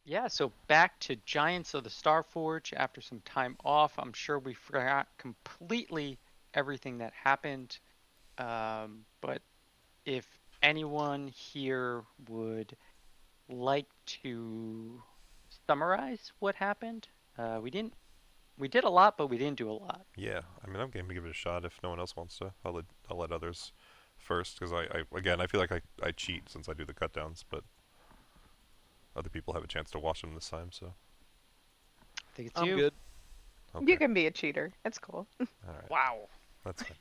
Yeah, so back to Giants of the Starforge after some time off. I'm sure we forgot completely everything that happened. But if anyone here would like to summarize what happened, we did a lot, but we didn't do a lot. Yeah, I mean, I'm game to give it a shot if no one else wants to. I'll let others first because I feel like I cheat since I do the cut downs, but other people have a chance to watch them this time. So I think it's I'm you. good. You okay, can be a cheater. It's cool. all right, Wow. that's fine.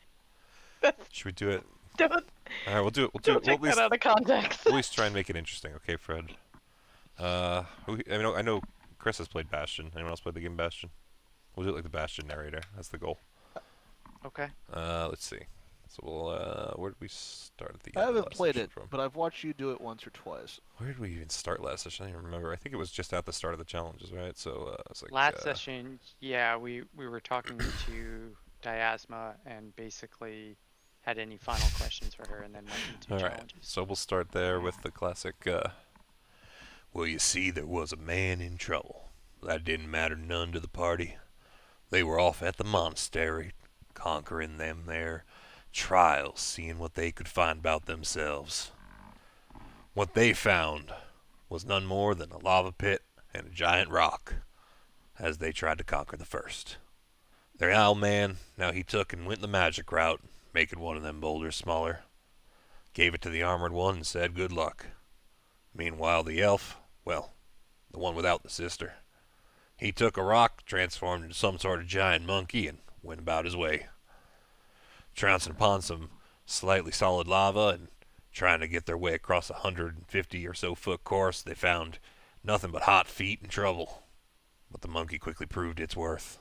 Should we do it? don't All right, we'll do it. don't We'll take that out of context. at least try and make it interesting. Okay, Fred. I know Chris has played Bastion. Anyone else played the game Bastion? We'll do it like the Bastion narrator. That's the goal. Okay. Let's see. So where did we start at the I end of haven't last played session it, from? but I've watched you do it once or twice. Where did we even start last session? I don't even remember. I think it was just at the start of the challenges, right? So it's like, Last session, yeah, we were talking to Diasma and basically had any final questions for her, and then went into all right. challenges. So we'll start there with the classic. Well, you see, there was a man in trouble. That didn't matter none to the party. They were off at the monastery, conquering them there trials, seeing what they could find about themselves. What they found was none more than a lava pit and a giant rock, as they tried to conquer the first. Their owl man, now he took and went the magic route, making one of them boulders smaller. Gave it to the armored one and said good luck. Meanwhile, the elf, well, the one without the sister, he took a rock, transformed into some sort of giant monkey, and went about his way, trouncing upon some slightly solid lava and trying to get their way across a 150 or so foot course. They found nothing but hot feet and trouble, but the monkey quickly proved its worth.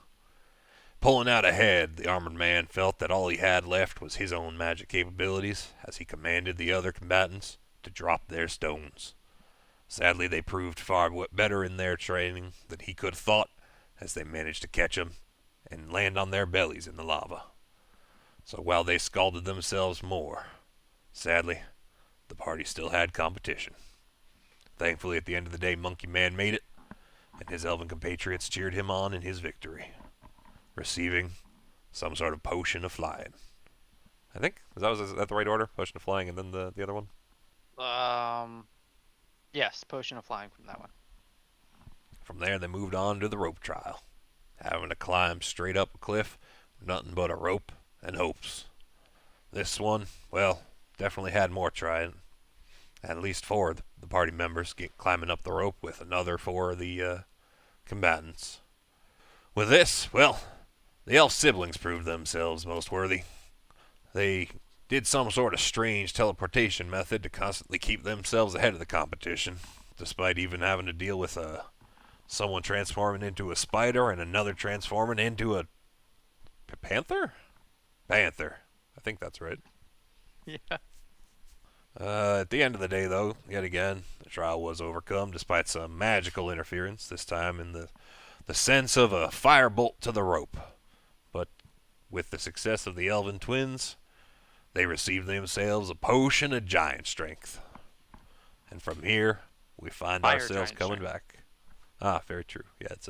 Pulling out ahead, the armored man felt that all he had left was his own magic capabilities, as he commanded the other combatants to drop their stones. Sadly, they proved far better in their training than he could have thought, as they managed to catch him and land on their bellies in the lava. So while they scalded themselves more, sadly, the party still had competition. Thankfully, at the end of the day, Monkey Man made it, and his elven compatriots cheered him on in his victory, receiving some sort of potion of flying. I think is that the right order? Potion of flying, and then the other one. Um, yes, potion of flying from that one. From there, they moved on to the rope trial, having to climb straight up a cliff, with nothing but a rope and hopes. This one, well, definitely had more trying. At least four of the party members get climbing up the rope with another four of the combatants. With this, well, the elf siblings proved themselves most worthy. They did some sort of strange teleportation method to constantly keep themselves ahead of the competition, despite even having to deal with someone transforming into a spider and another transforming into a panther? Panther. I think that's right. Yeah. At the end of the day, though, yet again, the trial was overcome despite some magical interference, this time in the sense of a firebolt to the rope. But with the success of the elven twins, they received themselves a potion of giant strength. And from here, we find Fire ourselves giant coming strength. back. Ah, very true. Yeah, it's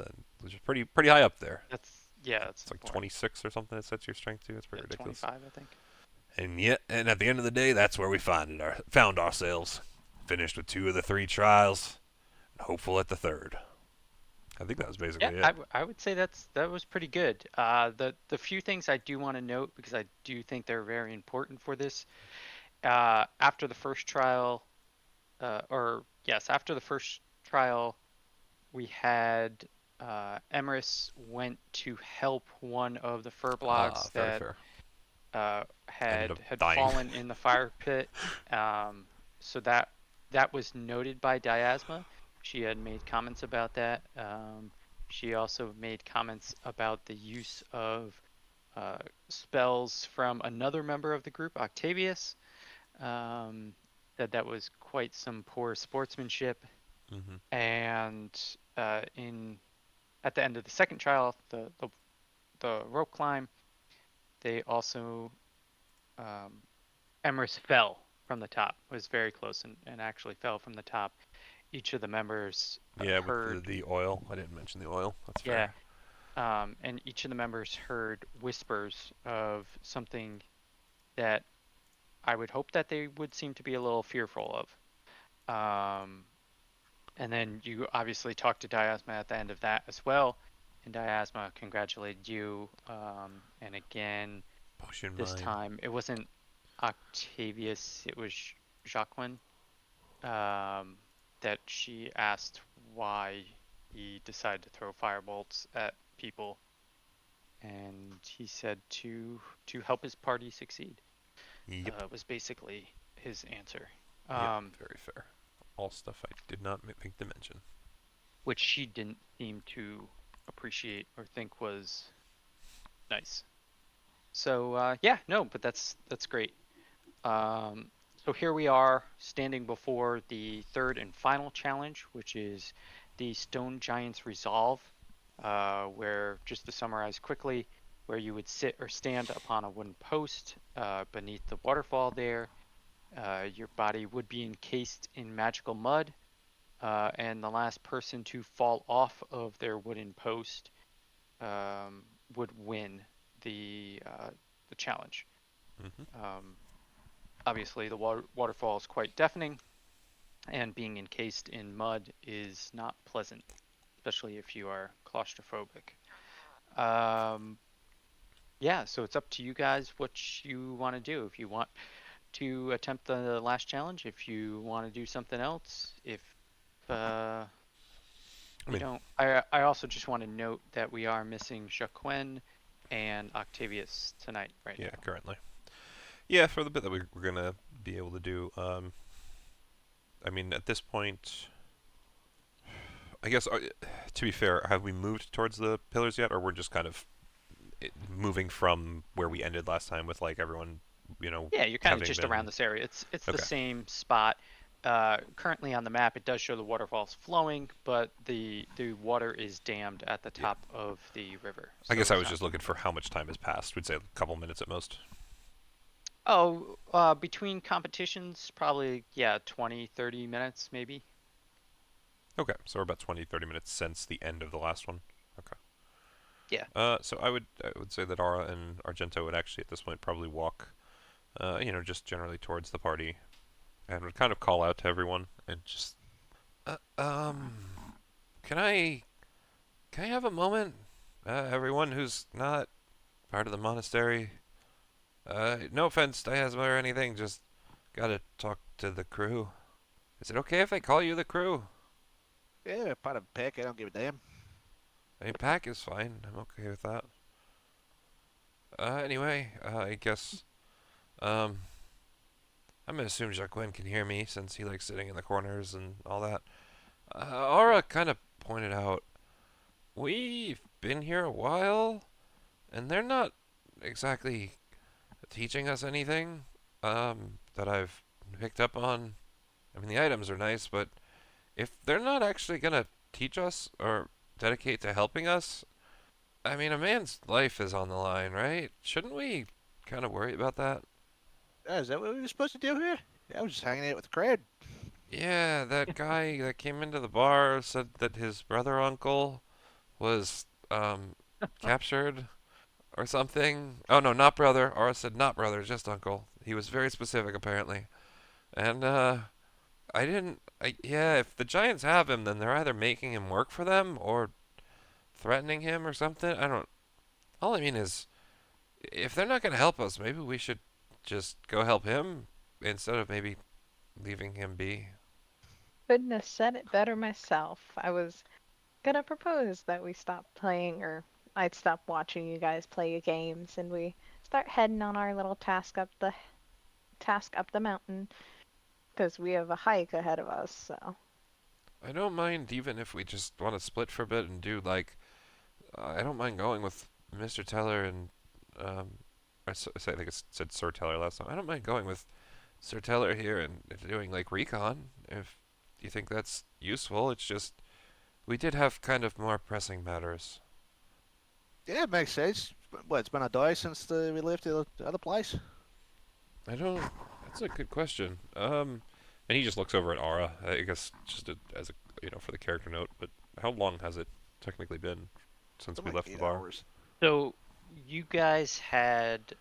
pretty high up there. That's It's like important. 26 or something it sets your strength to. It's Yeah, pretty ridiculous. 25, I think. And at the end of the day, that's where we found ourselves, finished with two of the three trials, and hopeful at the third. I think that was Yeah, basically it. I would say that was pretty good. The few things I do want to note because I do think they're very important for this. After the first trial, or yes, after the first trial, we had Emrys went to help one of the Ah, furblogs very that fair. Ended up had dying. fallen in the fire pit. So that was noted by Diasma. She had made comments about that. She also made comments about the use of spells from another member of the group, Octavius. That was quite some poor sportsmanship. Hmm. And in at the end of the second trial, the rope climb, they also Emrys fell from the top. Was very close and actually fell from the top. each of the members Yeah, with heard, the oil. I didn't mention the oil. That's yeah, fair. and each of the members heard whispers of something that I would hope that they would seem to be a little fearful of. And then you obviously talked to Diasma at the end of that as well, and Diasma congratulated you. And again, Potion this mine. time it wasn't Octavius, it was Jacqueline, um, that she asked why he decided to throw firebolts at people, and he said to help his party succeed. Yep. Was basically his answer. Yep. Um, Very fair. All stuff I did not think to mention. which she didn't seem to appreciate or think was nice. So yeah, no, but that's great. Um, so here we are standing before the third and final challenge, which is the Stone Giant's Resolve, where, just to summarize quickly, where you would sit or stand upon a wooden post beneath the waterfall there. Your body would be encased in magical mud, and the last person to fall off of their wooden post um, would win the challenge. Mm-hmm. Um, obviously, the waterfall is quite deafening, and being encased in mud is not pleasant, especially if you are claustrophobic. Um, yeah, so it's up to you guys what you want to do. If you want to attempt the last challenge, if you want to do something else, if uh, I you mean, don't. I also just want to note that we are missing Jacqueline and Octavius tonight, right yeah, now. currently. Yeah, for the bit that we're gonna be able to do. I mean, at this point, I guess to be fair, have we moved towards the pillars yet, or we're just kind of moving from where we ended last time with like everyone, Yeah, you're kind of having just around been this area. It's the okay. same spot. Currently on the map, it does show the waterfalls flowing, but the water is dammed at the Yeah. top of the river, I so guess I it's was not just looking flowing for down. how much time has passed. We'd say a couple minutes at most. Oh, between competitions, probably, yeah, 20, 30 minutes maybe. Okay, so we're about 20, 30 minutes since the end of the last one. Okay. Yeah. So I would say that Aura and Argento would actually at this point probably walk, just generally towards the party, and would kind of call out to everyone and just, uh, um, can I have a moment? Everyone who's not part of the monastery. No offense, Diasma or anything. Just gotta talk to the crew. Is it okay if I call you the crew? Yeah, pot of pick. I don't give a damn. I mean, Pack is fine. I'm okay with that. Anyway, I guess, um, I'm gonna assume Jacqueline can hear me since he likes sitting in the corners and all that. Aura kind of pointed out we've been here a while, and they're not exactly teaching us anything that I've picked up on. I mean, the items are nice, but if they're not actually gonna teach us or dedicate to helping us, I mean, a man's life is on the line, right? Shouldn't we kind of worry about that? Is that what we were supposed to do here? I was just hanging out with the crowd. Yeah, that guy that came into the bar said that his brother uncle was captured or something. Oh no, not brother. Aura said not brother, just uncle. He was very specific apparently. And I didn't yeah, if the Giants have him, then they're either making him work for them or threatening him or something. I don't All I mean is if they're not going to help us, maybe we should just go help him instead of maybe leaving him be. Couldn't have said it better myself. I was gonna propose that we stop playing, or I'd stop watching you guys play your games, and we start heading on our little task up the mountain, because we have a hike ahead of us. So I don't mind even if we just want to split for a bit and do like I don't mind going with Mr. Teller and um I think it said Sir Teller last time. I don't mind going with Sir Teller here and doing like recon if you think that's useful. It's just we did have kind of more pressing matters. Yeah, it makes sense. What, it's been a day since we left the other place? I don't. That's a good question. And he just looks over at Aura. I guess just as a for the character note. But how long has it technically been since Been we like left the 8 bar? hours. So you guys had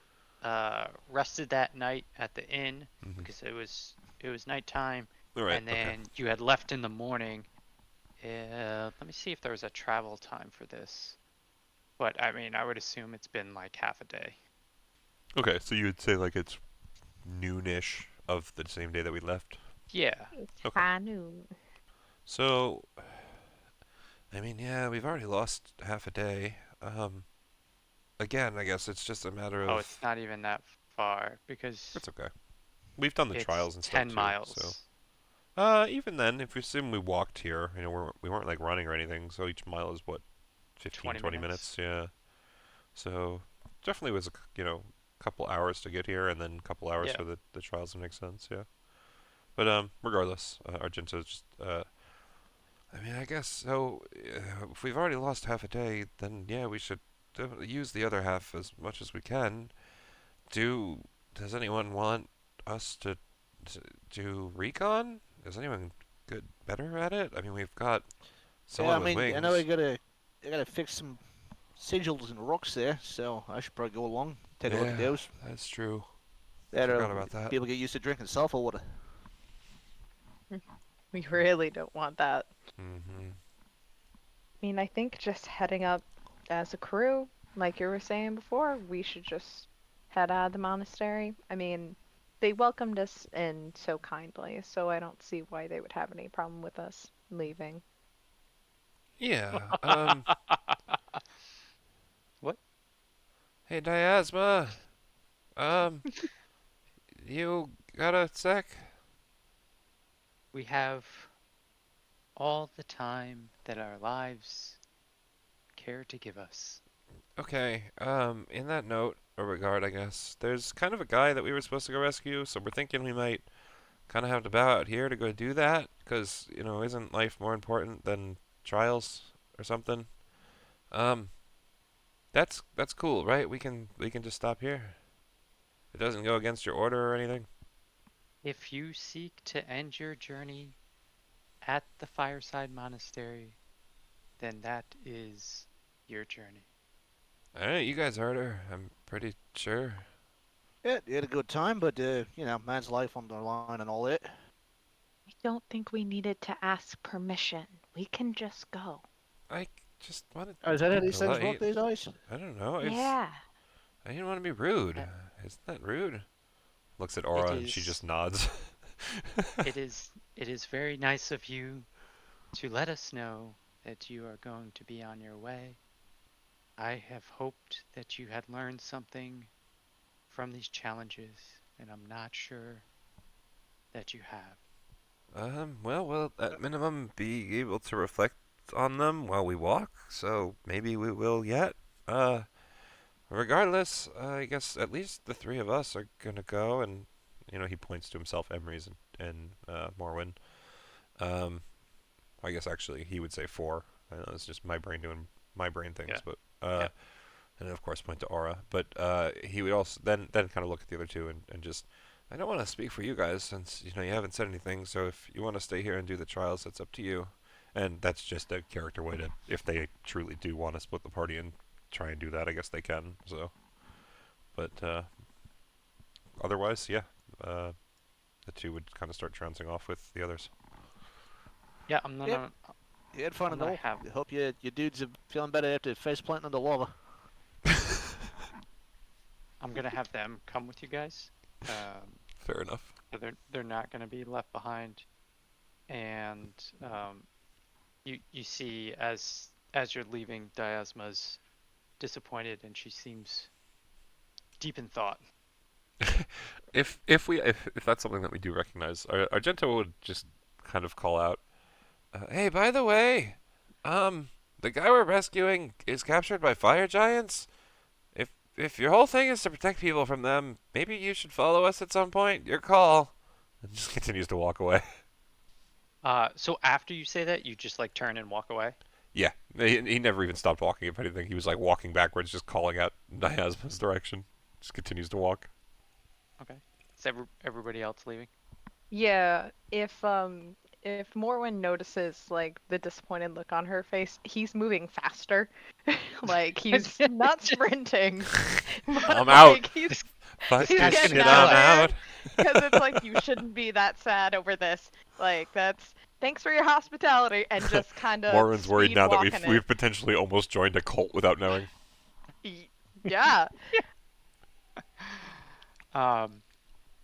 rested that night at the inn Mm-hmm. because it was nighttime, All right. and Okay. then you had left in the morning. Let me see if there was a travel time for this. But I mean, I would assume it's been like half a day. Okay. So you would say like it's noonish of the same day that we left. Yeah. It's Okay. high noon. So I mean, yeah, we've already lost half a day. Again, I guess it's just a matter Oh, it's of. not even that far because It's okay. We've done the it's trials and stuff 10 too, so. miles. Even then, if we assume we walked here, we weren't like running or anything, so each mile is what, 15, 20 20 minutes. minutes, yeah. So definitely was couple hours to get here, and then a couple hours Yeah. for the trials to make sense, yeah. But regardless, Argento's just I mean, I guess so. If we've already lost half a day, then yeah, we should definitely use the other half as much as we can. Does anyone want us to do recon? Is anyone better at it? I mean, we've got Yeah, someone I with mean, I know wings. I gotta fix some sigils and rocks there, so I should probably go along, take a look at Yeah, those. that's true. Better Forgot about that. people get used to drinking sulfur water. We really don't want that. Mm-hmm. I mean, I think just heading up as a crew, like you were saying before, we should just head out of the monastery. I mean, they welcomed us in so kindly, so I don't see why they would have any problem with us leaving. Yeah. What? Hey, Diasma. Um. You got a sec? We have all the time that our lives care to give us. Okay. In that note or regard, I guess there's kind of a guy that we were supposed to go rescue, so we're thinking we might kind of have to bow out here to go do that, because isn't life more important than trials or something? Um, that's cool, right? We can just stop here. It doesn't go against your order or anything. If you seek to end your journey at the Fireside Monastery, then that is your journey. All right, you guys heard her. I'm pretty sure. Yeah, you had a good time, but man's life on the line and all that. I don't think we needed to ask permission. We can just go. I just wanted Oh, is that how to these things let work these days? I don't know. Yeah. I didn't want to be rude. Uh, Isn't that rude? Looks at It Aura and she just is nods. it is very nice of you to let us know that you are going to be on your way. I have hoped that you had learned something from these challenges, and I'm not sure that you have. Well, we'll at minimum be able to reflect on them while we walk, so maybe we will yet. Uh, Regardless, I guess at least the three of us are gonna go, and he points to himself, Emery's, and Morwin. Um, I guess actually he would say four. I know it's just my brain doing my brain things, Yeah. but Yeah. and then of course point to Aura. But he would also then kind of look at the other two and just. I don't want to speak for you guys since you haven't said anything. So if you want to stay here and do the trials, that's up to you. And that's just a character way to, if they truly do want to split the party and try and do that, I guess they can. So, but otherwise, yeah, uh, the two would kind of start trouncing off with the others. Yeah, I'm Yep, gonna you had fun I'm and gonna all. have Hope your dudes are feeling better after face planting under lava. I'm gonna have them come with you guys. Fair enough. So they're not gonna be left behind. And you see as you're leaving, Diasma's disappointed, and she seems deep in thought. If that's something that we do recognize, Argento would just kind of call out, "Hey, by the way, the guy we're rescuing is captured by fire giants. If your whole thing is to protect people from them, maybe you should follow us at some point. Your call." And just continues to walk away. So after you say that, you just like turn and walk away. Yeah, he never even stopped walking. If anything, he was like walking backwards, just calling out Niasma's direction. Just continues to walk. Okay. Is everybody else leaving? Yeah, if Morwen notices like the disappointed look on her face, he's moving faster. Like he's not Just sprinting, but I'm out. like he's this Fuck this he's this guy's getting gonna shit, kill out I'm us. there out. because it's like you shouldn't be that sad over this. Like that's thanks for your hospitality and just kind of Morwen's worried speed now that walking it. we've potentially almost joined a cult without knowing. Yeah. Um,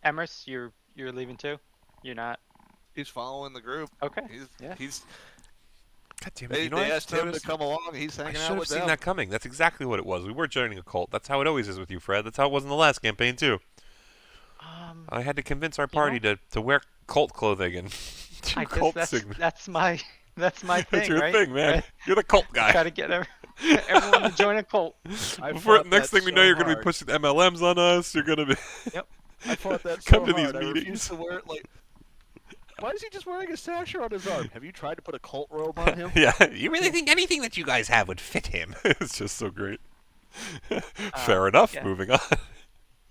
Emrys, you're leaving too? You're not? He's following the group. Okay. He's Yeah. he's. God damn it! They, You know what they I asked just him to noticed? come along. He's I hanging should out have with seen them. that coming. That's exactly what it was. We were joining a cult. That's how it always is with you, Fred. That's how it was in the last campaign too. Um, I had to convince our you party know, to wear cult clothing and do I guess cult sign. that's my that's my That's thing, your right? thing, man. Right? You're the cult I guy. try to get everyone to join a cult. I Before fought next that thing we know, so you're gonna be hard. pushing MLMs on us. You're gonna be Yep. I fought that come so to these hard. I refused meetings. to wear it. Like, why is he just wearing a sasher on his arm? Have you tried to put a cult robe on him? Yeah, you really think anything that you guys have would fit him? It's just so great. Fair enough. Yeah. Moving on.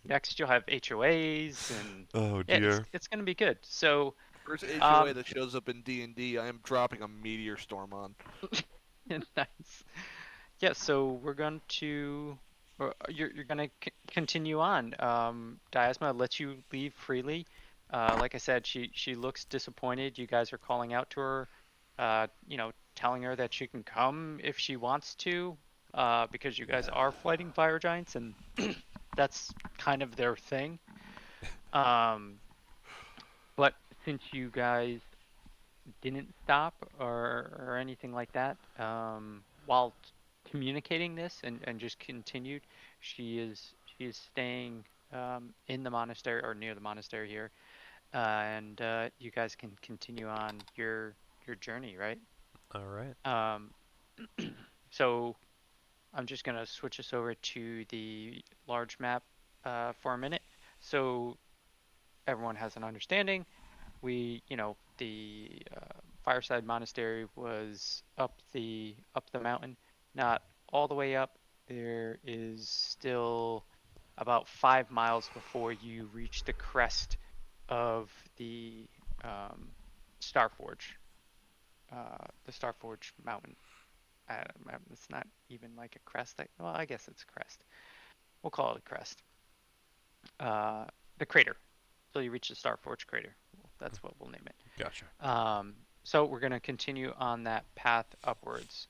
Next, you'll have HOAs, and Oh yeah, dear. it's gonna be good. So, First HOA um, that shows up in D&D, I am dropping a meteor storm on. nice. Yeah. So we're going to, or you're gonna continue on. Diasma lets you leave freely. Like I said, she looks disappointed. You guys are calling out to her, telling her that she can come if she wants to, because you guys are fighting fire giants, and that's kind of their thing. Um, but since you guys didn't stop or anything like that, while communicating this and just continued, she is staying in the monastery or near the monastery here, and you guys can continue on your journey, right? All right. Um, so I'm just gonna switch us over to the large map for a minute, so everyone has an understanding. The Fireside Monastery was up the mountain, not all the way up. There is still about 5 miles before you reach the crest of um, Starforge, the Starforge mountain. It's not even like a crest. Well, I guess it's a crest. We'll call it a crest. Uh, the crater. So you reach the Starforge crater. That's what we'll name it. Gotcha. So we're going to continue on that path upwards.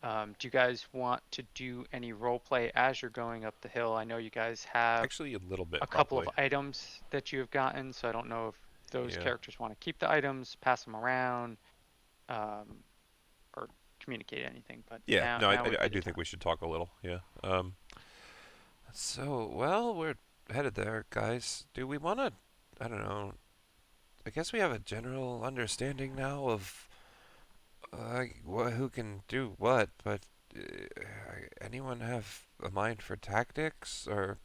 Do you guys want to do any role play as you're going up the hill? I know you guys have Actually, a little bit a couple probably. of items that you have gotten, so I don't know if those Yeah. characters want to keep the items, pass them around, um, or communicate anything. But Yeah. now, No, now would I be the do think time. we should talk a little. Yeah. So, well, we're headed there, guys. Do we want to? I don't know. I guess we have a general understanding now of who can do what, but anyone have a mind for tactics, or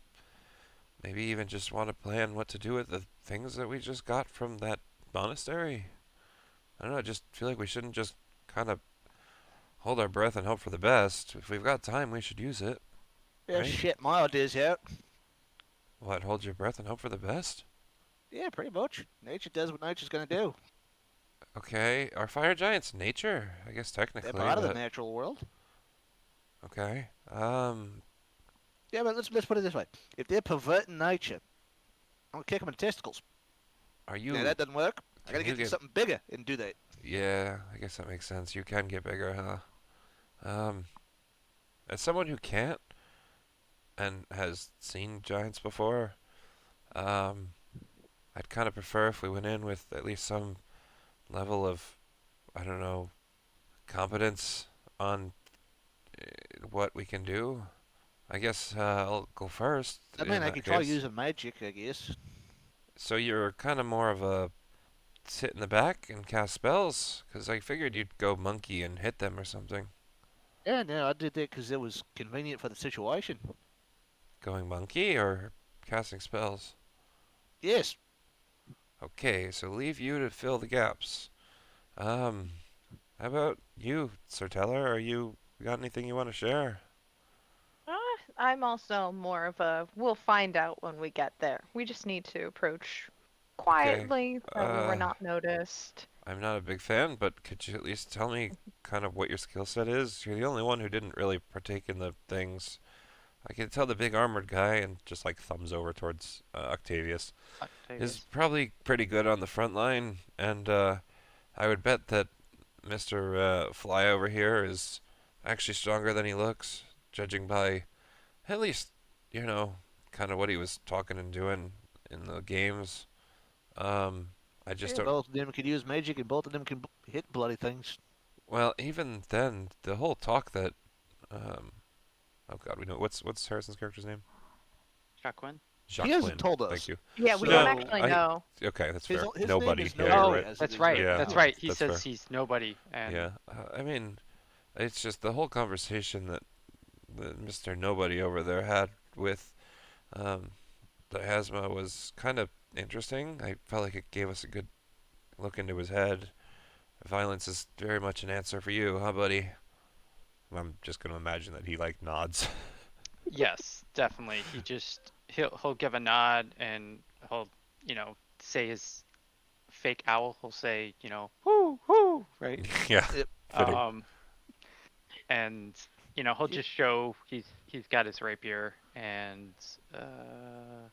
maybe even just want to plan what to do with the things that we just got from that monastery? I don't know. I just feel like we shouldn't just kind of hold our breath and hope for the best. If we've got time, we should use it, Yeah, right? shit, my idea's out. What? Hold your breath and hope for the best? Yeah, pretty much. Nature does what nature's gonna do. Okay. Are fire giants nature? I guess They're technically, part of the but natural world. okay. Yeah, but let's put it this way: if they're perverting nature, I'm gonna kick them in the testicles. Are Yeah, you? that doesn't work. I Can gotta you get to get? something bigger and do that. Yeah, I guess that makes sense. You can get bigger, huh? As someone who can't and has seen giants before, um, I'd kind of prefer if we went in with at least some level of, I don't know, competence on what we can do. I guess I'll go first I mean, in I that could try case. using magic, I guess. So you're kind of more of a sit in the back and cast spells? Because I figured you'd go monkey and hit them or something. Yeah, no, I did that because it was convenient for the situation. Going monkey or casting spells? Yes. Okay, so leave you to fill the gaps. Um, how about you, Sir Teller? Are you got anything you want to share? Uh, I'm also more of a we'll find out when we get there. We just need to approach Okay. quietly that we were Uh, not noticed. I'm not a big fan, but could you at least tell me kind of what your skill set is? You're the only one who didn't really partake in the things. I can tell the big armored guy, and just like thumbs over towards Octavius, is Octavius. probably pretty good on the front line, and I would bet that Mr. Fly over here is actually stronger than he looks, judging by at least, you know, kind of what he was talking and doing in the games. Um, I just Yeah, don't. both of them can use magic, and both of them can hit bloody things. Well, even then, the whole talk that, um, oh God, we know what's Harrison's character's name? Jacqueline. He Jacques hasn't Quinn. told Thank us. you. Yeah, we don't So No, actually I. know. Okay, that's His fair. his name Nobody is here, Oh, Nobody. right? As it that's is right. written. Yeah, That's right. He that's says fair. he's nobody, and Yeah, I mean, it's just the whole conversation that Mr. Nobody over there had with um, the asthma was kind of interesting. I felt like it gave us a good look into his head. Violence is very much an answer for you, huh, buddy? I'm just gonna imagine that he like nods. yes, definitely. He'll give a nod and he'll say his fake owl. He'll say whoo whoo, right? Yeah, Yep. fitting. Um, and he'll Ye- just show he's got his rapier, and uh,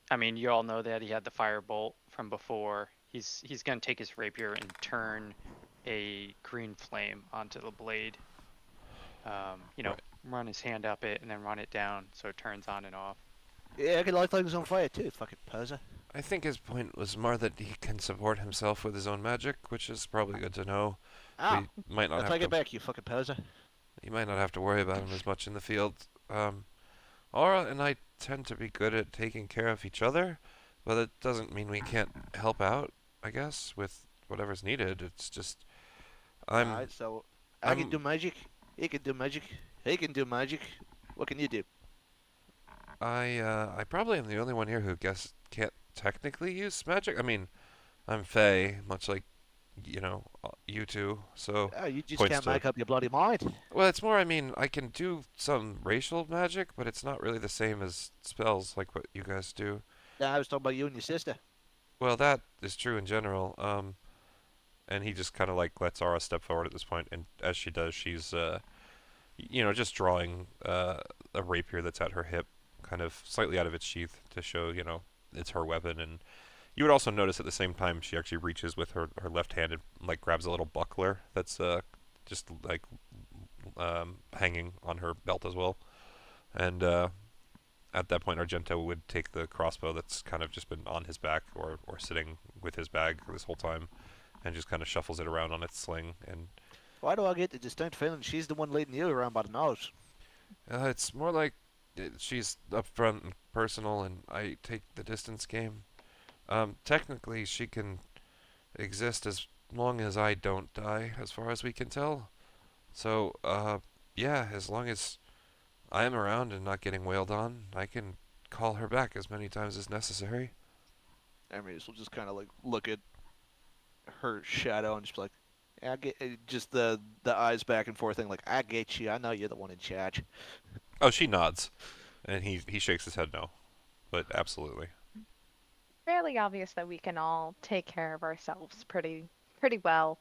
I mean, you all know that he had the firebolt from before. He's gonna take his rapier and turn a green flame onto the blade. Right. Run his hand up it and then run it down so it turns on and off. Yeah, I can light things on fire too. Fucking poser. I think his point was more that he can support himself with his own magic, which is probably good to know. Ah, We might not I'll have take to. it back, you fucking poser. You might not have to worry about him as much in the field. Aura and I tend to be good at taking care of each other, but it doesn't mean we can't help out. I guess with whatever's needed. It's just I'm Alright, so I can I'm do magic. He can do magic. He can do magic. What can you do? I probably am the only one here who guess can't technically use magic. I mean, I'm Fey, much like you two. So Oh, you just points can't to. make up your bloody mind. Well, it's more. I mean, I can do some racial magic, but it's not really the same as spells like what you guys do. No, I was talking about you and your sister. Well, that is true in general. And he just kind of like lets Aura step forward at this point, and as she does, she's just drawing a rapier that's at her hip, kind of slightly out of its sheath to show it's her weapon. And you would also notice at the same time she actually reaches with her left hand and like grabs a little buckler that's just like hanging on her belt as well. And at that point, Argento would take the crossbow that's kind of just been on his back or sitting with his bag this whole time, and just kind of shuffles it around on its sling. And Why do I get the distinct feeling she's the one leading you around by the nose? it's more like she's upfront and personal, and I take the distance game. Technically, she can exist as long as I don't die, as far as we can tell. So, yeah, as long as I'm around and not getting wailed on, I can call her back as many times as necessary. Emery will just kind of like look at her shadow and just be like, yeah, I get just the eyes back and forth thing. Like, I get you. I know you're the one in charge. Oh, she nods, and he shakes his head no, but absolutely. Fairly obvious that we can all take care of ourselves pretty well.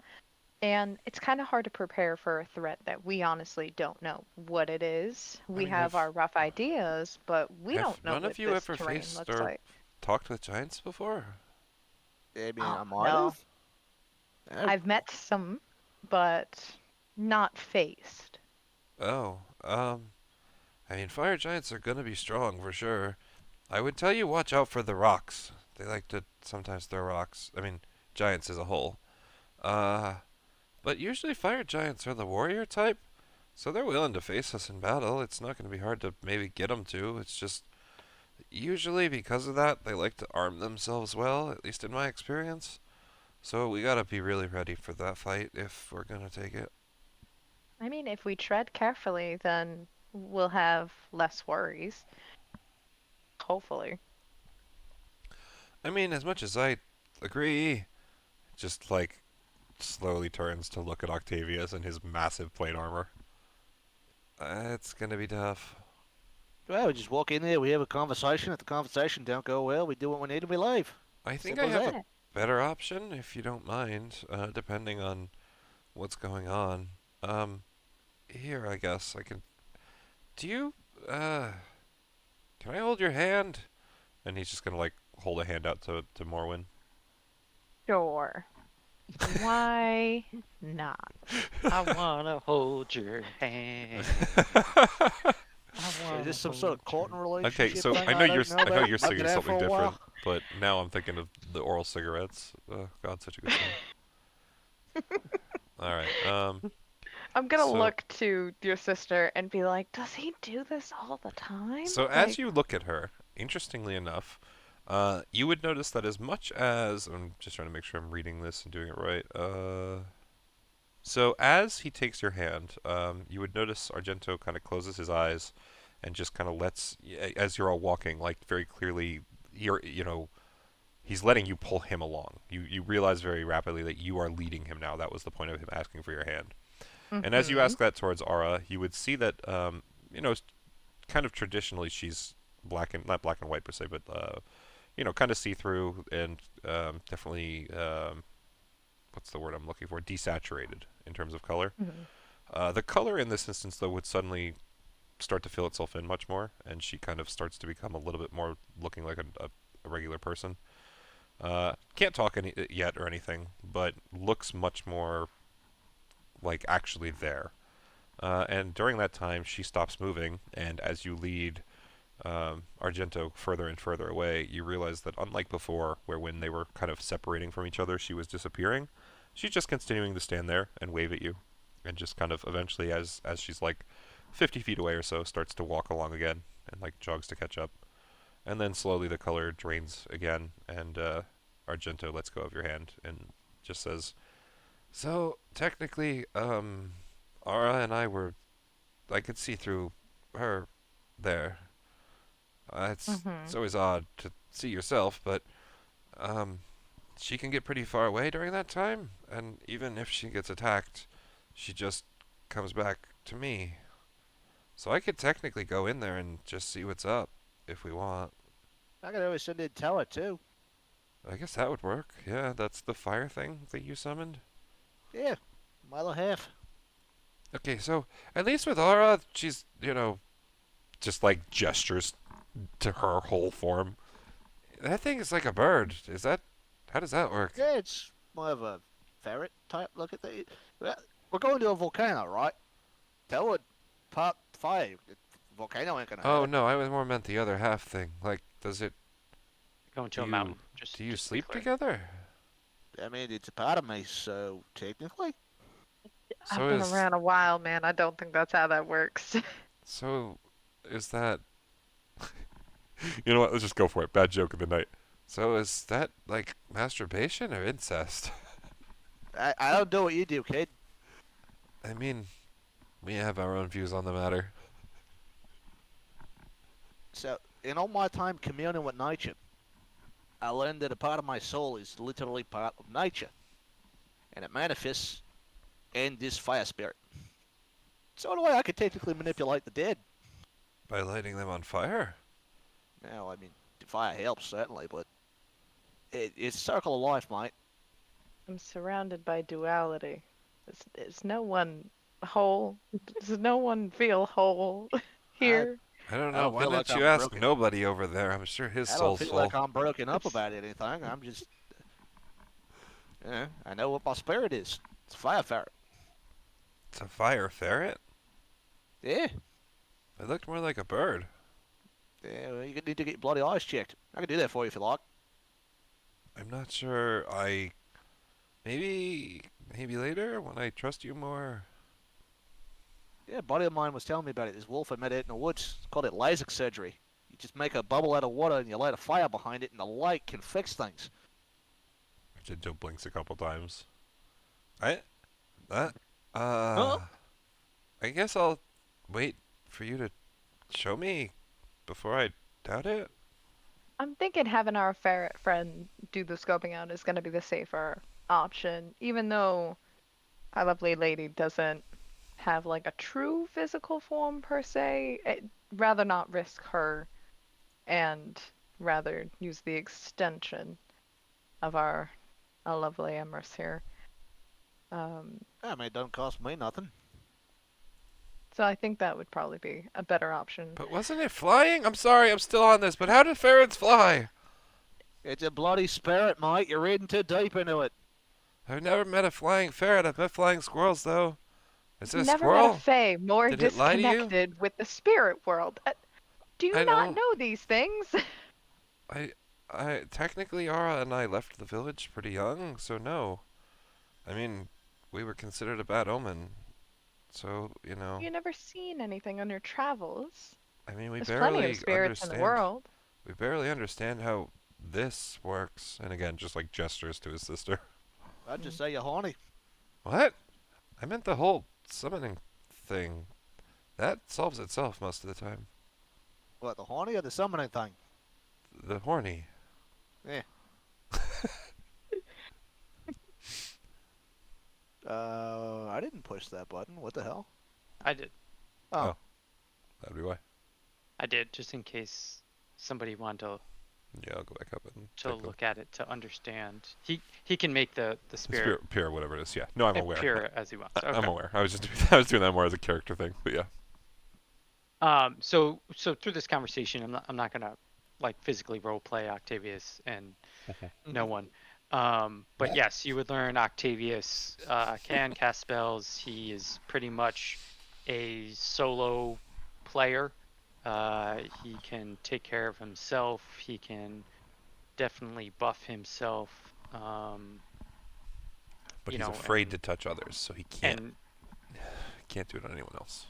And it's kind of hard to prepare for a threat that we honestly don't know what it is. We mean, have our rough ideas, but we have don't know none what of you this ever terrain faced looks or like. talked with giants before? I mean, Oh, I might no. have. I've met some, but not faced. Oh, I mean, fire giants are gonna be strong for sure. I would tell you watch out for the rocks. They like to sometimes throw rocks. I mean, giants as a whole. Uh, but usually fire giants are the warrior type, so they're willing to face us in battle. It's not gonna be hard to maybe get them to. It's just usually because of that they like to arm themselves well, at least in my experience. So we gotta be really ready for that fight if we're gonna take it. I mean, if we tread carefully, then we'll have less worries. Hopefully. I mean, as much as I agree, just like slowly turns to look at Octavius and his massive plate armor. It's gonna be tough. Well, we just walk in there, we have a conversation. If the conversation don't go well, we do what we need and we leave. I think I Simple as have that. a better option, if you don't mind, depending on what's going on. Um, Here, I guess I can. Do you, uh, can I hold your hand? And he's just gonna like hold a hand out to Morwin. Sure. Why not? I wanna hold your hand. I Is wanna this some sort hold of courting your. Okay, relationship so thing I know I don't know I know about? you're Might be singing that something for a different, while. but now I'm thinking of the oral cigarettes. God, such a good song. All right. I'm gonna So look to your sister and be like, does he do this all the time? so as Like, you look at her, interestingly enough, you would notice that as much as I'm just trying to make sure I'm reading this and doing it right. So as he takes your hand, you would notice Argento kind of closes his eyes and just kind of lets, as you're all walking, like very clearly, he's letting you pull him along. You realize very rapidly that you are leading him now. That was the point of him asking for your hand. And as you mm-hmm. ask that towards Aura, you would see that, you know, kind of traditionally she's black and not black and white per se, but kind of see through and definitely what's the word I'm looking for? Desaturated in terms of color. Mm-hmm. The color in this instance, though, would suddenly start to fill itself in much more, and she kind of starts to become a little bit more looking like a regular person. Can't talk yet or anything, but looks much more like actually there. And during that time, she stops moving, and as you lead Argento further and further away, you realize that unlike before, where when they were kind of separating from each other, she was disappearing, she's just continuing to stand there and wave at you, and just kind of eventually, as she's like 50 feet away or so, starts to walk along again and like jogs to catch up, and then slowly the color drains again, and Argento lets go of your hand and just says, "So technically, Ara and I could see through her there. It's Mm-hmm. always odd to see yourself, but um, she can get pretty far away during that time, and even if she gets attacked, she just comes back to me. So I could technically go in there and just see what's up if we want. I could always send in tell her too. I guess that would work. Yeah, that's the fire thing that you summoned. Yeah, mile and a half. Okay, so at least with Aura, she's, just like gestures to her whole form. That thing is like a bird. How does that work? Yeah, it's more of a ferret type look at the. We're going to a volcano, right? Tell her pop fire. The volcano ain't gonna Oh hurt. no, I was more meant the other half thing. Like, Going to do a mountain. you Just do you just to be sleep clear. together? I mean, it's a part of me, so technically. I've So been is around a while, man. I don't think that's how that works. so is that you know what? Let's just go for it. Bad joke of the night. So is that like masturbation or incest? I don't do what you do, kid. I mean, we have our own views on the matter. So, in all my time communing with nature, I learned that a part of my soul is literally part of nature, and it manifests in this fire spirit. So, in a way, I could technically manipulate the dead. By lighting them on fire? Now, I mean, the fire helps certainly, but it's circle of life, mate. I'm surrounded by duality. Is no one whole? Does no one feel whole I here? I don't I know. don't Why feel like don't you I'm ask broken. nobody over there? I'm sure his I don't soul's feel like full. I'm broken up about anything. I'm just, I know what my spirit is. It's a fire ferret. It's a fire ferret? Yeah. It looked more like a bird. Yeah, well, you need to get your bloody eyes checked. I can do that for you if you like. I'm not sure. Maybe later when I trust you more. Yeah, a buddy of mine was telling me about it. This wolf I met out in the woods. It's called it LASIK surgery. You just make a bubble out of water and you light a fire behind it, and the light can fix things. Joe blinks a couple times. I that Huh? I guess I'll wait for you to show me before I doubt it. I'm thinking having our ferret friend do the scoping out is going to be the safer option, even though our lovely lady doesn't have like a true physical form per se. Rather not risk her and rather use the extension. of our lovely Emrys here. I mean, it don't cost me nothing. So I think that would probably be a better option. But wasn't it flying? I'm sorry, I'm still on this, but how do ferrets fly? It's a bloody spirit, mate. You're reading too deep into it. I've never met a flying ferret. I've met flying squirrels, though. Is it a Never met a squirrel? fae more Did it lie to you? disconnected with the spirit world. Do you I not know. know these things? I technically Ara and I left the village pretty young, so no. I mean, we were considered a bad omen, so You never seen anything on your travels. I mean, we There's plenty of barely spirits in the understand. world. We barely understand how this works. And again, just like gestures to his sister. I'd just say you're horny. What? I meant the whole summoning thing. That solves itself most of the time. What, the horny or the summoning thing? The horny. Yeah. I didn't push that button. What the hell? I did. Oh. That'd be why. I did, just in case somebody wanted Yeah, I'll go back up and to take a look at it to understand. He can make the spirit spirit, pure, whatever it is. Yeah. No, I'm aware. appear as he wants. I'm Okay. aware. I was just I was doing that more as a character thing, but yeah. So through this conversation, I'm not gonna like physically role play Octavius and no one. But yes, you would learn Octavius can cast spells. He is pretty much a solo player. He can take care of himself. He can definitely buff himself. But You he's know, afraid and- to touch others, so he can't And do it on anyone else.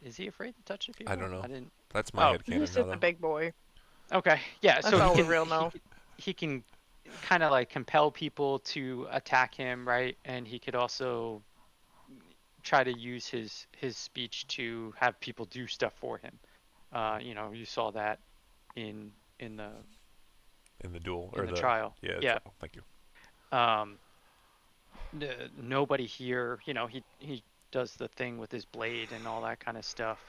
is he afraid to touch people? I don't know. I didn't. That's my Oh. head He's headcanon just now, a though. big boy. Okay. Yeah. That's So all he we can, real know. he can kind of like compel people to attack him, right? And he could also try to use his speech to have people do stuff for him. You saw that in the In the duel in or the trial. Yeah. Yeah. Trial. Thank you. Nobody here, he does the thing with his blade and all that kind of stuff.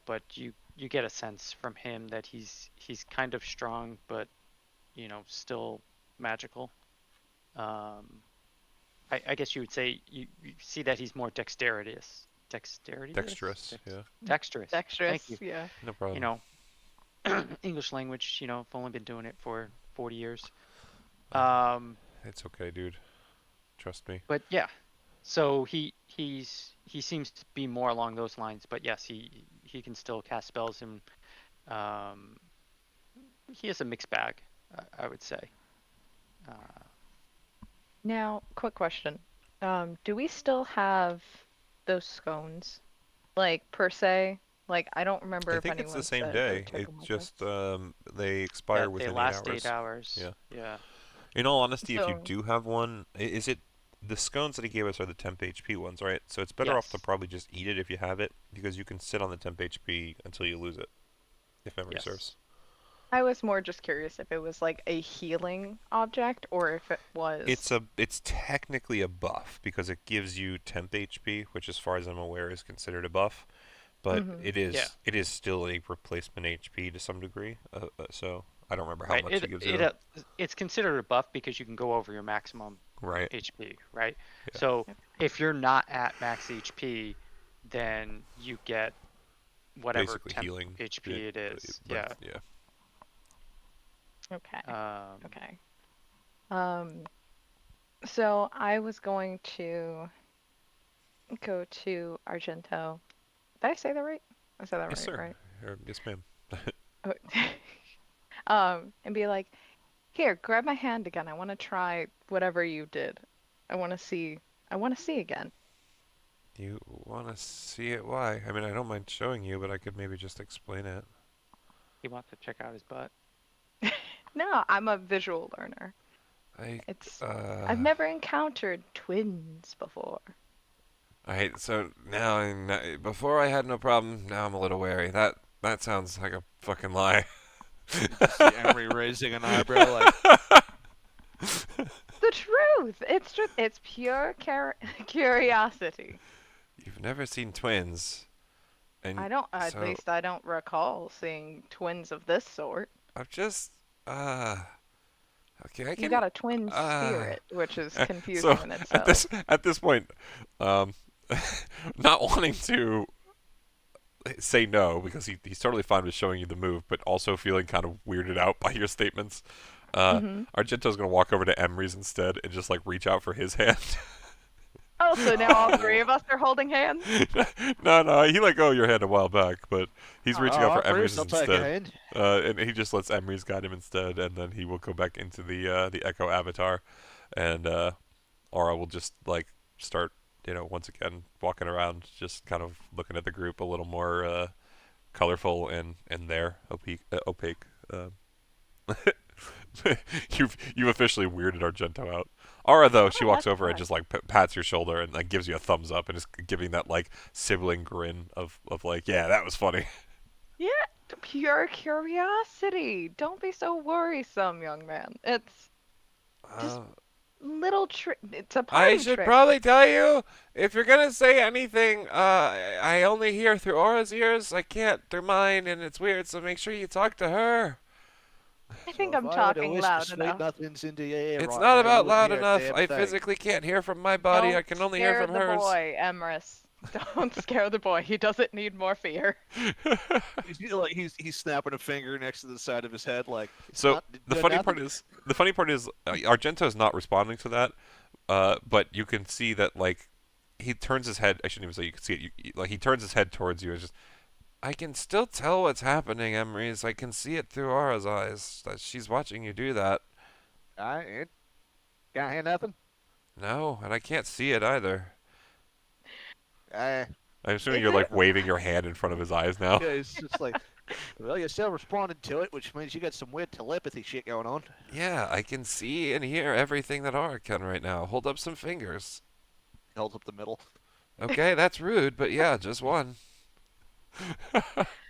But you get a sense from him that he's kind of strong, but still magical. I guess you would say you see that he's more dexterous. Dexterous. Yeah. Dexterous. Dexterous, Thank you. yeah. No problem. English language. I've only been doing it for 40 years. It's okay, dude. Trust me. But yeah, so he seems to be more along those lines. But yes, he can still cast spells and he has a mixed bag, I would say. Now, quick question. Do we still have those scones? Like, per se? Like, I don't remember I if think it's anyone the same said day. they took It 'em with just us. they expire That they within last 8 hours. 8 hours. Yeah. Yeah. In all honesty, if you So- do have one, is it the scones that he gave us are the temp HP ones, right? So it's better off to Yes. probably just eat it if you have it, because you can sit on the temp HP until you lose it, if memory Yes. serves. I was more just curious if it was like a healing object or if it was. It's technically a buff because it gives you temp HP, which, as far as I'm aware, is considered a buff. But Mhm. it is Yeah. it is still a replacement HP to some degree. So I don't remember how Right. much it gives you. though. It's considered a buff because you can go over your maximum Right. HP, right? Yeah. So if you're not at max HP, then you get whatever Basically temp healing. HP it is. But, yeah. Okay. Yeah. Okay. So I was going to go to Argento. Did I say that right? I said that Yes, right, sir. right? Yes, ma'am. And be like, here, grab my hand again. I want to try whatever you did. I want to see. I want to see again. You want to see it? Why? I mean, I don't mind showing you, but I could maybe just explain it. He wants to check out his butt. No, I'm a visual learner. It's. I've never encountered twins before. Alright, so before I had no problem, now I'm a little wary. That sounds like a fucking lie. See Emery raising an eyebrow like, The truth. It's just. It's pure curiosity. You've never seen twins. And I don't. At so least I don't recall seeing twins of this sort. I've just Uh, okay, I You can. got a twin Uh, spirit, which is so confusing in at itself. this point, um, not wanting to say no because he's totally fine with showing you the move, but also feeling kind of weirded out by your statements. Hmm. Argento's gonna walk over to Emery's instead and just like reach out for his hand. Oh, so now all three Oh, of us are holding hands? No, he let go of your hand a while back, but he's reaching out all for right, Bruce, Emery's I'll take a instead. hand. And he just lets Emery's guide him instead, and then he will go back into the Echo Avatar, and Aura will just like start, once again walking around, just kind of looking at the group a little more colorful and there opaque. You've officially weirded Argento out. Aura though, she Oh, walks that's over and fun. just like pats your shoulder and like gives you a thumbs up and is giving that like sibling grin of like, yeah, that was funny. Yeah, pure curiosity. Don't be so worrisome, young man. It's just Uh, little trick. It's a I party should trick. probably tell you if you're gonna say anything. I only hear through Aura's ears. I can't through mine, and it's weird. So make sure you talk to her. I So think if I'm I were to talking whisper loud sweet enough. nothings into your ear It's right not now, you about wouldn't loud hear a enough. damn I thing. physically can't hear from my body. I Don't can only hear scare from the hers. boy, Emrys. Don't scare the boy. He doesn't need more fear. He's snapping a finger next to the side of his head, like it's So not doing nothing. the funny part is Argento's not responding to that. But you can see that like he turns his head. I shouldn't even say you can see it. Like he turns his head towards you. And just I can still tell what's happening, Emery's. I can see it through Aura's eyes. That she's watching you do that. I ain't can't hear nothing. No, and I can't see it either. Uh, I'm assuming Is you're it? like waving your hand in front of his eyes now. yeah, it's just like, well, you're still responding to it, which means you got some weird telepathy shit going on. Yeah, I can see and hear everything that Aura can right now. Hold up some fingers. He holds up the middle. Okay, that's rude, but yeah, just one.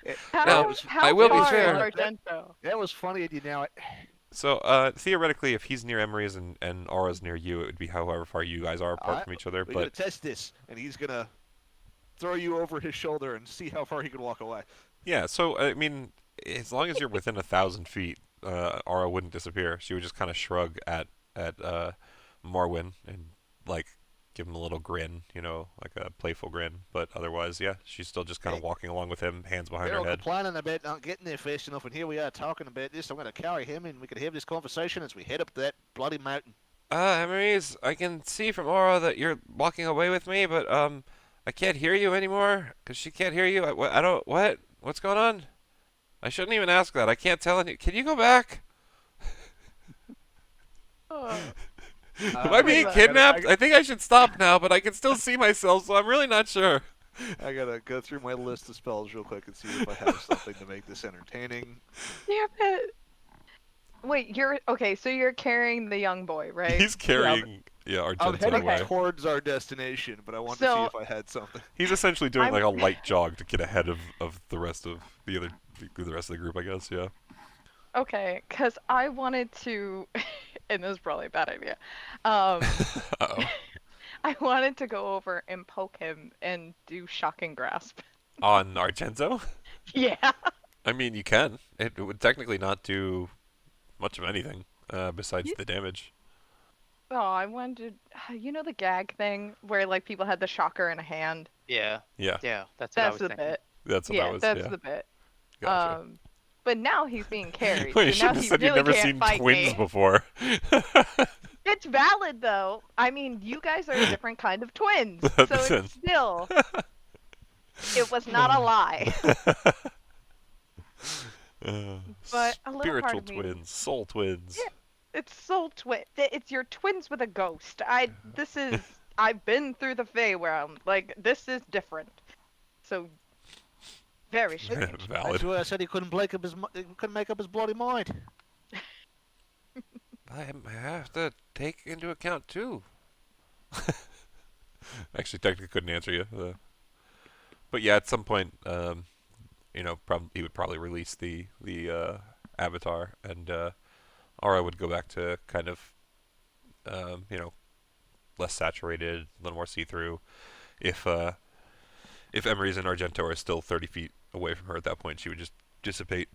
It, Now, that was I How will be far is fair. Argento? that was funny, and you know it. So, theoretically, if he's near Emery's and Aura's near you, it would be however far you guys are All apart right, from each other. we're gonna But test this, and he's gonna throw you over his shoulder and see how far he can walk away. yeah, so I mean, as long as you're within 1,000 feet, Aura wouldn't disappear. She would just kind of shrug at Morwin and like give him a little grin, like a playful grin. But otherwise, yeah, she's still just kind of Hey, walking along with him, hands behind they're her all head. complaining about not getting there fast enough, and here we are talking about this. I'm gonna carry him, and we can have this conversation as we head up that bloody mountain. Emery's, I can see from Aura that you're walking away with me, but I can't hear you anymore because she can't hear you. I don't. What? What's going on? I shouldn't even ask that. I can't tell any. Can you go back? Oh, Am I being I kidnapped? I think I should stop now, but I can still see myself, so I'm really not sure. I gotta go through my list of spells real quick and see if I have something to make this entertaining. damn it. Wait, you're okay, so you're carrying the young boy, right? He's carrying, yeah, I'm Argento heading away. towards our destination, but I want to see So- if I had something. He's essentially doing I'm- like a light jog to get ahead of the rest of the rest of the group, I guess. Yeah. Okay, because I wanted to, and this is probably a bad idea. Um, Uh-oh. I wanted to go over and poke him and do shocking grasp. On Argento? Yeah. I mean, you can. It would technically not do much of anything besides Yeah. the damage. Oh, I wanted, you know the gag thing where like people had the shocker in a hand. Yeah, Yeah, yeah, that's what I That's was the thinking. bit. that's what Yeah, that was. that's Yeah, the bit. gotcha. But now he's being carried. Wait, you so now shouldn't have he said you've really never can't seen fight twins me. before. It's valid though. I mean, you guys are a different kind of twins, so Listen. it's still. It was not a lie. But a little part Spiritual of me- twins, soul twins. Yeah. It's soul twin. It's your twins with a ghost. This is. I've been through the Fey where I'm like, this is different. So. Very strange. Valid. That's why I said he couldn't he couldn't make up his bloody mind. I have to take into account too. Actually, technically couldn't answer you. But yeah, at some point, he would probably release the avatar, and Aura would go back to kind of, less saturated, a little more see-through. If Emery's and Argento are still 30 feet away from her at that point, she would just dissipate,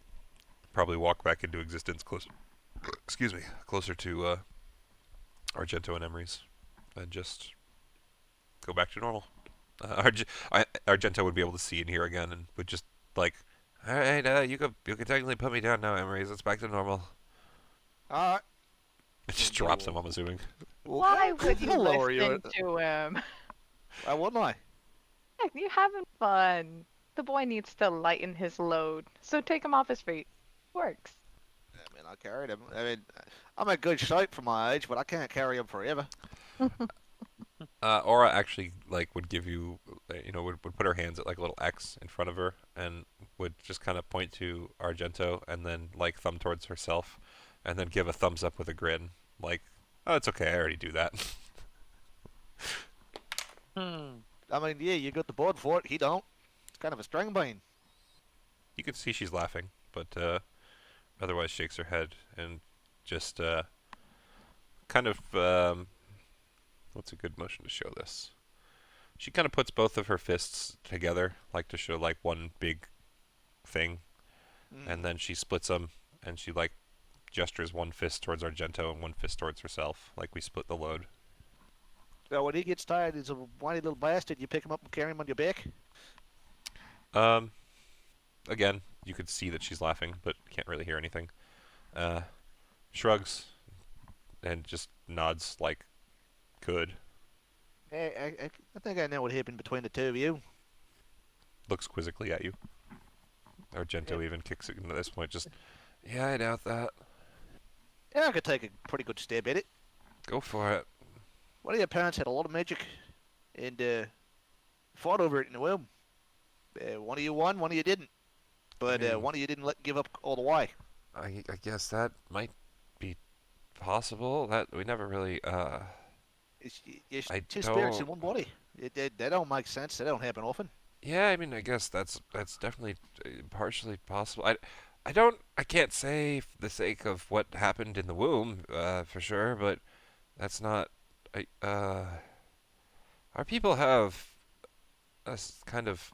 probably walk back into existence excuse me, closer to Argento and Emery's, and just go back to normal. Argento would be able to see and hear again, and would just like, all right, you can technically put me down now, Emery's. It's back to normal. All right. It just And you drops will. him. I'm assuming. Why would you I'll lower you. listen to him? Why wouldn't I? Heck, you're having fun. The boy needs to lighten his load, so take him off his feet. Works. I mean, I carried him. I mean, I'm a good shape for my age, but I can't carry him forever. Aura actually like would give you, would put her hands at like a little X in front of her, and would just kind of point to Argento, and then like thumb towards herself, and then give a thumbs up with a grin, like, oh, it's okay, I already do that. Hmm. I mean, yeah, you got the board for it. He don't. It's kind of a string bean. You can see she's laughing, but otherwise shakes her head and just kind of what's a good motion to show this? She kind of puts both of her fists together, like to show like one big thing, and then she splits them, and she like gestures one fist towards Argento and one fist towards herself, like we split the load. So when he gets tired, he's a whiny little bastard. You pick him up and carry him on your back. Um, Again, you could see that she's laughing, but can't really hear anything. Shrugs and just nods like could. I think I know what happened between the two of you. Looks quizzically at you. Argento Yeah. even kicks it at this point. Just, yeah, I doubt that. Yeah, I could take a pretty good stab at it. Go for it. One of your parents had a lot of magic, and fought over it in the womb. One of you won, one of you didn't. But mean- one of you didn't give up all the way. I guess that might be possible. That we never really. It's I two spirits in don't- one body. They don't make sense. They don't happen often. Yeah, I mean, I guess that's definitely partially possible. I can't say for the sake of what happened in the womb, for sure, but that's not. Our people have kind of.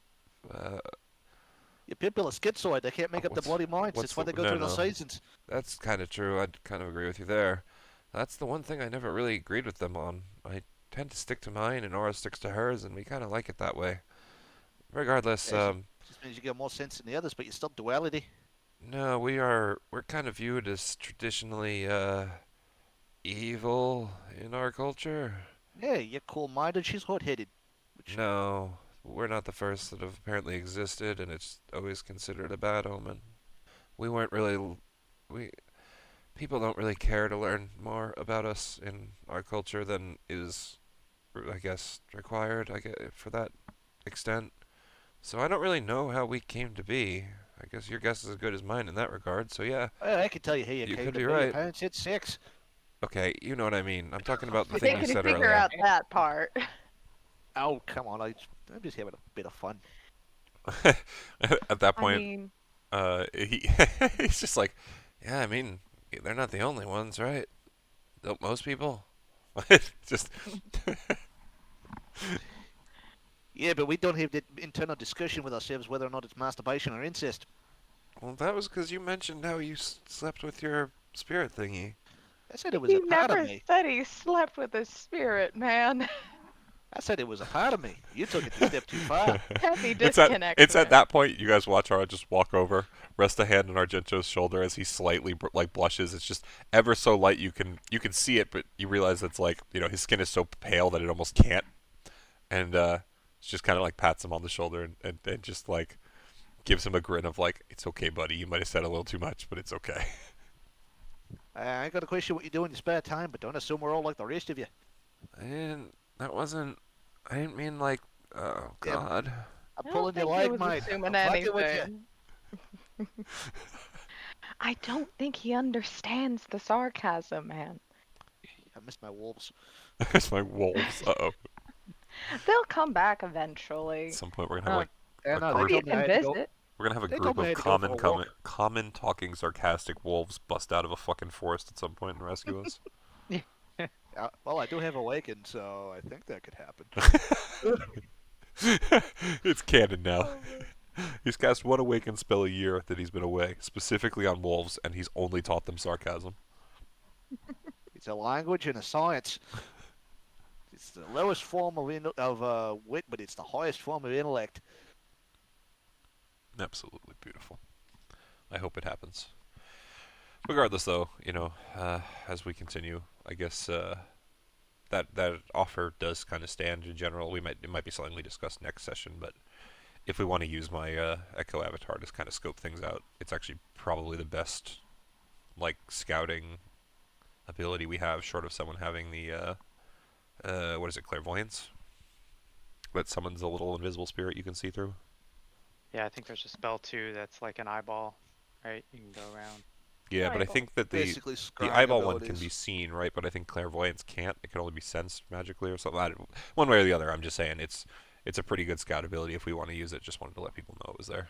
Your people are schizoid. They can't make up their What's- bloody minds. what's That's why the- they go no, through the no. seasons. That's kind of true. I'd kind of agree with you there. That's the one thing I never really agreed with them on. I tend to stick to mine, and Aura sticks to hers, and we kind of like it that way. Regardless, Yes. Just means you get more sense than the others, but you're still duality. no, we're kind of viewed as traditionally evil in our culture. Yeah, you're cool-minded. She's hot-headed. Which, No, we're not the first that have apparently existed, and it's always considered a bad omen. We weren't really, we people don't really care to learn more about us in our culture than is, I guess, required. I get for that extent. So I don't really know how we came to be. I guess your guess is as good as mine in that regard. So yeah, well, I can tell you how you You came could to be be. Your right. parents had sex. okay, you know what I mean. I'm talking about the They thing you can said figure earlier. out that part. Oh, come on. I'm just having a bit of fun. At that I point, mean, he's just like, yeah, I mean, they're not the only ones, right? Don't most people? Just Yeah, but we don't have that internal discussion with ourselves whether or not it's masturbation or incest. well, that was because you mentioned how you slept with your spirit thingy. I said it was a he part never of me. said he slept with a spirit, man. I said it was a part of me. You took it a step too far. Heavy It's disconnect. it's at man. that point you guys watch Ara just walk over, rest a hand on Argento's shoulder as he slightly like blushes. It's just ever so light. You can see it, but you realize it's like his skin is so pale that it almost can't. And it's just kind of like pats him on the shoulder and just like gives him a grin of like, it's okay, buddy. You might have said a little too much, but it's okay. I ain't got to question what you do in your spare time, but don't assume we're all like the rest of you. That wasn't. I didn't mean like. Oh Yeah, God. I'm I don't pulling your think he leg, was mate. assuming I'm fucking with you. anything. I don't think he understands the sarcasm, man. I missed my wolves. There's my wolves. Uh-oh. They'll come back eventually. At some point we're gonna have like Yeah, a no, group- they You told me I can had to go. visit. we're gonna have a They group told me I of had to go for a walk. common talking sarcastic wolves bust out of a fucking forest at some point and rescue us. Well, I do have awakened, so I think that could happen. It's canon now. He's cast one awakened spell a year that he's been away, specifically on wolves, and he's only taught them sarcasm. It's a language and a science. It's the lowest form of wit, but it's the highest form of intellect. Absolutely beautiful. I hope it happens. Regardless, though, as we continue, I guess that offer does kind of stand in general. It might be something we discuss next session, but if we want to use my Echo avatar to kind of scope things out, it's actually probably the best like scouting ability we have, short of someone having the what is it, clairvoyance, that summons a little invisible spirit you can see through. Yeah, I think there's a spell too that's like an eyeball, right? You can go around. Yeah, but I Eyeball. think that Basically, the scrying eyeball one can abilities. be seen, right? But I think clairvoyance can't. It can only be sensed magically or something. One way or the other. I'm just saying it's a pretty good scout ability if we want to use it. Just wanted to let people know it was there.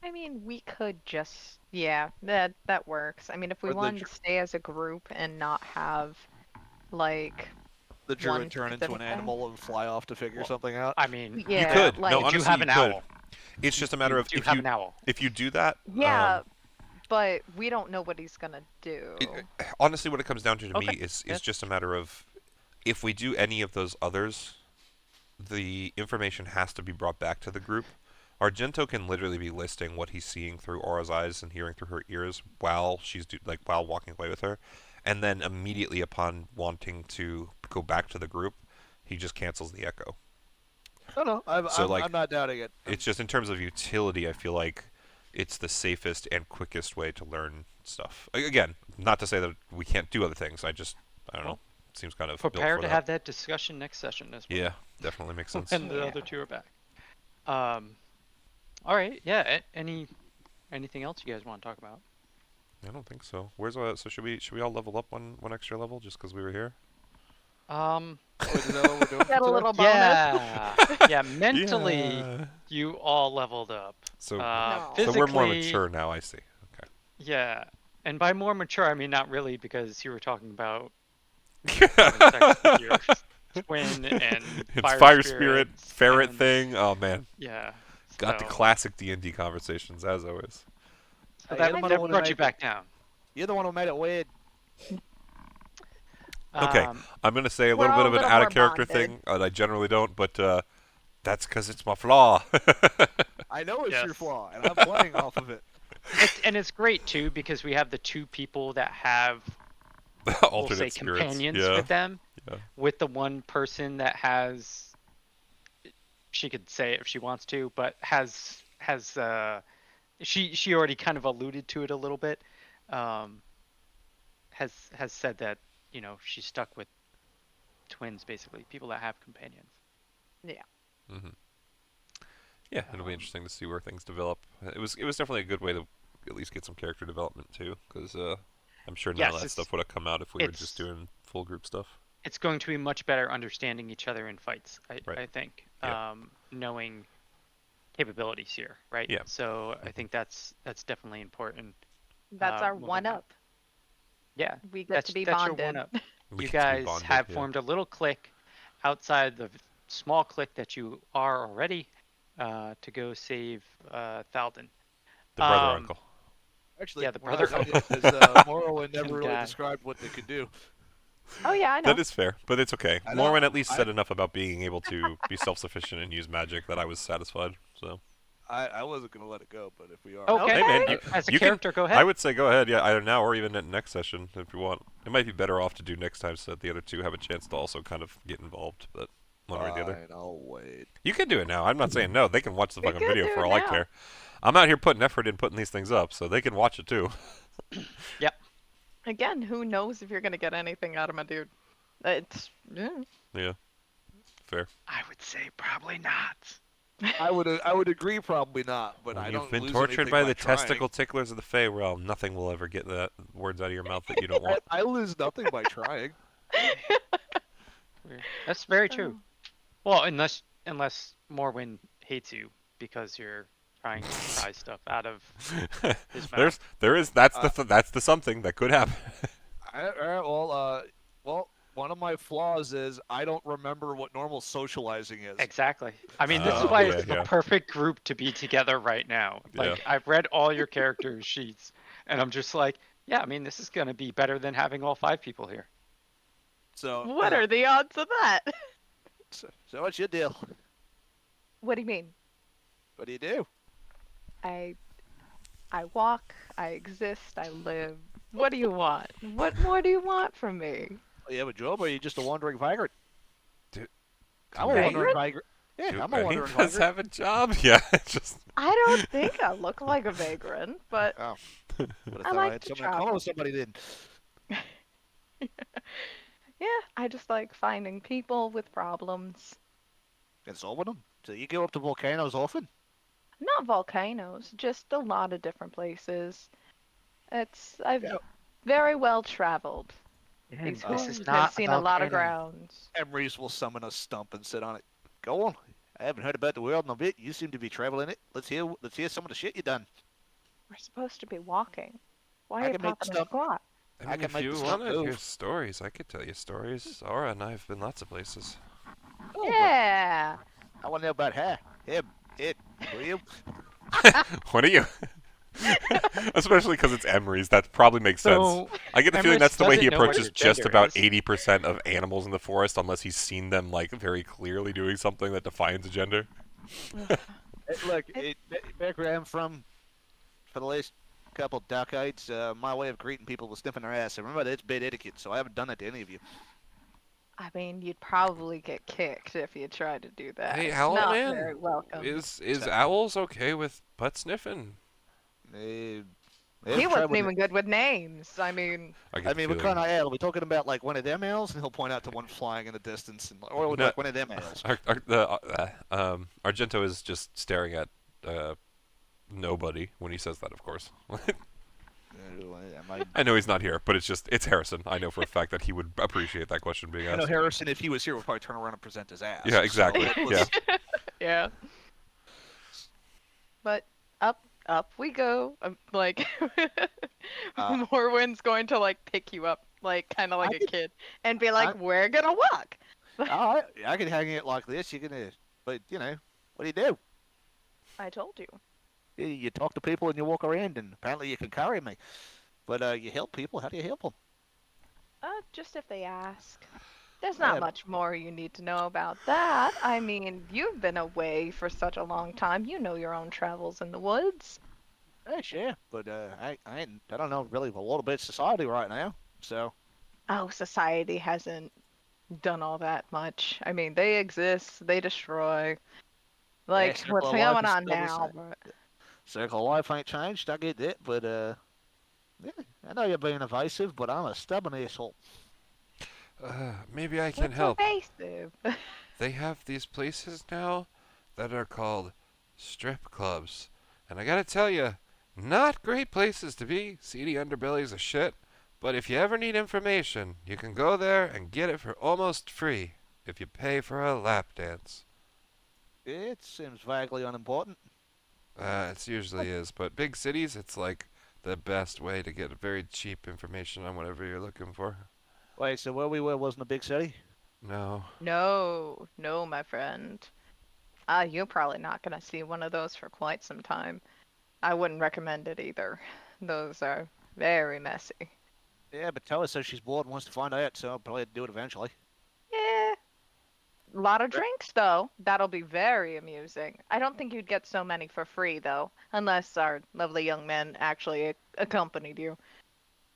I mean, we could just, yeah, that works. I mean, if we Or wanted to stay as a group and not have like the one druid turn into specific an thing. animal and fly off to figure Well, something out. I mean, You Yeah, could. No, like you do honestly, have you an could. owl. It's just a matter You of do have an owl. if you do that. yeah, but we don't know what he's gonna do. Honestly, what it comes down to me Okay. is Yeah. just a matter of if we do any of those others, the information has to be brought back to the group. Argento can literally be listing what he's seeing through Aura's eyes and hearing through her ears while while walking away with her, and then immediately upon wanting to go back to the group, he just cancels the echo. No, So I'm not doubting it. it's just in terms of utility, I feel like it's the safest and quickest way to learn stuff. Again, not to say that we can't do other things. I don't know. Well, It seems kind of built Prepare for to that. have that discussion next session as well. Yeah, definitely makes sense. When the Yeah. other two are back. All right. Yeah. Anything else you guys want to talk about? I don't think so. So should we all level up one extra level just because we were here? Um. Is that what we're doing Got a today? little bonus. Yeah. Yeah. Mentally, Yeah. you all leveled up. So No. so we're more Physically, mature now. I see. yeah. And by more mature, I mean not really, because you were talking about Okay. having sex with your twin and It's fire spirit spirits ferret and- thing. Oh man, Yeah. got the so- classic D&D conversations as always. So Hey, that, you're the one that who brought made you back down. You're the one who made it weird. Okay, Um, I'm gonna say a We're little bit all of a an little out more of character bonded. thing that I generally don't, but that's because it's my flaw. I know it's your Yes. flaw, and I'm playing off of it. and it's great too because we have the two people that have, we'll say, Alternate spirits. companions Yeah. with them, Yeah. with the one person that has, she could say it if she wants to, but has she already kind of alluded to it a little bit, um, has said that she's stuck with twins, basically people that have companions. hmm Yeah, it'll be Um, interesting to see where things develop. It was definitely a good way to at least get some character development too, because I'm sure none Yes, of that it's- stuff would have come out if we were just it's- doing full group stuff. It's going to be much better understanding each other in fights, Right. I think. Yeah. Knowing capabilities here, right? Yeah. So I Mhm. think that's definitely important. That's our moving one on. up. Yeah, We get to be that's bonded. your one up. We You get to be guys bonded, have yeah. formed a little clique outside the small clique that you are already, to go save Thalden. The brother um, uncle. Actually, Yeah, the we're not brother- done yet, 'cause, Morrowind never Can really die. described what they could do. Oh yeah, I know. That is fair, but it's okay. I know. Morwen at least said I- enough about being able to be self-sufficient and use magic that I was satisfied. So I wasn't gonna let it go, but if we are, Okay. Hey, man, Okay. you- As a you can- character, go ahead. I would say go ahead, yeah, either now or even at next session if you want. It might be better off to do next time so that the other two have a chance to also kind of get involved, but one way or the other. Fine, I'll wait. You can do it now. I'm not saying no. They can watch the We fucking can video do for it all I now. care. I'm out here putting effort in putting these things up, so they can watch it too. Again, who knows if you're gonna get anything out of my dude? It's Yeah, fair. I would say probably not. I would agree, probably not, but When I you've don't been lose tortured anything by the trying. testicle ticklers of the Fey realm, nothing will ever get that words out of your mouth that you don't want. I lose nothing by trying. Weird. That's very true. Well, unless Morwin hates you because you're trying to try stuff out of his mouth. That's the something that could happen. Well, one of my flaws is I don't remember what normal socializing is. Exactly. I mean, this is Oh, why yeah, it's the yeah. perfect group to be together right now. Like, Yeah. I've read all your character sheets, and I'm just like, Yeah, I mean, this is going to be better than having all 5 people here. So, What are the odds of that? so what's your deal? What do you mean? What do you do? I I walk, I exist, I live. What do you want? What more do you want from me? You have a job, or are you just a wandering vagrant? Do, I'm do a any, wandering Vagrant? vagrant. Yeah, do I'm a any wandering of us vagrant. have a job? Yeah, it's just. I don't think I look like a vagrant, but Oh, would have I thought I like had to something in travel. common with somebody then. Yeah, I just like finding people with problems. And solving them. So you go up to volcanoes often? Not volcanoes, just a lot of different places. I've Yeah. very well traveled. And These this is hooves have not a seen a lot of volcano. grounds. Emery's will summon a stump and sit on it. Go on. I haven't heard about the world in a bit. You seem to be traveling it. Let's hear some of the shit you done. We're supposed to be walking. Why I are you can make the popping a stump. squat? I I mean, can if make the you stump want to hear move. stories, I could tell you stories. Aura and I have been lots of places. Oh, but Yeah. I want to know about her. Him. It. Who are you? What are you? Especially because it's Emery's, that probably makes sense. So, I get the feeling Emrys that's the way he doesn't know what approaches your just gender about is. 80% of animals in the forest, unless he's seen them like very clearly doing something that defines a gender. Look, It- back where I'm from, for the last couple decades, my way of greeting people was sniffing their ass. And remember, that's bad etiquette, so I haven't done that to any of you. I mean, you'd probably get kicked if you tried to do that. Hey, It's Owl not Man, very welcome. is So- owls okay with butt sniffing? Uh, He wasn't with even good with names. I mean, I I get mean, the what feeling. kind of owl? Are we talking about like one of them owls? And he'll point out to one flying in the distance, or No. like one of them owls. Argento is just staring at nobody when he says that, of course. I know he's not here, but it's Harrison. I know for a fact that he would appreciate that question being I know asked. Harrison, if he was here, would probably turn around and present his ass. Yeah, exactly. So it was- yeah. But up we go. Like Uh, Morwin's going to like pick you up, like kind of like I a could- kid, and be like, I- "We're gonna walk." all right, I can hang it like this. But what do you do? I told you. You talk to people and you walk around, and apparently you can carry me. But you help people. How do you help them? Just if they ask. There's not Yeah. much more you need to know about that. I mean, you've been away for such a long time. You know your own travels in the woods. Sure, but I don't know really a lot about society right now. So Oh, society hasn't done all that much. I mean, they exist, they destroy. Like, Circle what's of Life going is on still the now? same. But circle of life ain't changed. I get that, but yeah, I know you're being evasive, but I'm a stubborn asshole. Maybe I can what's help. evasive? They have these places now that are called strip clubs. And I gotta tell you, not great places to be. Seedy underbellies of shit. But if you ever need information, you can go there and get it for almost free if you pay for a lap dance. It seems vaguely unimportant. It usually is, but big cities, it's like the best way to get very cheap information on whatever you're looking for. Wait, so where we were wasn't a big city? No. No, my friend. You're probably not gonna see one of those for quite some time. I wouldn't recommend it either. Those are very messy. Yeah, but Toa says she's bored and wants to find out, so I'll probably do it eventually. Yeah. A lot of drinks, though. That'll be very amusing. I don't think you'd get so many for free, though, unless our lovely young man actually accompanied you.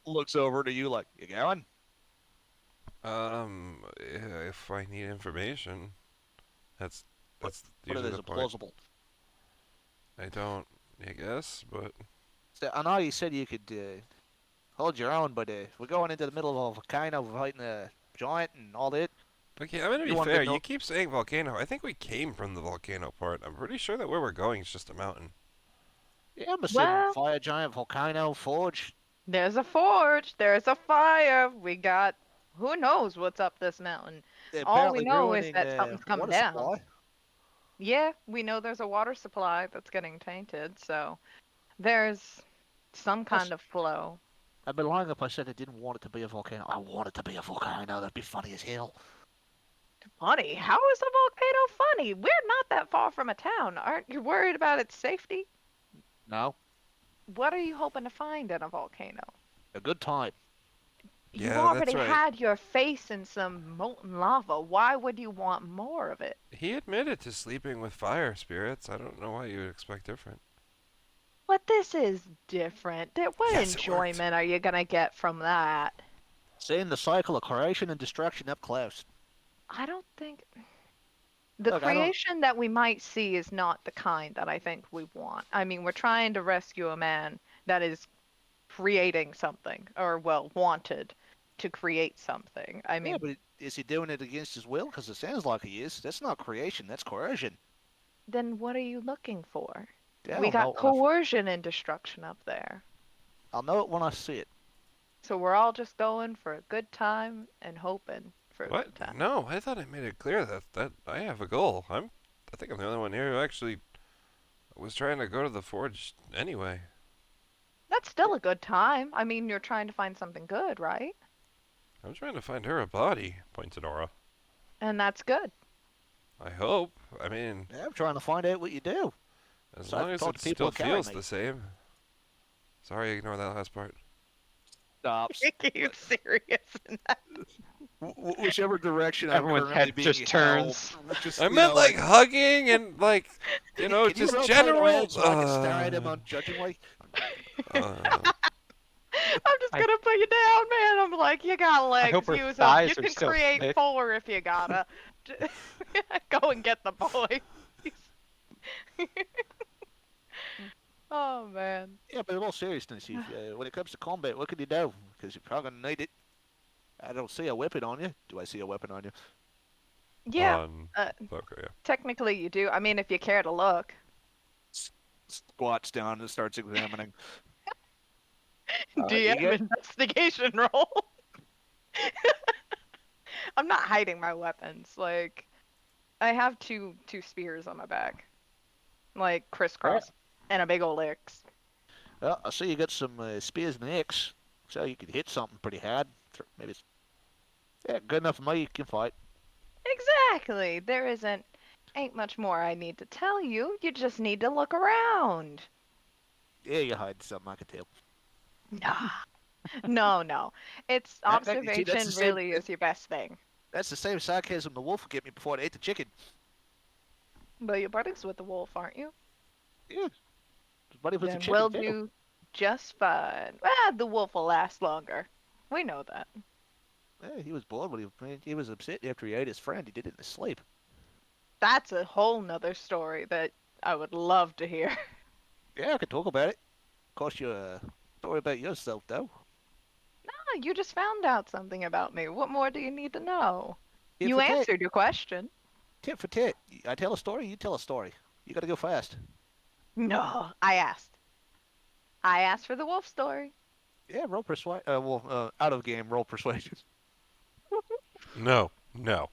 Looks over to you like, you going? If I need information, that's What usually it is, the point. plausible. I don't, I guess, but So, I know you said you could hold your own, but we're going into the middle of a volcano, fighting a giant and all that. okay. I'm gonna You be wanna fair. know- You keep saying volcano. I think we came from the volcano part. I'm pretty sure that where we're going is just a mountain. Yeah, I'm assuming Well- fire giant, volcano, forge. There's a forge. There's a fire. We got. Who knows what's up this mountain? They're All we apparently know is ruining, that something's coming water down. supply. Yeah, we know there's a water supply that's getting tainted, so there's some kind of flow. I'd be lying if I said I didn't want it to be a volcano. I want it to be a volcano. That'd be funny as hell. Funny. How is a volcano funny? We're not that far from a town. Aren't you worried about its safety? No. What are you hoping to find in a volcano? A good time. You Yeah, that's already right. had your face in some molten lava. Why would you want more of it? He admitted to sleeping with fire spirits. I don't know why you would expect different. But this is different. What Yes, it worked. enjoyment are you gonna get from that? Seeing the cycle of creation and destruction up close. I don't think the Look, I don't. creation that we might see is not the kind that I think we want. I mean, we're trying to rescue a man that is creating something, or, well, wanted to create something. I Yeah, mean, but is he doing it against his will? Because it sounds like he is. That's not creation. That's coercion. then what are you looking for? Yeah, We I'll know got it when I. coercion and destruction up there. I'll know it when I see it. So we're all just going for a good time and hoping for a What? good time. No, I thought I made it clear that I have a goal. I think I'm the only one here who actually was trying to go to the forge anyway. That's still a good time. I mean, you're trying to find something good, right? I'm trying to find her a body, points at Aura. And that's good. I hope. I mean, Yeah, I'm trying to find out what you do. as So I long can as talk it to people still that carry feels me. the same. Sorry, ignore that last part. Stops. Are you serious? Whichever direction I'm Everyone's currently head being just held, turns. just I meant like hugging and like, can you just rotate general. around so I can stare at him unjudgingly? Uh, I'm just I gonna put you down, man. I'm like, you got I legs, hope her use them. You thighs are can still create thick. 4 if you gotta. Go and get the boy. Oh man. Yeah, but in all seriousness, when it comes to combat, what can you do? Because you're probably gonna need it. I don't see a weapon on you. Do I see a weapon on you? Yeah, on. uh, Okay, yeah. technically you do. I mean, if you care to look. Squats down and starts examining. You DM get investigation roll. I'm not hiding my weapons. Like, I have two spears on my back, like yeah. crisscross, and a big old axe. Well, I see you got some spears and axe, so you could hit something pretty hard. Maybe it's good enough for me. You can fight. Exactly. There ain't much more I need to tell you. You just need to look around. Yeah, you hide something. I can tell. Nah. No, no. It's You see, that's observation really is your best thing. that's the same sarcasm the wolf would get me before I ate the chicken. But your buddy's with the wolf, aren't you? Yeah, buddy was a Then chicken we'll too. do just fine. Ah, the wolf will last longer. We know that. Yeah, he was bored when he was upset after he ate his friend. He did it in his sleep. That's a whole nother story that I would love to hear. Yeah, I could talk about it. Of course, you story about yourself though. Ah, you just found out something about me. What more do you need to know? Tit You for tat, answered your question. tit for tat. I tell a story, you tell a story. You gotta go fast. No, I asked. I asked for the wolf story. Yeah, roll persuade. Out of game, roll persuasion. No, no.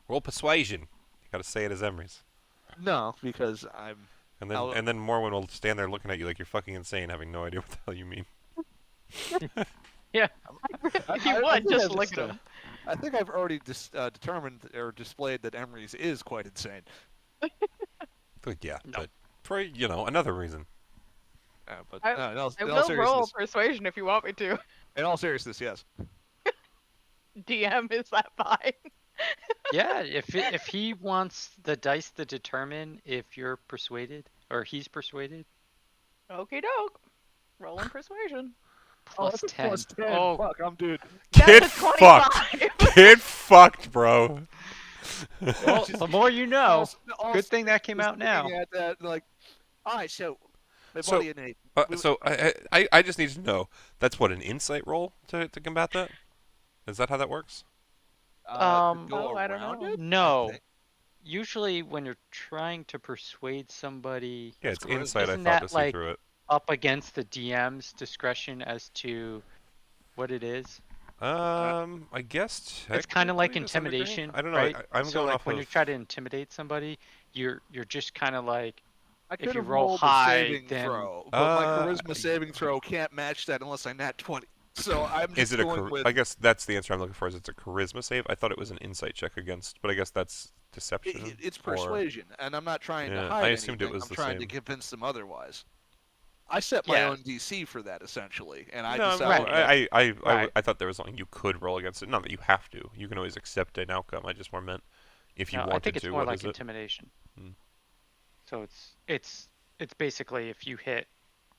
Roll persuasion. You gotta say it as Emery's. No, because I'm. And then I'll, and then Morwen will stand there looking at you like you're fucking insane, having no idea what the hell you mean. Yeah. If you I would, think just I've look at him. I think I've already determined or displayed that Emery's is quite insane. But yeah, No. but for another reason. But I, I in all will roll seriousness, persuasion if you want me to. yes. DM, is that fine? Yeah, if he wants the dice to determine if you're persuaded or he's persuaded, Okie doke. Rolling persuasion. plus that's 10. plus 10. Oh, Fuck, I'm dude. Get That's a fucked. 25. Get fucked, bro. well, the more you know. All Good thing that came just out now. looking at that, like, all right, so my So- buddy and me. So I just need to know. That's what, an insight roll to combat that? Is that how that works? Go I don't around know. it? No. I think. Usually when you're trying to persuade somebody Yeah, it's That's charisma. insight. I Isn't thought that to see like- through it. up against the DM's discretion as to what it is. I guess It's kind of like technically to some degree. intimidation. I don't know. Right? I'm so going like off when of. you try to intimidate somebody, you're just kind of like I If could you have roll rolled high, a saving then- throw, but my Uh, charisma saving throw can't match that unless I nat 20. So I'm just Is it a? going with. I guess that's the answer I'm looking for. Is it's a charisma save? I thought it was an insight check against, but I guess that's deception. It's or- persuasion, and I'm not trying Yeah, to hide I assumed it anything. was I'm the trying to same. convince them otherwise. I set my Yeah. own DC for that essentially, and I No, decided Right. that Right. I thought there was something you could roll against it. Not that you have to. You can always accept an outcome. I just more meant if you No, I think wanted it's to. more What like is it? intimidation. Hmm. So it's basically if you hit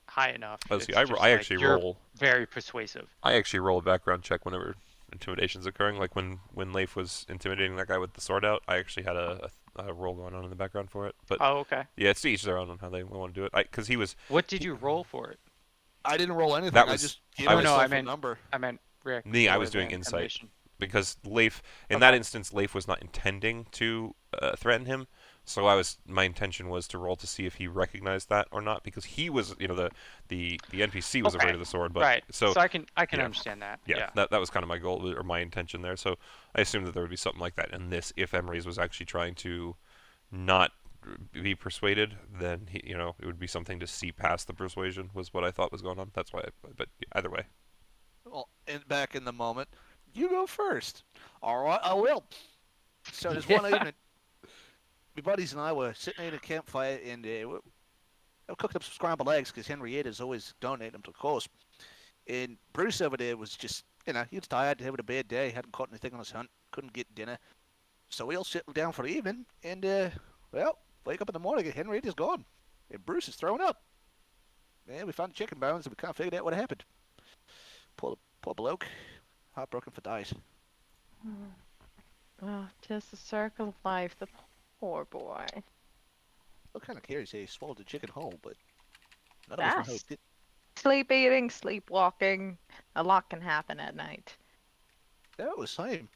high enough, Oh, see, it's just I like actually you're roll. very persuasive. I actually roll a background check whenever intimidation's occurring. Like when Leif was intimidating that guy with the sword out, I actually had a roll going on in the background for it. But Oh, okay. yeah, it's to each their own on how they want to do it. Because he was What did you roll for it? I didn't roll anything. that I was just gave I No, no, was I myself a meant number. I meant Rick me. I was for the doing insight intimidation. because Leif in that Okay. instance Leif was not intending to threaten him. So my intention was to roll to see if he recognized that or not because he was the NPC was afraid Okay. of the sword, but Right. so So I can yeah. understand that. Yeah, Yeah. that was kind of my goal or my intention there. So I assumed that there would be something like that in this. If Emery's was actually trying to not be persuaded, then it would be something to see past the persuasion was what I thought was going on. That's why. But either way, Well, and back in the moment, you go first. All right, I will. So there's one Yeah. evening, my buddies and I were sitting at a campfire and I cooked up some scrambled eggs because Henrietta's always donating them to the cause. And Bruce over there was just, he was tired, having a bad day, hadn't caught anything on his hunt, couldn't get dinner. So we all settled down for the evening, and, wake up in the morning and Henrietta's gone. And Bruce is throwing up. And we found the chicken bones and we kind of figured out what happened. Poor bloke, heartbroken for days. Oh, just the circle of life. The poor boy. What kind of carries he swallowed the chicken whole, but none of us know how he That's did. sleep eating, sleepwalking. A lot can happen at night. That was same.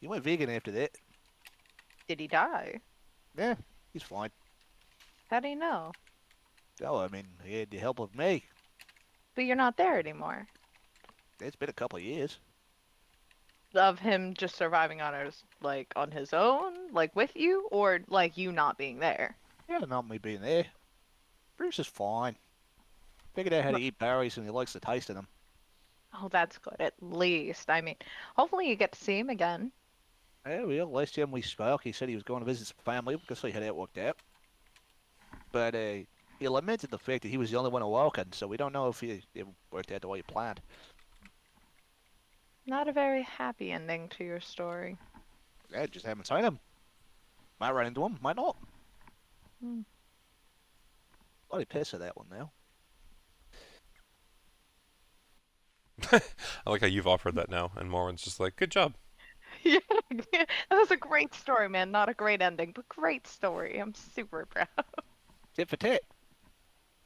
He went vegan after that. Did he die? Yeah, he's fine. How do you know? Oh, I mean, he had the help of me. But you're not there anymore. It's been a couple of years. Of him just surviving on his own, like with you, or like you not being there. Yeah, not me being there. Bruce is fine. Figured out how to eat berries and he likes the taste of them. Oh, that's good. At least, I mean, hopefully you get to see him again. Yeah, well, last time we spoke, he said he was going to visit some family. We can see how that worked out. But he lamented the fact that he was the only one awoken, so we don't know if it worked out the way he planned. Not a very happy ending to your story. I just haven't seen him. Might run into him, might not. Hmm. Bloody piss at that one now. I like how you've offered that now, and Morin's just like, "Good job." Yeah, that was a great story, man. Not a great ending, but great story. I'm super proud. Tit for tat.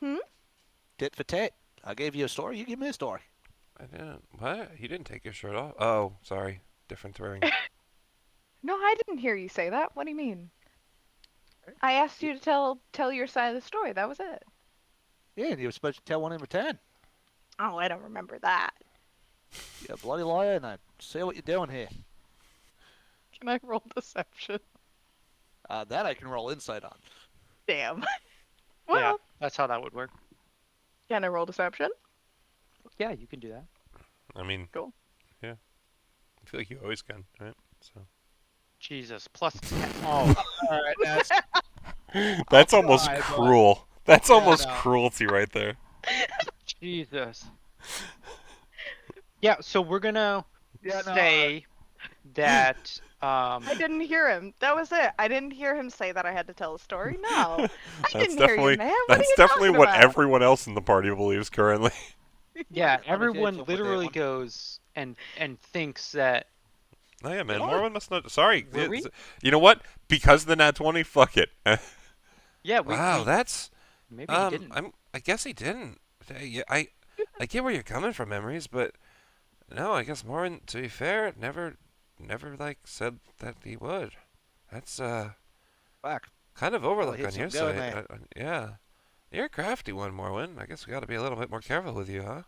Hmm? Tit for tat. I gave you a story, you give me a story. I didn't. What? You didn't take your shirt off? Oh, sorry. Different wearing. No, I didn't hear you say that. What do you mean? I asked you to tell your side of the story. That was it. Yeah, and you were supposed to tell one in return. Oh, I don't remember that. You're a bloody liar, and I see what you're doing here. Can I roll deception? That I can roll insight on. Damn. Yeah. Well, That's how that would work. can I roll deception? Yeah, you can do that. I mean, Cool. yeah. I feel like you always can, right? So. Jesus. Plus 10. Oh. All right, that's That's almost try, but- cruel. That's Yeah, almost no. cruelty right there. Jesus. Yeah. So we're gonna say that. I didn't hear him. That was it. I didn't hear him say that I had to tell a story. No. I That's didn't hear definitely you, man. What that's are you definitely talking what about? everyone else in the party believes currently. Yeah. I'm Everyone attentive with that literally one. goes and thinks that. Oh yeah, man. What? Mormon must not. Sorry. Were we? You know what? Because of the nat 20, fuck it. Yeah. Wow, that's Maybe he didn't. I guess he didn't. Yeah, I get where you're coming from, memories, but no, I guess Morin, to be fair, never like said that he would. That's Back. kind of overlook hit on your some going side. Yeah, you're a crafty one, Morwin. I guess we got to be a little bit more careful with you, huh?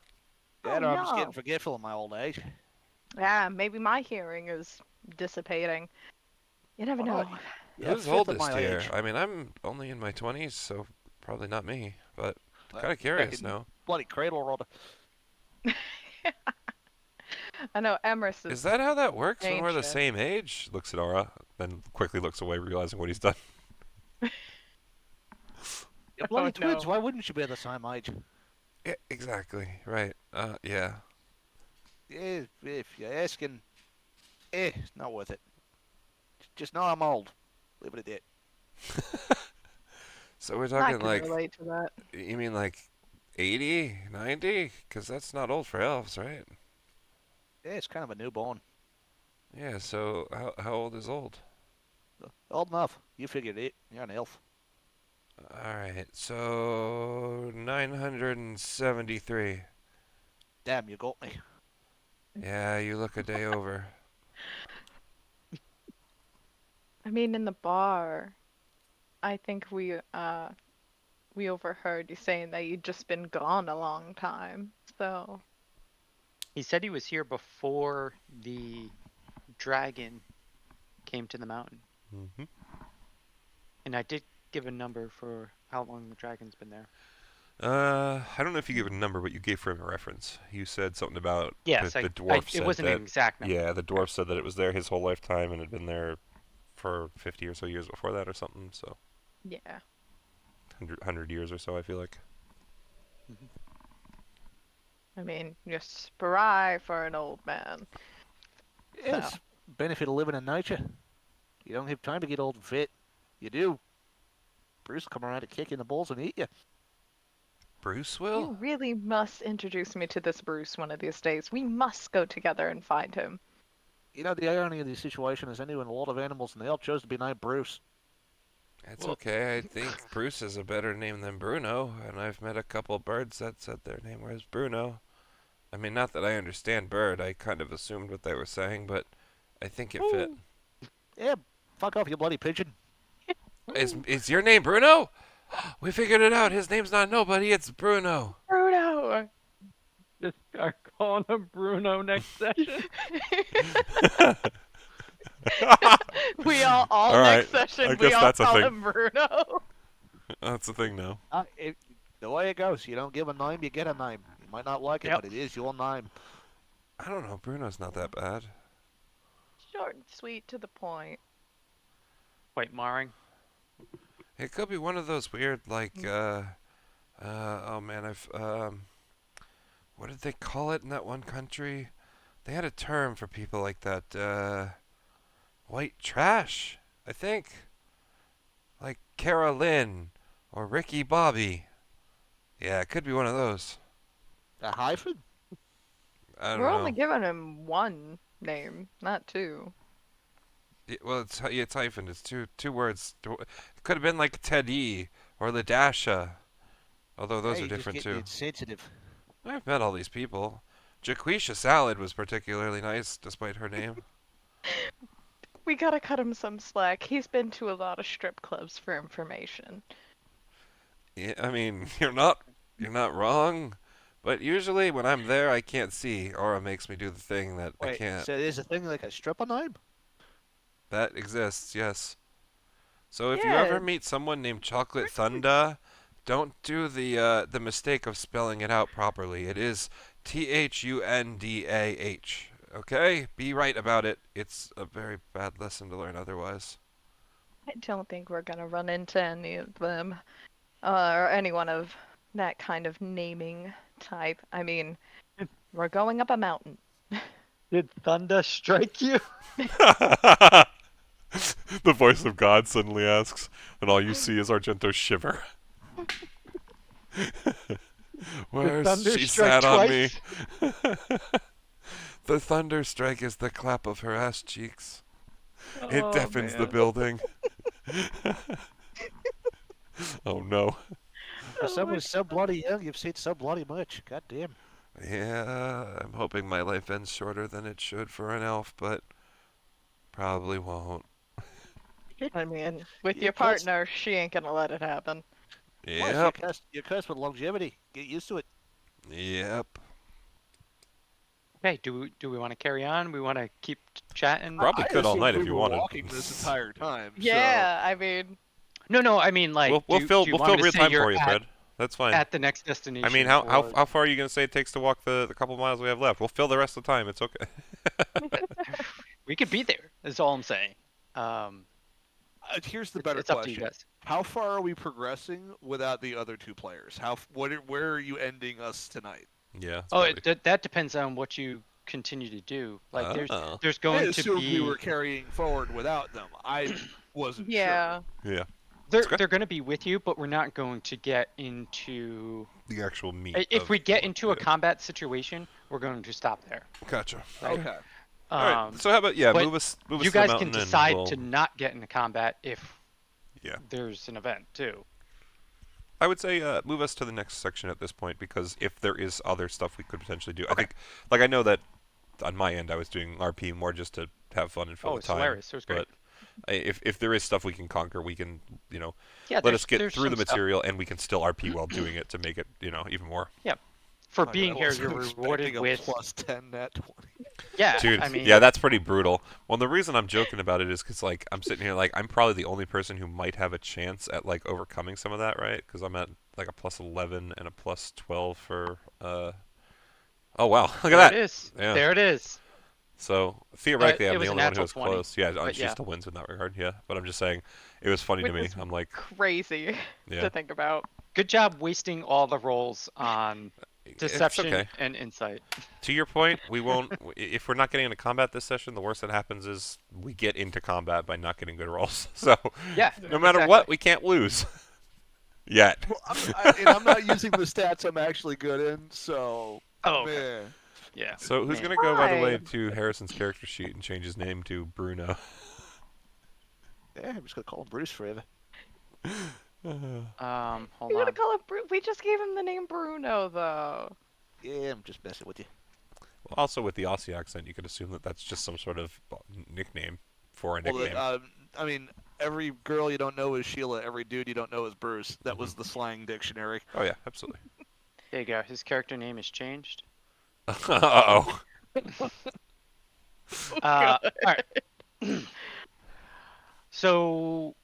Yeah, Oh, no, I'm just no. getting forgetful in my old age. Yeah, maybe my hearing is dissipating. You never Oh, know. no. Yeah, Who's fifth of oldest my here? age. I mean, I'm only in my 20s, so probably not me. But kind Uh, of curious fucking now. Bloody cradle roller. I know Emrys Is that how that works when we're the ancient. same age? Looks at Aura, then quickly looks away, realizing what he's done. You're bloody Oh, twins. no. Why wouldn't you be the same age? Yeah, exactly. Right. Yeah. If you're asking, it's not worth it. Just know I'm old. Leave it at that. So we're I talking can like, relate to that. you mean like 80, 90? Because that's not old for elves, right? Yeah, it's kind of a newborn. Yeah, so how old is old? Old enough. You figured it. You're an elf. Alright, so 973. Damn, you got me. Yeah, you look a day over. I mean, in the bar, I think we overheard you saying that you'd just been gone a long time. So, He said he was here before the dragon came to the mountain. Mm-hmm. And I did give a number for how long the dragon's been there. I don't know if you gave a number, but you gave for him a reference. You said something about Yes, the dwarf it said wasn't an that. exact number. Yeah, the dwarf said that it was there his whole lifetime and had been there for 50 or so years before that or something. So yeah. 100 years or so, I feel like. Mhm. I mean, you're spry for an old man. So, Yes. Benefit of living in nature. You don't have time to get old and fit. You do. Bruce will come around to kick you in the balls and eat you. Bruce you will? really must introduce me to this Bruce one of these days. We must go together and find him. You know, the irony of the situation is I knew a lot of animals and they all chose to be named Bruce. That's Well, okay. I think Bruce is a better name than Bruno, and I've met a couple birds that said their name was Bruno. I mean, not that I understand bird. I kind of assumed what they were saying, but I think it fit. Ooh. Yeah, fuck off, you bloody pigeon. Is your name Bruno? We figured it out. His name's not nobody. It's Bruno. Bruno! just start calling him Bruno next session. We all All next right. session, I we guess all that's a call thing. him Bruno. That's the thing now. The way it goes, you don't give a name, you get a name. You might not like it, Yep. but it is your name. I don't know. Bruno's not that bad. Short and sweet to the point. Quite marring. It could be one of those weird, like, oh man, what did they call it in that one country? They had a term for people like that, white trash, I think. Like Carolyn or Ricky Bobby. Yeah, it could be one of those. A hyphen? I don't We're only know. giving him one name, not two. Well, it's hyphen. It's two words. It could have been like Teddy or Ladasha. Although those Hey, are you're just different getting too. insensitive. I've met all these people. Jaquisha Salad was particularly nice, despite her name. We gotta cut him some slack. He's been to a lot of strip clubs for information. Yeah, I mean, you're not wrong. But usually when I'm there, I can't see. Aura makes me do the thing that I Wait, can't. so there's a thing like a stripper name? That exists, yes. So if you Yeah, ever meet someone named Chocolate Thunder, don't do the mistake of spelling it out properly. It is Thundah. Okay? Be right about it. It's a very bad lesson to learn otherwise. I don't think we're gonna run into any of them, or anyone of that kind of naming type. I mean, we're going up a mountain. Did thunder strike you? The voice of God suddenly asks, and all you see is Argento shiver. Where's thunder she strike sat on me? twice? The thunder strike is the clap of her ass cheeks. It Oh, deafens the man. building. Oh no. For someone so bloody young, you've seen so bloody much. God damn. Yeah, I'm hoping my life ends shorter than it should for an elf, but probably won't. I mean, with You your cursed- partner, she ain't gonna let it happen. Plus, you're Yep. cursed with longevity. Get used to it. Yep. Okay, do we want to carry on? We want to keep chatting? Probably could all assumed night we if you were wanted. walking this entire time. Yeah, I mean, No, I mean like We'll do fill you we'll want fill me to real say time you're for you, Fred. That's fine. at the next destination? I mean, how or- how far are you gonna say it takes to walk the couple miles we have left? We'll fill the rest of the time. It's okay. we could be there. Is all I'm saying. Here's the better It's up to you question: guys. how far are we progressing without the other two players? Where are you ending us tonight? Yeah, it's Oh, probably. that depends on what you continue to do. Like Oh. there's I going to assumed we were be carrying forward without them. I wasn't sure. Yeah. Yeah. It's they're good. they're going to be with you, but we're not going to get into The actual meat if of we get what. into a Yeah. combat situation, we're going to stop there, Gotcha. right? Okay. All right. Um, So how about yeah, but move us you to the guys can mountain and decide we'll to not get into combat if yeah. there's an event too. I would say move us to the next section at this point because if there is other stuff we could potentially do, I Okay. think like I know that on my end I was doing RP more just to have fun and fill Oh, the it's time, hilarious. It was great. but if there is stuff we can conquer, we can Yeah, let us get there's through some the stuff. material and we can still RP while doing it to make it even more. Yeah, for I being here, wasn't you're rewarded expecting a with plus 10 net 20. yeah. Dude, I mean, yeah, that's pretty brutal. Well, the reason I'm joking about it is because like I'm sitting here like I'm probably the only person who might have a chance at like overcoming some of that, right? Because I'm at like a plus 11 and a plus 12 for Oh wow, look at there it that. is. Yeah. There it is. So theoretically, It I'm the was a only one who natural was 20, close. Yeah, but she yeah, still wins in that regard. Yeah, but I'm just saying, it was funny to Which me. is I'm like, crazy yeah, to think about. good job wasting all the rolls on it's deception okay. and insight. To your point, we won't. If we're not getting into combat this session, the worst that happens is we get into combat by not getting good rolls. So Yeah, no matter exactly. what, we can't lose yet. Well, I'm not using the stats I'm actually good in, so Oh, okay. man. Yeah, So who's man. gonna go, by the way, Why? to Harrison's character sheet and change his name to Bruno? Yeah, I'm just gonna call him Bruce forever. Hold You're gonna on. call it We just gave him the name Bruno, though. Yeah, I'm just messing with you. Well, also with the Aussie accent, you could assume that that's just some sort of nickname for a Well, nickname. I mean, every girl you don't know is Sheila. Every dude you don't know is Bruce. That was the slang dictionary. Oh yeah, absolutely. There you go. His character name is changed. Uh-oh. All right. So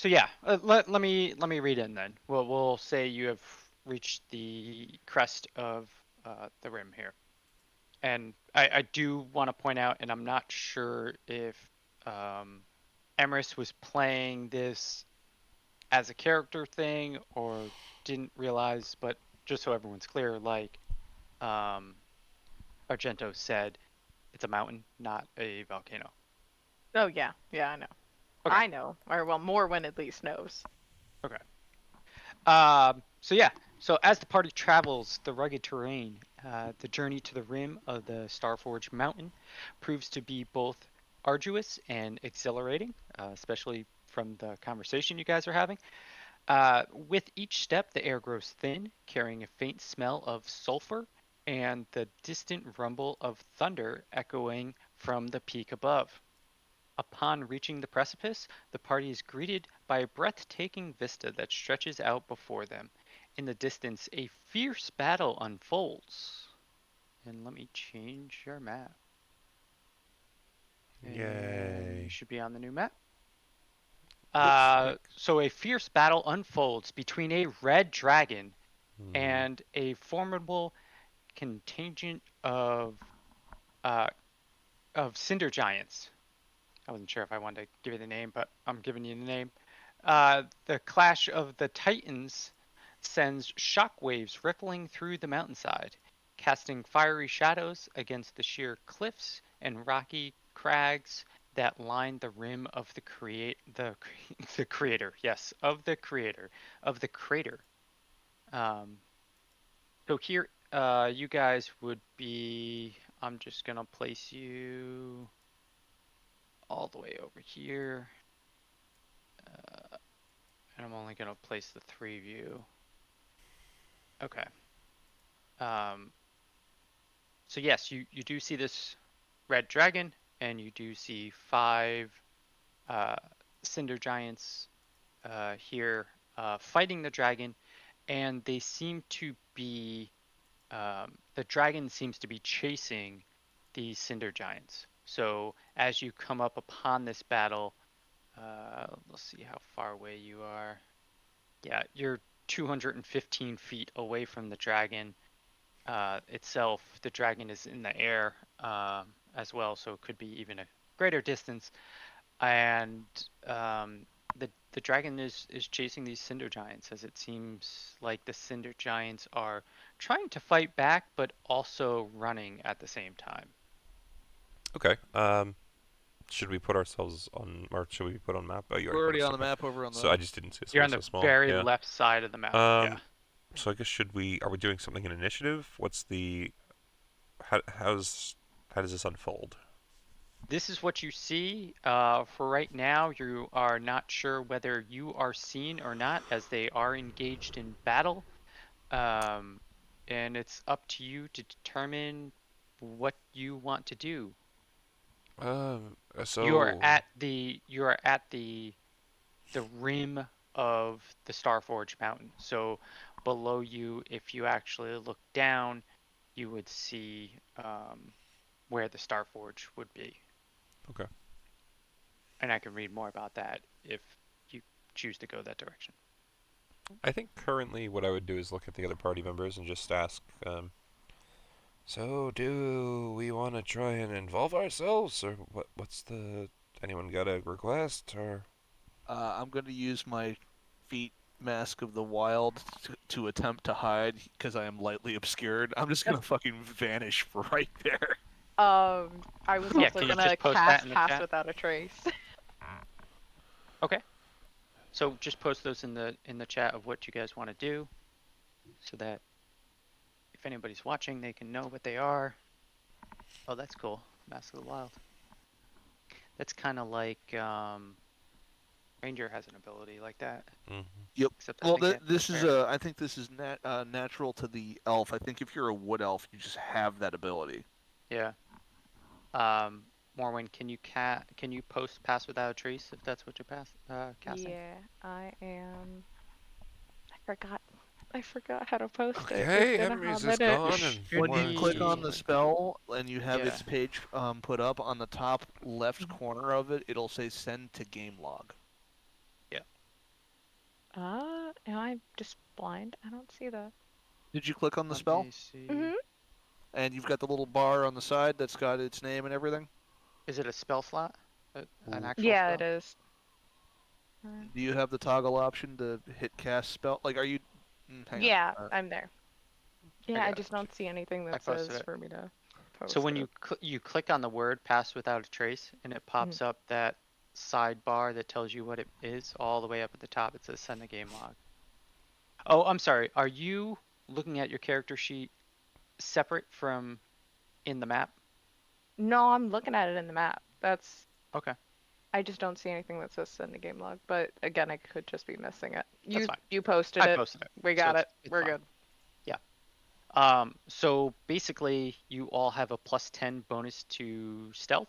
yeah. Let me read in then. We'll say you have reached the crest of the rim here, and I do want to point out, and I'm not sure if Emrys was playing this as a character thing or didn't realize, but just so everyone's clear, like um, Argento said, it's a mountain, not a volcano. Oh, yeah. Yeah, I know. Okay. I know. Or, well, Morwen at least knows. Okay. So yeah. So as the party travels the rugged terrain, the journey to the rim of the Starforge Mountain proves to be both arduous and exhilarating, especially from the conversation you guys are having. With each step, the air grows thin, carrying a faint smell of sulfur and the distant rumble of thunder echoing from the peak above. Upon reaching the precipice, the party is greeted by a breathtaking vista that stretches out before them. In the distance, a fierce battle unfolds. And let me change your map. And Yay. you should be on the new map. Looks So a fierce battle unfolds between a red dragon like and a formidable contingent uh, of cinder giants. I wasn't sure if I wanted to give you the name, but I'm giving you the name. The clash of the titans sends shockwaves rippling through the mountainside, casting fiery shadows against the sheer cliffs and rocky crags that line the rim of the creator. Yes, of the creator of the crater. Um, so here, you guys would be. I'm just gonna place you all the way over here, and I'm only gonna place the three of you. Okay. Um, so yes, you do see this red dragon, and you do see five uh, cinder giants here fighting the dragon, and they seem to be the dragon seems to be chasing these cinder giants. So as you come up upon this battle, let's see how far away you are. Yeah, you're 215 feet away from the dragon itself. The dragon is in the air as well, so it could be even a greater distance. and the dragon is chasing these cinder giants, as it seems like the cinder giants are trying to fight back, but also running at the same time. Okay. Should we put ourselves on, or should we be put on map? Oh, you We're already put already us on the okay. map over on So the. I just didn't see us. You're We're on so the small. very Yeah. left side of the map. Yeah. So I guess are we doing something in initiative? What's the how does this unfold? This is what you see. For right now, you are not sure whether you are seen or not, as they are engaged in battle. Um, and it's up to you to determine what you want to do. So You are at the rim of the Starforge Mountain. So below you, if you actually look down, you would see where the Starforge would be. okay. And I can read more about that if you choose to go that direction. I think currently what I would do is look at the other party members and just ask, so do we want to try and involve ourselves, or what's the, anyone got a request, or? I'm going to use my feet mask of the wild to attempt to hide because I am lightly obscured. I'm just going to fucking vanish right there. I was Yeah, also can you gonna just post that cast in the Pass chat? Without a Trace. Okay. So just post those in the chat of what you guys want to do, so that if anybody's watching, they can know what they are. Oh, that's cool. Mask of the Wild. That's kind of like Ranger has an ability like that. Mm-hmm. Yep. Except I Well, think this is I think this is natural to the elf. I think if you're a wood elf, you just have that ability. Yeah. Morwen, can you post Pass Without a Trace if that's what you're casting? Yeah, I am. I forgot how to post it. Okay, It's in a Henry's Hobbit. just gone, and Should When you be- click on the spell and you have Yeah. its page put up on the top left corner of it, it'll say "Send to game log." Am I just blind? I don't see that. Did you click on the Let spell? me see. Mhm. And you've got the little bar on the side that's got its name and everything. Is it a spell slot? An actual Yeah, spell? it is. Do you have the toggle option to hit cast spell? Like, are you? Hang Yeah, on. I'm there. Yeah, I got just it. don't see anything that posted says it. for me to post So when it. you click on the word Pass Without a Trace, and it pops up that sidebar that tells you what it is all the way up at the top. It says Send a game log. Oh, I'm sorry. Are you looking at your character sheet separate from in the map? No, I'm looking at it in the map. That's. Okay. I just don't see anything that says send a game log. But again, I could just be missing it. That's fine. You posted I it. posted it. We so got it. it's We're fine. good. So basically, you all have a +10 bonus to stealth.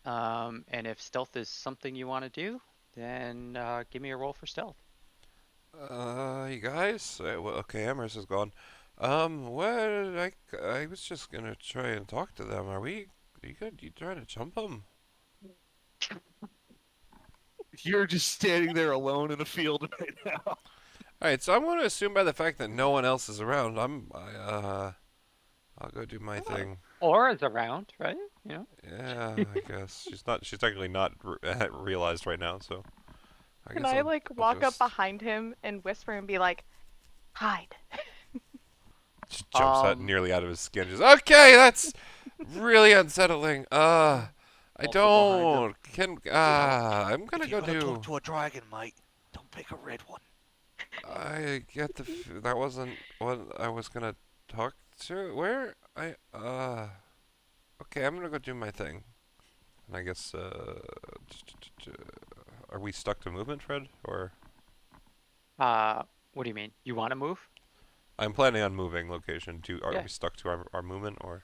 And if stealth is something you want to do, then give me a roll for stealth. You guys? Well, okay, Amherst is gone. I was just gonna try and talk to them. Are you good? You trying to jump them? You're just standing there alone in a field right now. Alright, so I'm gonna assume by the fact that no one else is around, I'll go do my thing. Aura's around, right? You know. Yeah, I guess. She's technically not realized right now, so. Can guess I I'll walk just- up behind him and whisper and be like, hide? Just jumps out nearly out of his skin. Just okay, that's really unsettling. I Also don't. I'm gonna If go you're gonna do. talk to a dragon, mate, don't pick a red one. I get that wasn't what I was gonna talk to. Where okay, I'm gonna go do my thing. And I guess are we stuck to movement, Fred? Or What do you mean? You want to move? I'm planning on moving location. Are Yeah. we stuck to our movement or?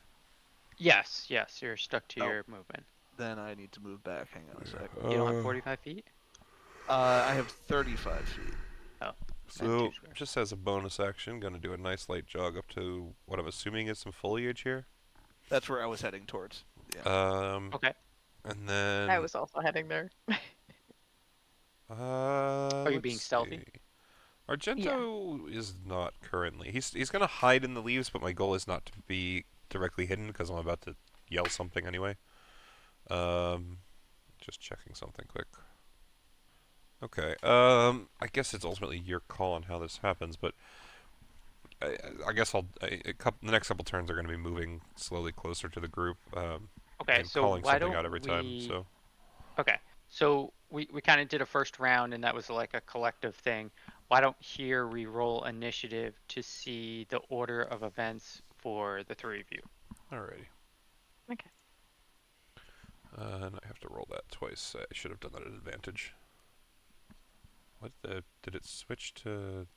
Yes, you're stuck to Oh. your movement. Then I need to move back. Hang on a sec. You don't have 45 feet? I have 35 feet. So, two squares. just as a bonus action, gonna do a nice light jog up to what I'm assuming is some foliage here. That's where I was heading towards. Yeah. Okay. And then I was also heading there. Are you being stealthy? Argento is not currently. He's gonna hide in the leaves, but my goal is not to be directly hidden because I'm about to yell something anyway. Just checking something quick. Okay. I guess it's ultimately your call on how this happens, but I guess the next couple turns are going to be moving slowly closer to the group, Okay, and so calling why something don't out every time. we? So Okay, so we kind of did a first round, and that was like a collective thing. Why don't here we roll initiative to see the order of events for the three of you? alrighty. Okay. And I have to roll that twice. I should have done that at advantage. What the? Did it switch to?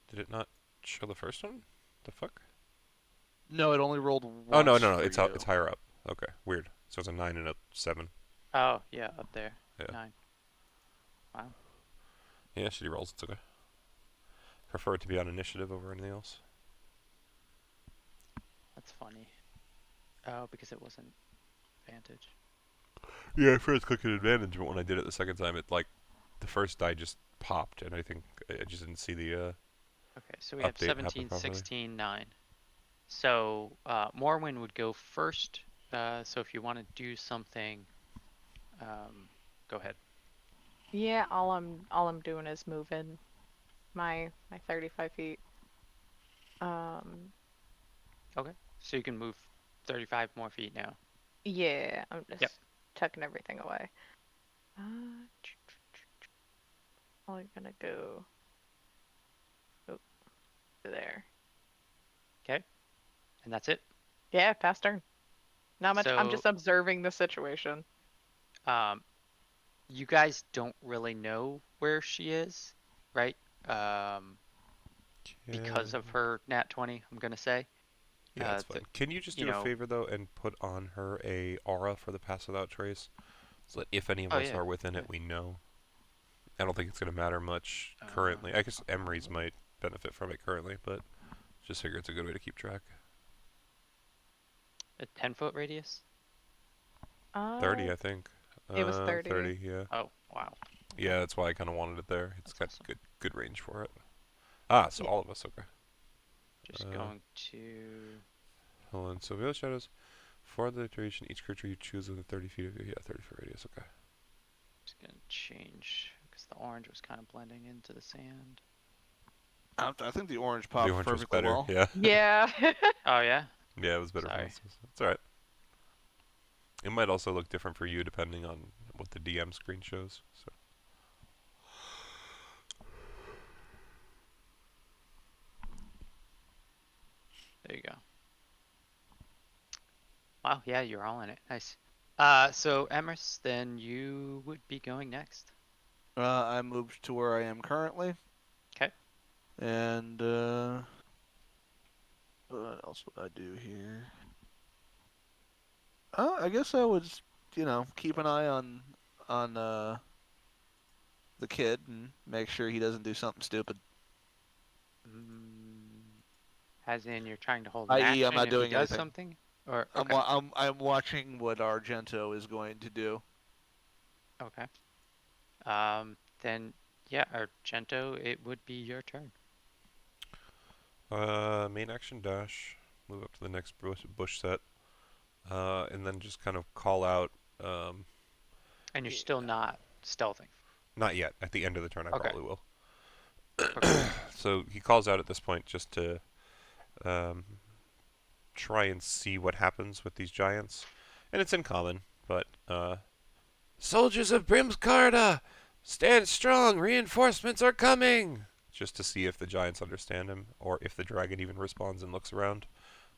Did it not show the first one? The fuck? No, it only rolled Oh no, once no, no! for It's you. it's higher up. Okay, weird. So it's a 9 and a 7. Oh, yeah, up there. Yeah. 9. Wow. Yeah, shitty rolls. It's okay. Prefer it to be on initiative over anything else. That's funny. Oh, because it wasn't advantage. Yeah, I first clicked advantage, but when I did it the second time, it like the first die just popped, and I think I just didn't see the Okay, so we have update happen 17, properly. 16, 9. So Morwin would go first. So if you want to do something, go ahead. Yeah, all I'm doing is moving my 35 feet. Um, Okay. So you can move 35 more feet now. yeah, I'm Yep. just tucking everything away. Uh, Only gonna go there. Okay. And that's it. Yeah, pass turn. Not much. I'm So just observing the situation. um, you guys don't really know where she is, right? Um, Yeah, because of her nat 20, I'm gonna say. yeah, it's fine. The, Can you just you do a know. favor though and put on her a aura for the pass without trace, so that if any of Oh us yeah. are within Yeah. it, we know. I don't think it's gonna matter much currently. I guess Emery's might benefit from it currently, but just figure it's a good way to keep track. A 10-foot radius. 30, I think. It was 30. 30, yeah. Oh wow. Okay. Yeah, that's why I kind of wanted it there. It's That's got awesome. good range for it. Ah, so Yeah. all of us, okay. Just going to. Hold on. So Veil Shadows, for the duration, each creature you choose within 30 feet of you. Yeah, 30-foot radius, okay. Just gonna change because the orange was kind of blending into the sand. I think the orange The popped orange was perfectly better, well. yeah. Yeah. Oh yeah. Yeah, it was better for Sorry. us. It's alright. It might also look different for you depending on what the DM screen shows. So There you go. Wow. Yeah, you're all in it. Nice. So Emrys, then you would be going next. I moved to where I am currently. Okay. And what else would I do here? I guess I would, keep an eye on the kid and make sure he doesn't do something stupid. As in, you're trying to hold an I.e., I'm action not if he doing does anything. something, or I'm okay. wa- I'm I'm watching what Argento is going to do. Okay. Then yeah, Argento, it would be your turn. main action dash, move up to the next bush set, and then just kind of call out. And you're still not stealthing. Not yet. At the end of the turn, I Okay. probably will. Okay. So he calls out at this point just to try and see what happens with these giants, and it's in common, but soldiers of Brimskarda, stand strong. Reinforcements are coming. Just to see if the giants understand him, or if the dragon even responds and looks around,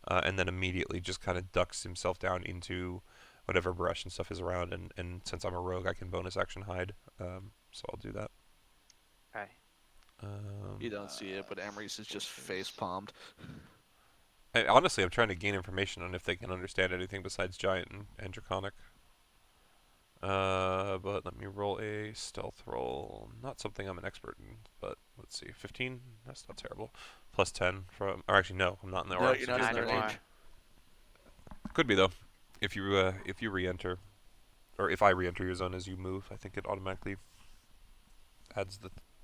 and then immediately just kind of ducks himself down into whatever brush and stuff is around. And since I'm a rogue, I can bonus action hide, so I'll do that. Okay. You don't see it, but Emery's is just face palmed. Honestly, I'm trying to gain information on if they can understand anything besides giant and draconic. But let me roll a stealth roll. Not something I'm an expert in, but let's see. 15? That's not terrible. Plus 10 from... Or actually, no, I'm not in the No, aura. you're So not just in their 13. range. Could be, though. If you re-enter, or if I re-enter your zone as you move, I think it automatically adds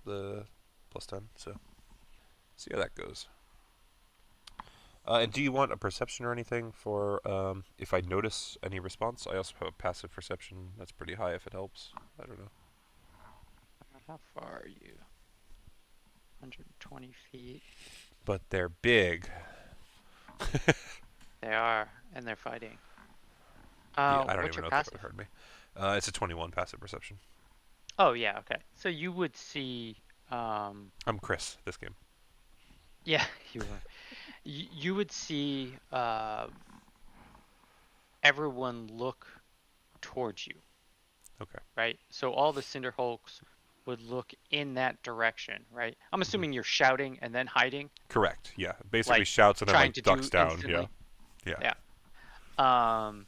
the plus 10. So, see how that goes. And do you want a perception or anything for if I notice any response? I also have a passive perception that's pretty high if it helps. I don't know. How far are you? 120 feet. But they're big. They are, and they're fighting. Yeah, I don't What's even your know if they would passive? have heard me. It's a 21 passive perception. Oh yeah, okay. So you would see, um, I'm Chris this game. yeah, you are. You would see everyone look towards you, Okay. right? So all the Cinderhulks would look in that direction, right? I'm Hmm. assuming you're shouting and then hiding, Correct. Yeah. Basically like shouts and then trying like to ducks do down. Yeah. instantly. Yeah. Yeah. Um,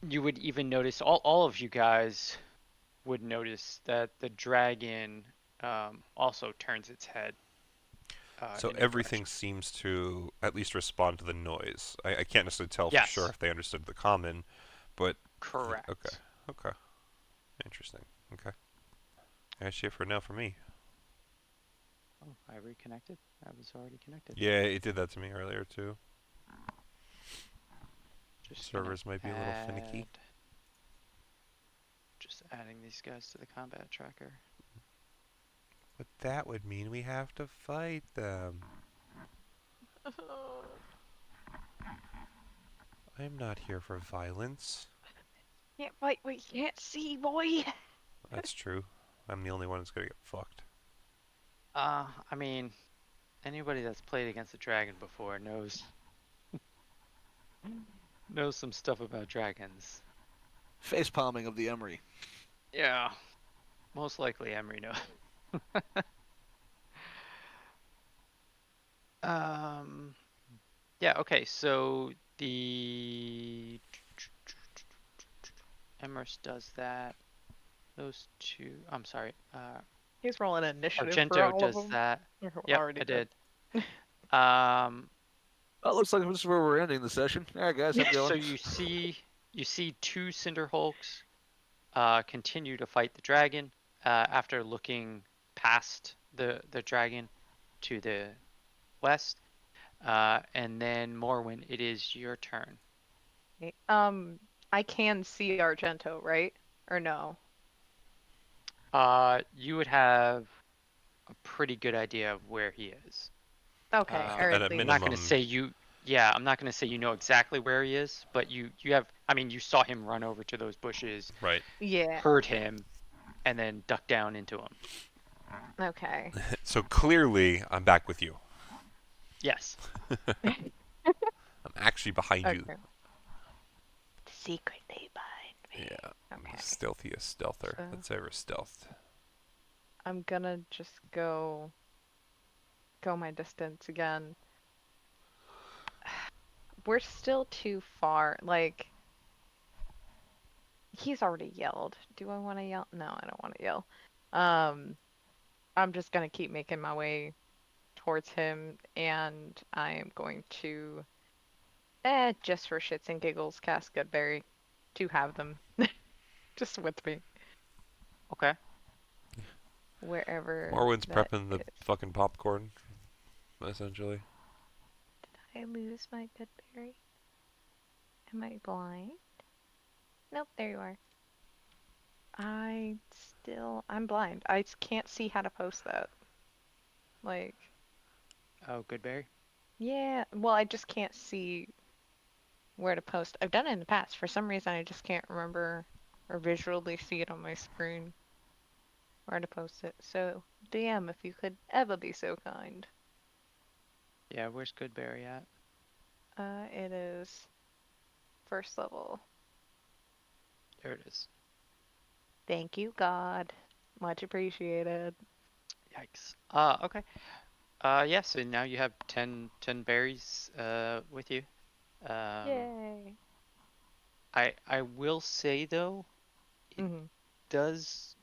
you would even notice all of you guys would notice that the dragon also turns its head So in your everything direction. seems to at least respond to the noise. I can't necessarily tell for sure Yes, if they understood the common, but okay. correct. Okay. Interesting. Okay. Actually, for now for me. Oh, I reconnected. I was already connected. Yeah, it did that to me earlier too. Just gonna Servers might be a little finicky. add, just adding these guys to the combat tracker. But that would mean we have to fight them. I'm not here for violence. Yeah, wait, we can't see, boy. That's true. I'm the only one that's gonna get fucked. I mean, anybody that's played against a dragon before knows some stuff about dragons. Face palming of the Emery. Yeah, most likely Emery knows. Um, yeah, okay, so the Emrys does that. Those two, I'm sorry, He's rolling initiative for Argento all of does them. that. Or Yep, already I did. did. Um, Oh, looks like this is where we're ending the session. All right, guys, I'm so going. you see two Cinderhulks continue to fight the dragon after looking past the dragon to the west. And then Morwen, it is your turn. Okay, I can see Argento, right? Or no? You would have a pretty good idea of where he is. Okay, or At at a I'm not gonna least. minimum, say you, yeah, I'm not gonna say you know exactly where he is, but you have, I mean, you saw him run over to those bushes, right? Yeah. heard him, and then duck down into him. Okay. So clearly, I'm back with you. Yes. I'm actually behind you. Okay. Secretly behind me. Yeah. Okay. Stealthiest stealther So that's ever stealthed. I'm gonna just go my distance again. We're still too far. Like, he's already yelled. Do I want to yell? No, I don't want to yell. Um, I'm just gonna keep making my way towards him, and I am going to, just for shits and giggles, cast Goodberry to have them just with me Okay. wherever Morwen's that prepping the is. fucking popcorn, essentially. Did I lose my Goodberry? Am I blind? Nope, there you are. I'm blind. Can't see how to post that. Like, Oh, Goodberry. yeah, well, I just can't see where to post. I've done it in the past. For some reason, I just can't remember or visually see it on my screen where to post it. So, DM, if you could ever be so kind. Yeah, where's Goodberry at? It is first level. There it is. Thank you, God. Much appreciated. Yikes. Okay. Yeah, so now you have 10 berries with you. Um, Yay. I will say though, it Hmm. does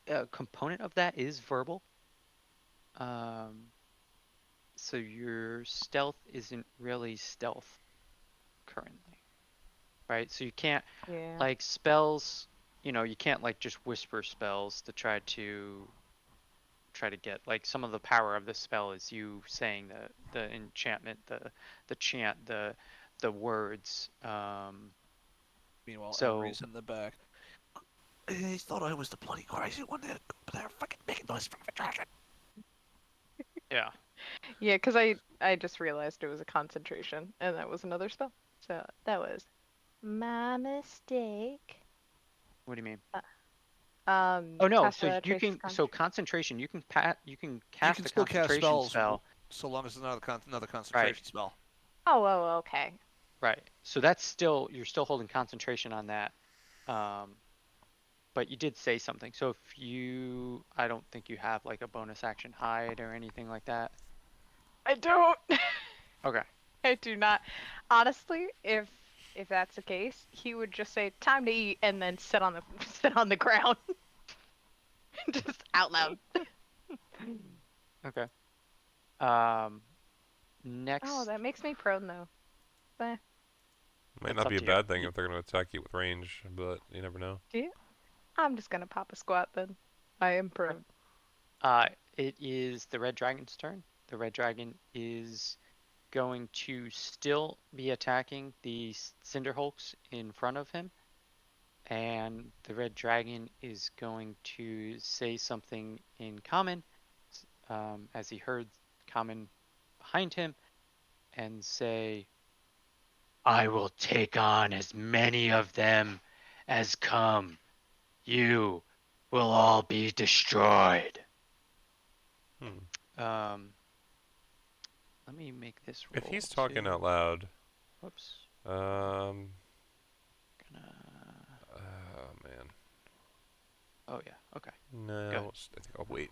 a component of that is verbal. Um, so your stealth isn't really stealth currently, right? So you can't Yeah. like spells, you can't like just whisper spells to try to try to get like some of the power of the spell is you saying the enchantment, the chant, the words. Meanwhile, So Emery's in the back. He thought I was the bloody crazy one there, but they're fucking making noise from a dragon. yeah. Yeah, because I just realized it was a concentration, and that was another spell. So that was my mistake. What do you mean? Oh no, Cast so a you trace can concentration. You can You cast can a still cast concentration spells spell. so long as it's not another Right. concentration spell. Oh, okay. Right. So that's still you're still holding concentration on that. Um, but you did say something. So if you, I don't think you have like a bonus action hide or anything like that. I don't. Okay. I do not. Honestly, if that's the case, he would just say "time to eat" and then sit on the sit on the ground, just out loud. Okay. Um, Oh, next, that makes me prone though. Eh, Might that's not up be a to you. bad thing if they're going to attack you with range, but you never know. do you? I'm just gonna pop a squat then. I am prone. Uh, it is the red dragon's turn. The red dragon is going to still be attacking the cinder hulks in front of him, and the red dragon is going to say something in common, as he heard common behind him, and say, "I will take on as many of them as come. You will all be destroyed." Hmm. Um, let me make this If roll he's talking too. out loud, Whoops. um, Gonna. oh man, Oh yeah. Okay. Go ahead. no, I think I'll wait.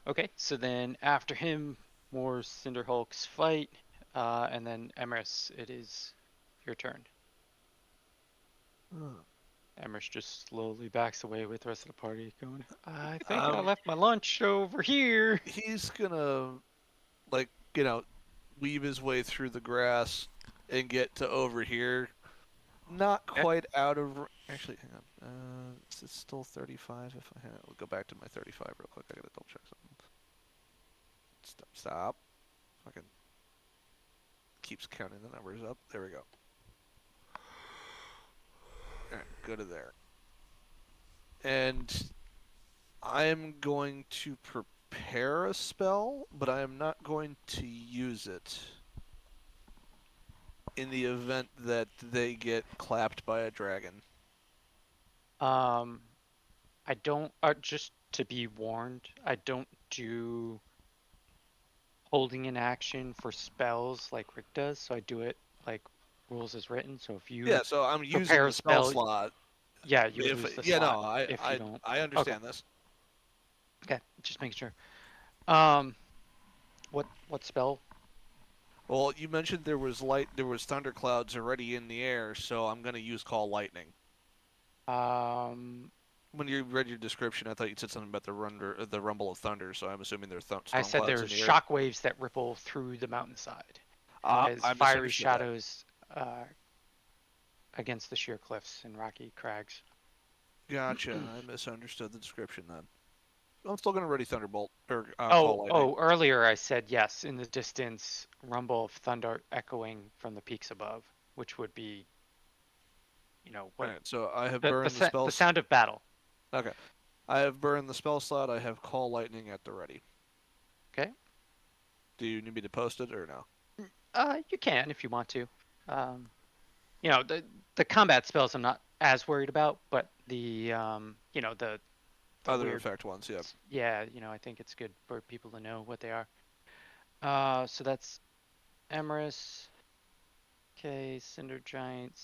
Okay. So then after him, more Cinder Hulks fight, and then Emrys, it is your turn. Emrys just slowly backs away with the rest of the party, going, "I think I left my lunch over here." He's gonna like weave his way through the grass and get to over here. Not Okay. quite out of. Actually, hang on. Is it still 35? If I will go back to my 35 real quick. I gotta double check something. Stop. Fucking keeps counting the numbers up. There we go. All right, go to there. And I am going to prepare a spell, but I am not going to use it in the event that they get clapped by a dragon. Um, I don't. Just to be warned, I don't do holding an action for spells like Rick does. So I do it like rules as written. So if you Yeah, so I'm using prepare a the spell spell, slot. yeah, you If lose the yeah, slot no, I if you I don't. I Okay. understand this. Okay. Just making sure. Um, what spell? Well, you mentioned there was thunderclouds already in the air, so I'm gonna use call lightning. Um, When you read your description, I thought you said something about the rumble of thunder, so I'm assuming there are I storm said clouds there's in the air. shock waves that ripple through the mountainside as I fiery misunderstood that. shadows against the sheer cliffs and rocky crags. Gotcha. I misunderstood the description then. I'm still gonna ready thunderbolt or call Oh, lightning. oh, earlier I said yes, in the distance, rumble of thunder echoing from the peaks above, which would be, All what right, so I have the burned the the spells. sound of battle. Okay, I have burned the spell slot. I have call lightning at the ready. Okay. Do you need me to post it or no? You can if you want to. Um, the combat spells I'm not as worried about, but the Other weird, effect ones, yeah. yeah, I think it's good for people to know what they are. So that's Emrys. Okay, Cinder Giant,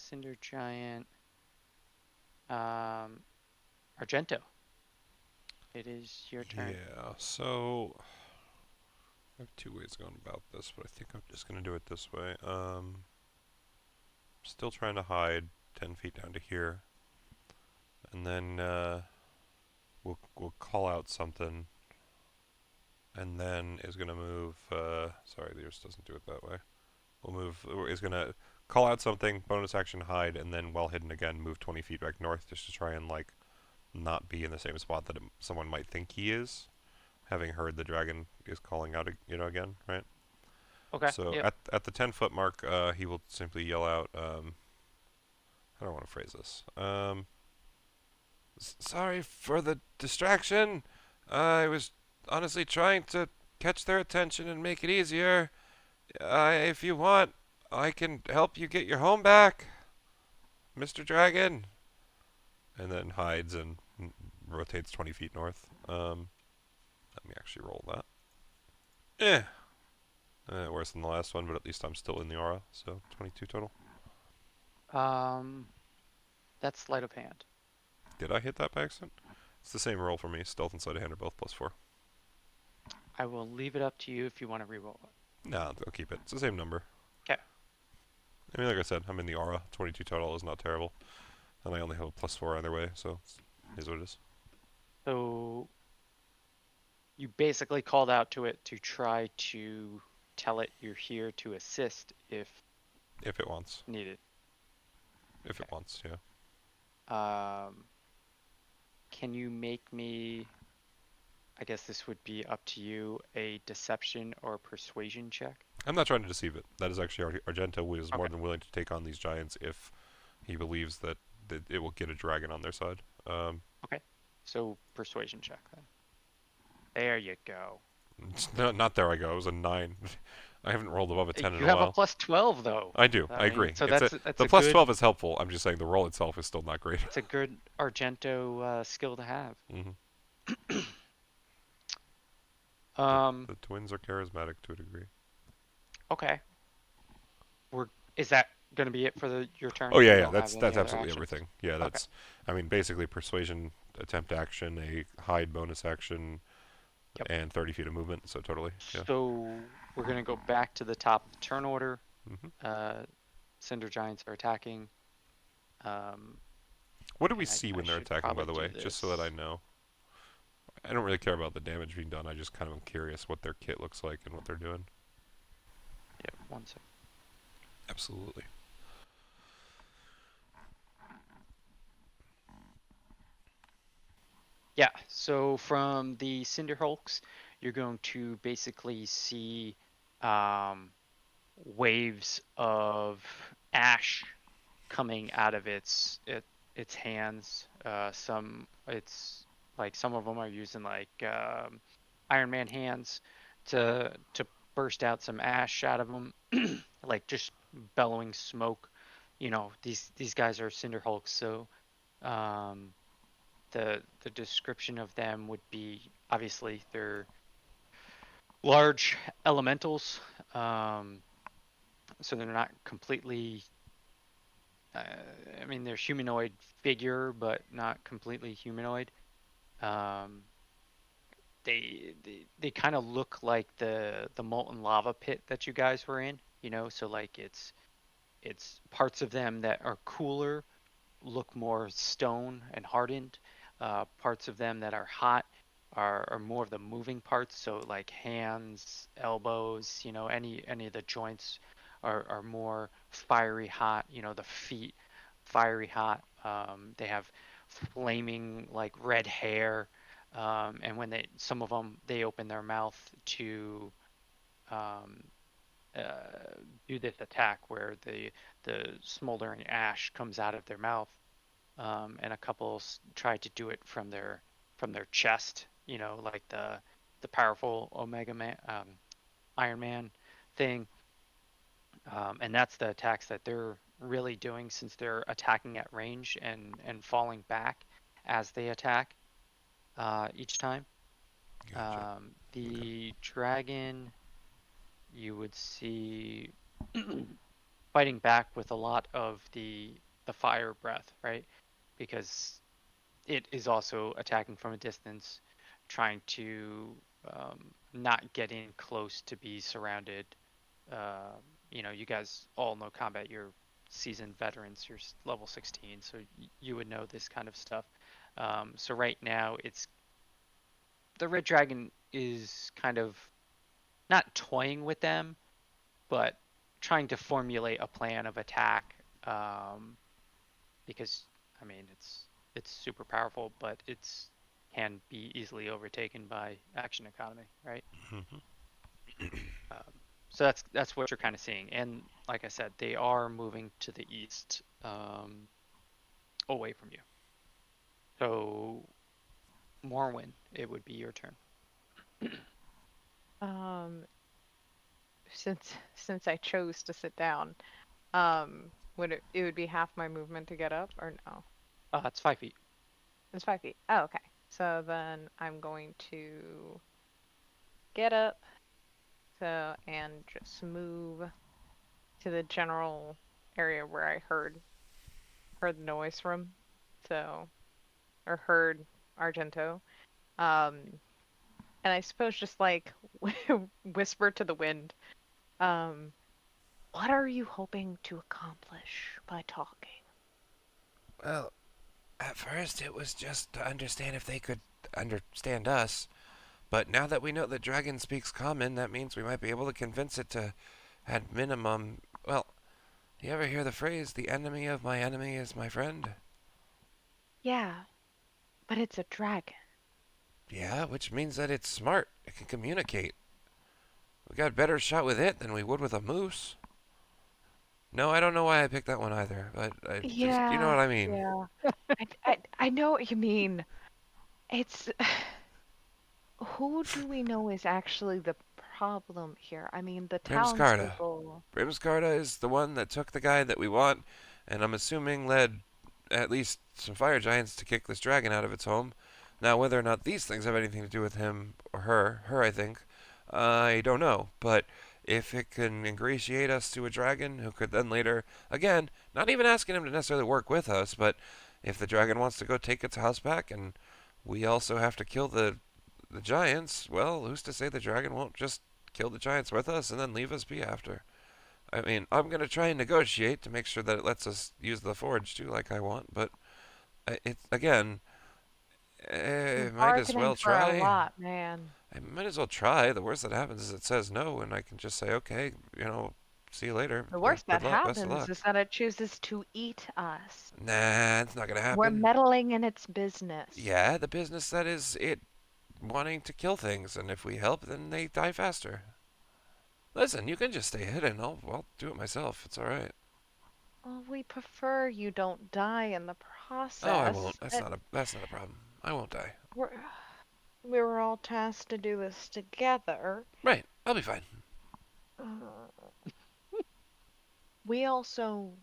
Argento. It is your turn. Yeah, so I have two ways going about this, but I think I'm just gonna do it this way. Still trying to hide 10 feet down to here, and then we'll call out something, and then is gonna move. Sorry, yours doesn't do it that way. We'll move. Is gonna call out something, bonus action hide, and then while hidden again, move 20 feet back north just to try and like not be in the same spot that someone might think he is, having heard the dragon is calling out, again, right? Okay. So Yep. at the 10 foot mark, he will simply yell out, how do I want to phrase this? Sorry for the distraction. I was honestly trying to catch their attention and make it easier. If you want, I can help you get your home back, Mr. Dragon. And then hides and rotates 20 feet north. Let me actually roll that. Eh. Worse than the last one, but at least I'm still in the aura, so 22 total. Um, that's sleight of hand. Did I hit that by accident? It's the same roll for me. Stealth and sleight of hand are both +4. I will leave it up to you if you want to reroll it. No, I'll keep it. It's the same number. Okay. I mean, like I said, I'm in the aura. 22 total is not terrible. And I only have a +4 either way, so it is what it is. So you basically called out to it to try to tell it you're here to assist if If it wants. needed. If it wants, yeah. Can you make me, I guess this would be up to you, a deception or persuasion check? I'm not trying to deceive it. That is actually Argento is more Okay. than willing to take on these giants if he believes that it will get a dragon on their side. So persuasion check then. There you go. Not there I go. It was a 9. I haven't rolled above a 10 in You a have a while. +12 though. I do. I mean, agree. So It's that's the a good, +12 is helpful. I'm just saying the roll itself is still not great. it's a good Argento skill to have. hmm Um, The twins are charismatic to a degree. okay. Is that gonna be it for your turn? Oh You yeah, yeah. don't That's have any other absolutely actions? everything. Yeah, that's. I mean, basically persuasion, attempt action, a hide bonus action, Yep. and 30 feet of movement. So totally. Yeah. So we're gonna go back to the top of the turn order. hmm Cinder Giants are attacking. Um, What do we and see I when they're should attacking, by the probably way? do Just so that this. I know. I don't really care about the damage being done. I just kind of am curious what their kit looks like and what they're doing. Yeah, 1 second. Absolutely. Yeah, so from the Cinder Hulks, you're going to basically see waves of ash coming out of its hands. Some of them are using Iron Man hands to burst out some ash out of them, like just bellowing smoke. These guys are Cinder Hulks, so um, the description of them would be obviously they're large elementals, so they're not completely. I mean, they're humanoid figure, but not completely humanoid. Um, they kind of look like the molten lava pit that you guys were in. So like it's parts of them that are cooler look more stone and hardened. Parts of them that are hot are more of the moving parts. So like hands, elbows, any of the joints are more fiery hot. The feet, fiery hot. They have flaming like red hair. And when some of them, they open their mouth to um, do this attack where the smoldering ash comes out of their mouth, and a couple tried to do it from their chest, like the powerful Omega Man, Iron Man thing, and that's the attacks that they're really doing since they're attacking at range and falling back as they attack each time. Gotcha. The dragon you would see fighting back with a lot of the fire breath, right? Because it is also attacking from a distance, trying to not get in close to be surrounded. You guys all know combat. You're seasoned veterans. You're level 16, so you would know this kind of stuff. So right now, it's the red dragon is kind of not toying with them, but trying to formulate a plan of attack. Because I mean, it's super powerful, but it's can be easily overtaken by action economy, right? Mhm. Um, so that's what you're kind of seeing. And like I said, they are moving to the east, away from you. So Morwen, it would be your turn. Um, since I chose to sit down, would it would be half my movement to get up or no? It's 5 feet. It's 5 feet. Oh, okay. So then I'm going to get up, so and just move to the general area where I heard the noise from. So or heard Argento. Um, and I suppose just like whisper to the wind. Um, what are you hoping to accomplish by talking? Well, at first it was just to understand if they could understand us. But now that we know the dragon speaks common, that means we might be able to convince it to, at minimum, well, you ever hear the phrase, the enemy of my enemy is my friend? Yeah, but it's a dragon. Yeah, which means that it's smart. It can communicate. We got a better shot with it than we would with a moose. No, I don't know why I picked that one either, but I just, you know Yeah, what I mean. yeah. I know what you mean. It's who do we know is actually the problem here? I mean, the Brimskarda. townspeople. Brimskarda is the one that took the guy that we want, and I'm assuming led at least some fire giants to kick this dragon out of its home. Now, whether or not these things have anything to do with him or her I think, I don't know. But if it can ingratiate us to a dragon who could then later, again, not even asking him to necessarily work with us, but if the dragon wants to go take its house back and we also have to kill the giants, well, who's to say the dragon won't just kill the giants with us and then leave us be after? I mean, I'm going to try and negotiate to make sure that it lets us use the forge too, like I want, but it's, again, You're might as bargaining well for a try. lot, man. I might as well try. The worst that happens is it says no, and I can just say, okay, see you later. The worst Good that luck, best of happens luck. is that it chooses to eat us. Nah, it's not going to We're happen. meddling in its business. Yeah, the business that is it wanting to kill things, and if we help, then they die faster. Listen, you can just stay hidden. I'll do it myself. It's all right. Well, we prefer you don't die in the Oh, I won't. process. That's not a problem. I won't die. We're, we were all tasked to do this together. Right. I'll be fine. We also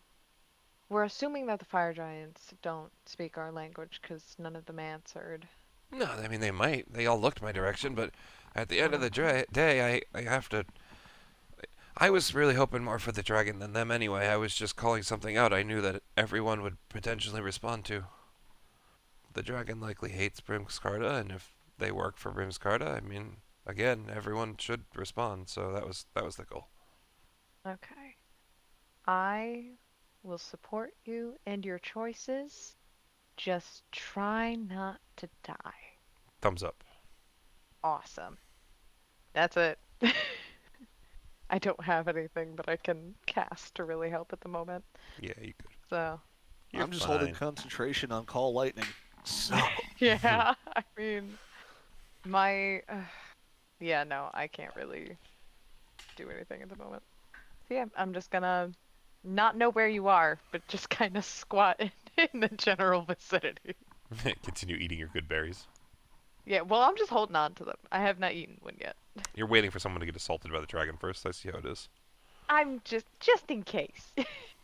we're assuming that the fire giants don't speak our language because none of them answered. No, I mean they might. They all looked my direction, but at the end of the Okay. day, I have to. I was really hoping more for the dragon than them anyway. I was just calling something out I knew that everyone would potentially respond to. The dragon likely hates Brimskarda, and if they work for Brimskarda, I mean, again, everyone should respond. So that was the goal. Okay. I will support you and your choices. Just try not to die. Thumbs up. Awesome. That's it. I don't have anything that I can cast to really help at the moment. Yeah, you could. So, You're I'm just holding fine. concentration on call lightning. So yeah, I mean, my. Yeah, no, I can't really do anything at the moment. So, yeah, I'm just gonna not know where you are, but just kind of squat in the general vicinity. Continue eating your good berries. Yeah, well, I'm just holding on to them. I have not eaten one yet. You're waiting for someone to get assaulted by the dragon first. I see how it is. I'm just in case.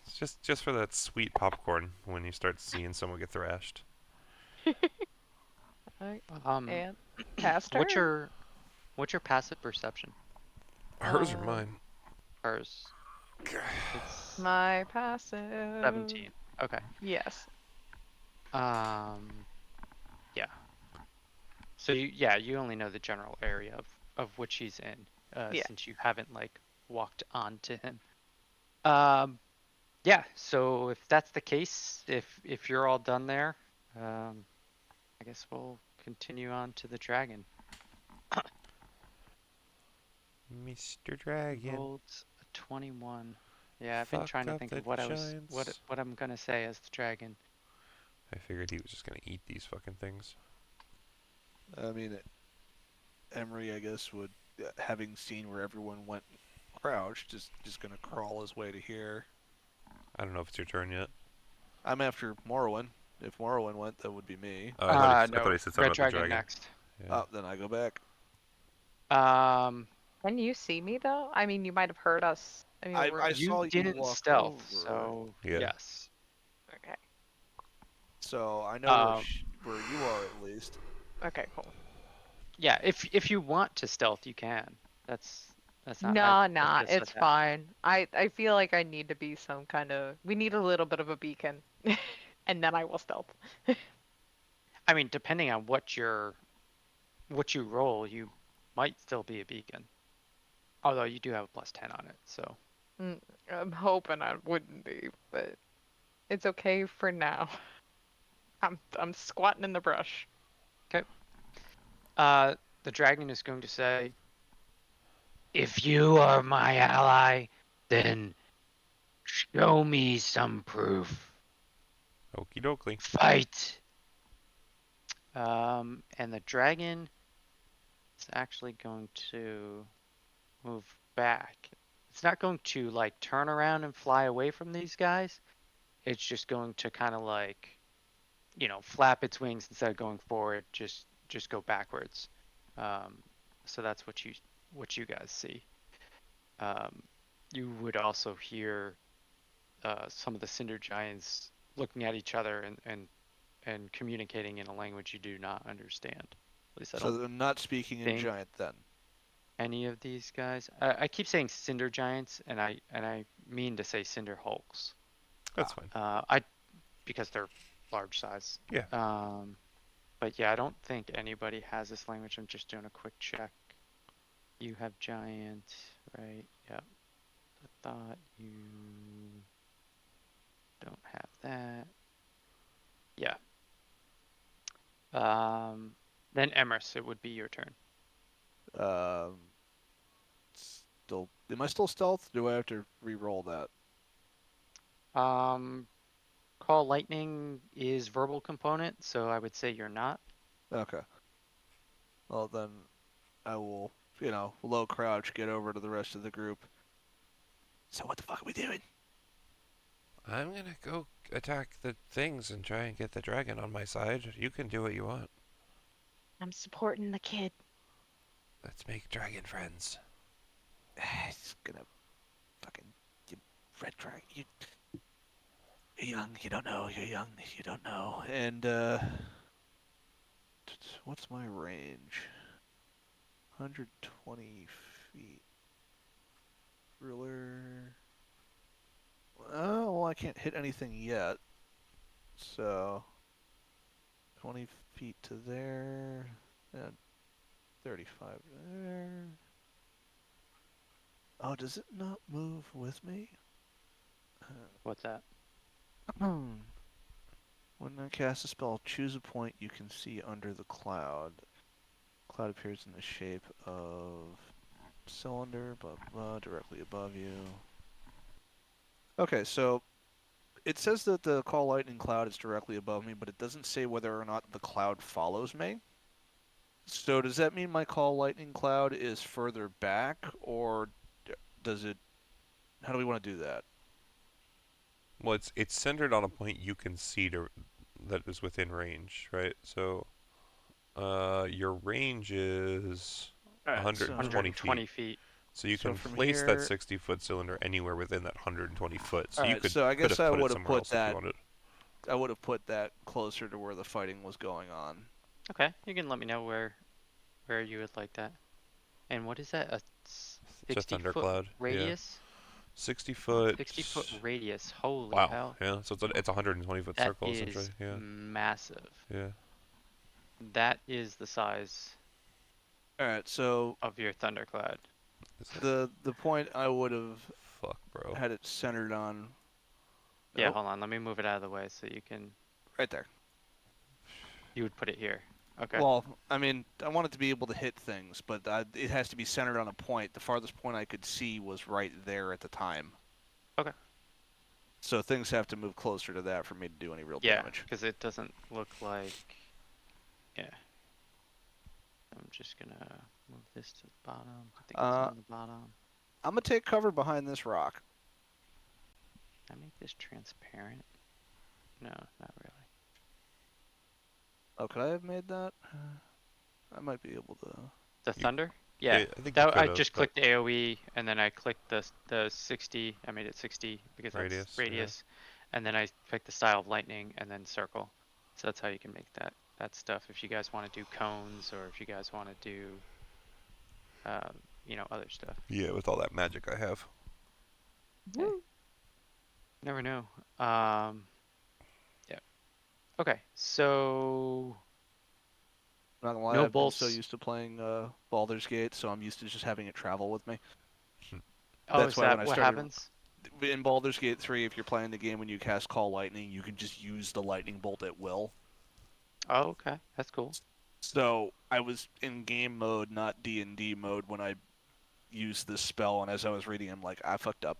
It's just for that sweet popcorn when you start seeing someone get thrashed. Alright, Um, and past what's turn. your passive perception? Hers or Um, mine? Hers. It's My passive. 17. Okay. Yes. Um, yeah. So you only know the general area of which he's in, Yeah. since you haven't like walked onto him. Um, yeah. So if that's the case, if you're all done there, I guess we'll continue on to the dragon. Mr. Dragon. Rolled a 21. Yeah, I've been Fuck trying to up think the of what giants. what I'm gonna say as the dragon. I figured he was just gonna eat these fucking things. I mean, Emery, I guess, would, having seen where everyone went crouched, just gonna crawl his way to here. I don't know if it's your turn yet. I'm after Morrowind. If Morrowind went, that would be me. Oh, I thought No, he said something Red about the Dragon dragon. next. Yeah. Then I go back. Can you see me though? I mean, you might have heard us. I mean, I You saw you didn't walk stealth, over, so Yeah. yes. okay. so I know Um, where you are at least. Okay, cool. Yeah, if you want to stealth, you can. That's not. No, I nah, just said it's that. fine. I feel like I need to be some kind of. We need a little bit of a beacon, and then I will stealth. I mean, depending on what you roll, you might still be a beacon. Although you do have a +10 on it, so I'm hoping I wouldn't be, but it's okay for now. I'm squatting in the brush. the dragon is going to say, "If you are my ally, then show me some proof. Okie dokie. Fight." And the dragon is actually going to move back. It's not going to like turn around and fly away from these guys. It's just going to kind of like, flap its wings instead of going forward. Just go backwards. So that's what you guys see. You would also hear some of the Cinder Giants looking at each other and communicating in a language you do not understand. At least I So don't they're not speaking in think giant then. any of these guys. I keep saying Cinder Giants, and I mean to say Cinder Hulks. That's fine. Because they're large size. Yeah. But yeah, I don't think anybody has this language. I'm just doing a quick check. You have giant, right? Yep. I thought you don't have that. Yeah. Then Emrys, it would be your turn. Still, am I still stealth? Do I have to re-roll that? Call lightning is verbal component, so I would say you're not. Okay. Well then, I will, low crouch, get over to the rest of the group. So what the fuck are we doing? I'm gonna go attack the things and try and get the dragon on my side. You can do what you want. I'm supporting the kid. Let's make dragon friends. It's gonna fucking red dragon. You're young. You don't know. You're young. You don't know. And what's my range? 120 feet. Ruler. Oh, well, I can't hit anything yet. So 20 feet to there, and 35 there. Oh, does it not move with me? What's that? When I cast a spell, choose a point you can see under the cloud. Cloud appears in the shape of cylinder, blah blah, directly above you. Okay, so it says that the call lightning cloud is directly above me, but it doesn't say whether or not the cloud follows me. So does that mean my call lightning cloud is further back, or does it? How do we want to do that? Well, it's centered on a point you can see that is within range, right? So, your range is Alright, 120 120 feet. feet. So you So can from place that here- 60-foot cylinder anywhere within that 120 foot. So you Alright, could so I could guess have I put it would have somewhere put else if you that. wanted. I would have put that closer to where the fighting was going on. Okay, you can let me know where you would like that. And what is that? A Just 60 under foot cloud. Yeah. radius? 60 foot. 60-foot radius. Holy Wow. hell. Yeah. So it's a 120 foot That circle is essentially. Yeah. massive. Yeah. That is the size Alright, so of your thundercloud. the point I would have Fuck, bro. had it centered on. Yeah, Nope, hold on. Let me move it out of the way so you right there. would put it here. Okay. Well, I mean, I want it to be able to hit things, but it has to be centered on a point. The farthest point I could see was right there at the time. Okay. So things have to move closer to that for me to do any real Yeah, damage. because it doesn't look like. Yeah. I'm just gonna move this to the bottom. I think it's Uh, on the bottom. I'm gonna take cover behind this rock. Can I make this transparent? No, not really. Oh, could I have made that? I might be able to. The You, thunder? Yeah. I think you That I could have, just but clicked AOE and then I clicked the 60. I made it 60 because that's radius. radius, and then I picked the style of lightning and then circle. So that's how you can make that stuff. If you guys want to do cones or if you guys want to do, other stuff. Yeah, with all that magic I have. Hey, never know. Yeah. Okay. So Not gonna lie, no I've been so bolts. used to playing Baldur's Gate, so I'm used to just having it travel with me. Oh, That's is why when that I what started happens? in Baldur's Gate 3, if you're playing the game when you cast Call Lightning, you can just use the lightning bolt at will. Oh, okay. That's cool. So I was in game mode, not D&D mode, when I used this spell, and as I was reading, I'm like, I fucked up.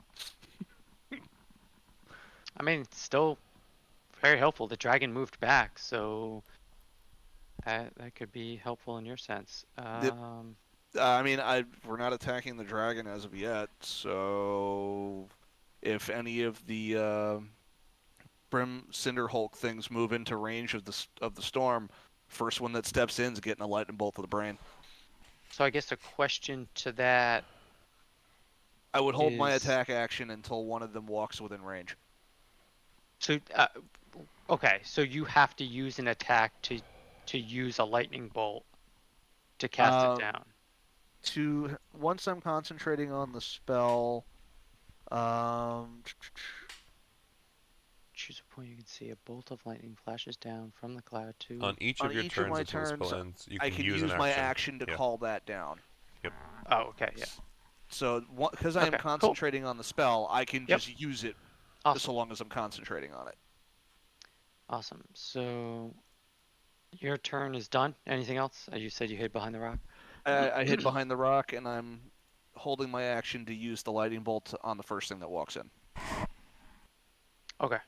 I mean, it's still very helpful. The dragon moved back, so that could be helpful in your sense. I mean, we're not attacking the dragon as of yet, so if any of the Brim Cinder Hulk things move into range of the storm, first one that steps in is getting a lightning bolt to the brain. So I guess a question to that I would hold my is attack action until one of them walks within range. so okay, so you have to use an attack to use a lightning bolt to cast it Um, down. Once I'm concentrating on the spell, um, Choose a point you can see a bolt of lightning flashes down from the cloud to. On each on of your each of turns my until the turns, spell ends, you I can can use use an my action. action to Yeah. call that down. Oh, okay, yeah. So because I am Okay, cool. concentrating on the spell, I can Yep. just use it so Awesome. long as I'm concentrating on it. Awesome. So your turn is done. Anything else? You said you hid behind the rock. I hid behind the rock, and I'm holding my action to use the lightning bolt on the first thing that walks in. Okay.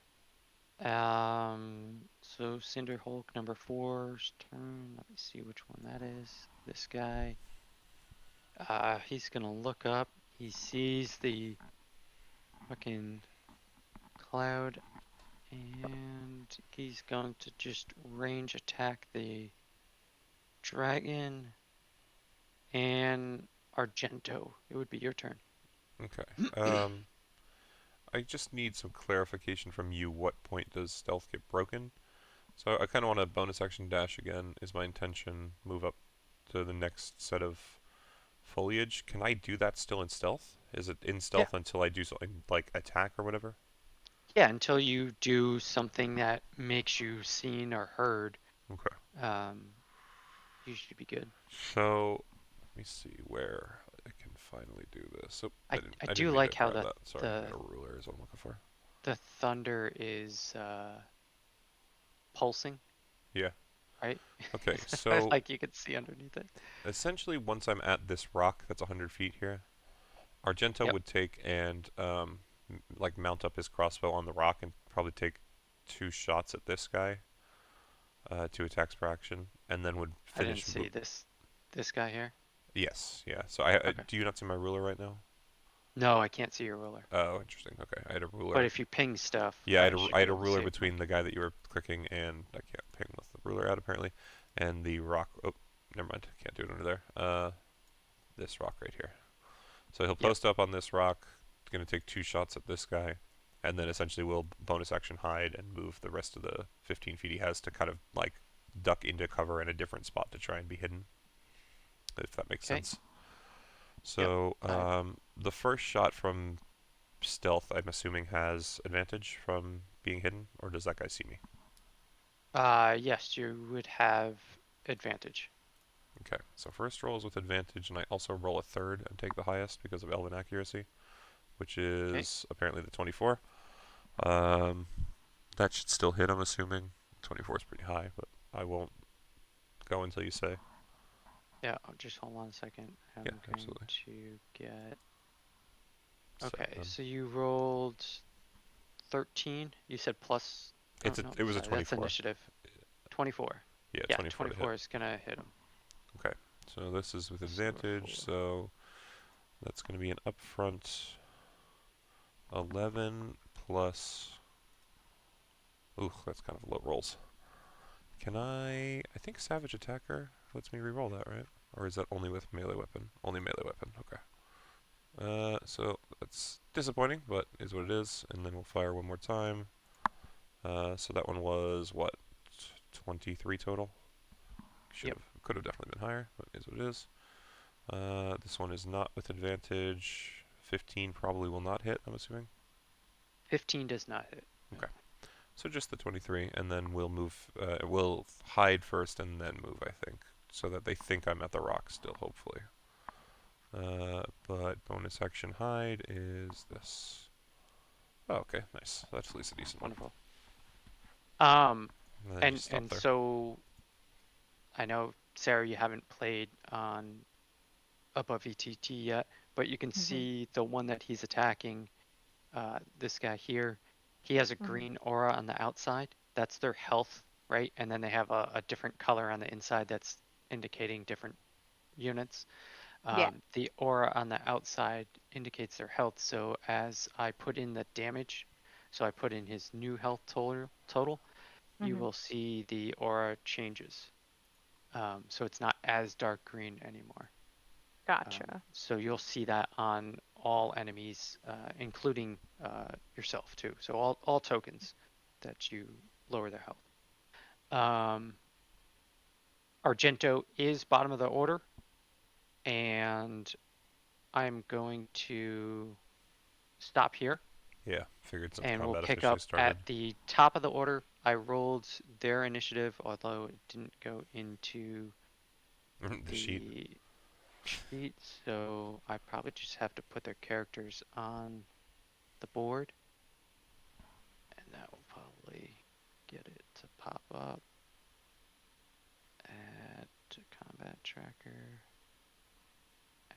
So Cinder Hulk number 4's turn. Let me see which one that is. This guy. He's gonna look up. He sees the fucking cloud, and he's going to just range attack the dragon and Argento. It would be your turn. Okay. I just need some clarification from you. What point does stealth get broken? So I kind of want a bonus action dash again. Is my intention move up to the next set of foliage? Can I do that still in stealth? Is it in stealth until I do something like attack or whatever? Yeah, until you do something that makes you seen or heard, Okay. you should be good. So let me see where I can finally do this. Oh, I didn't do mean like to how grab the that. Sorry, a ruler is what I'm looking for. the thunder is pulsing, Yeah. right? Okay, so like you could see underneath it. essentially once I'm at this rock that's 100 feet here, Argento Yep. would take and like mount up his crossbow on the rock and probably take 2 shots at this guy, 2 attacks per action, and then would I didn't finish. see this guy here. Yes, yeah. So Okay. do you not see my ruler right now? No, I can't see your ruler. Oh, interesting. Okay, I had a ruler. But if you ping stuff, Yeah, should I be had a able to ruler see it. between the guy that you were clicking and I can't ping with the ruler out apparently, and the rock. Oh, never mind. Can't do it under there. This rock right here. So he'll post up on this rock. Going to take 2 shots at this guy, and then essentially will bonus action hide and move the rest of the 15 feet he has to kind of like duck into cover in a different spot to try and be hidden. If that makes Okay. sense. So the first shot from stealth, I'm assuming, has advantage from being hidden, or does that guy see me? Yes, you would have advantage. Okay, so first roll is with advantage, and I also roll a third and take the highest because of elven accuracy, which is apparently the 24. That should still hit, I'm assuming. 24 is pretty high, but I won't go until you say. Yeah, just hold on a second. I'm Yeah, going absolutely. to get. So, Okay, so you rolled 13. You said plus. Oh no, It was a sorry, that's 24. initiative. 24. Yeah, Yeah, 24 to hit. 24 is gonna hit him. Okay, so this is with So we're advantage, 4. so that's going to be an upfront 11 plus. Ooh, that's kind of low rolls. Can I think Savage Attacker lets me reroll that, right? Or is that only with melee weapon? Only melee weapon, okay. So that's disappointing, but is what it is. And then we'll fire one more time. So that one was, what, 23 total? Could have definitely been higher, but is what it is. This one is not with advantage. 15 probably will not hit, I'm assuming. 15 does not hit. Okay. So just the 23, and then we'll move. We'll hide first and then move, I think, so that they think I'm at the rock still, hopefully. But bonus action hide is this. Oh, okay, nice. That's at least a decent one. Wonderful. And then And just stop and there. so I know Sarah, you haven't played on above ETT yet, but you can see the one that he's attacking. This guy here, he has a green aura on the outside. That's their health, right? And then they have a different color on the inside that's indicating different units. Yeah. The aura on the outside indicates their health. So as I put in the damage, so I put in his new health total, you will see the aura changes. So it's not as dark green anymore. Gotcha. So you'll see that on all enemies, including yourself too. So all tokens that you lower their health. Argento is bottom of the order, and I'm going to stop here, Yeah, figured some and we'll combat pick officially up started. at the top of the order. I rolled their initiative, although it didn't go into the sheet. sheet, so I probably just have to put their characters on the board, and that will probably get it to pop up. Add to combat tracker.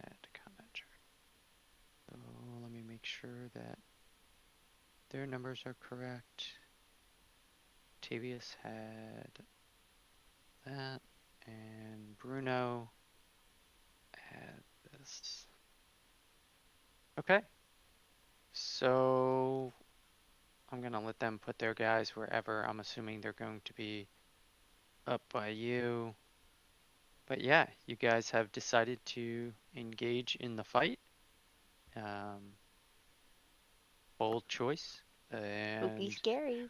Add to combat tracker. So let me make sure that their numbers are correct. Tavius had that, and Bruno had this. Okay. So I'm gonna let them put their guys wherever. I'm assuming they're going to be up by you. But yeah, you guys have decided to engage in the fight. Bold choice. Spooky And scary.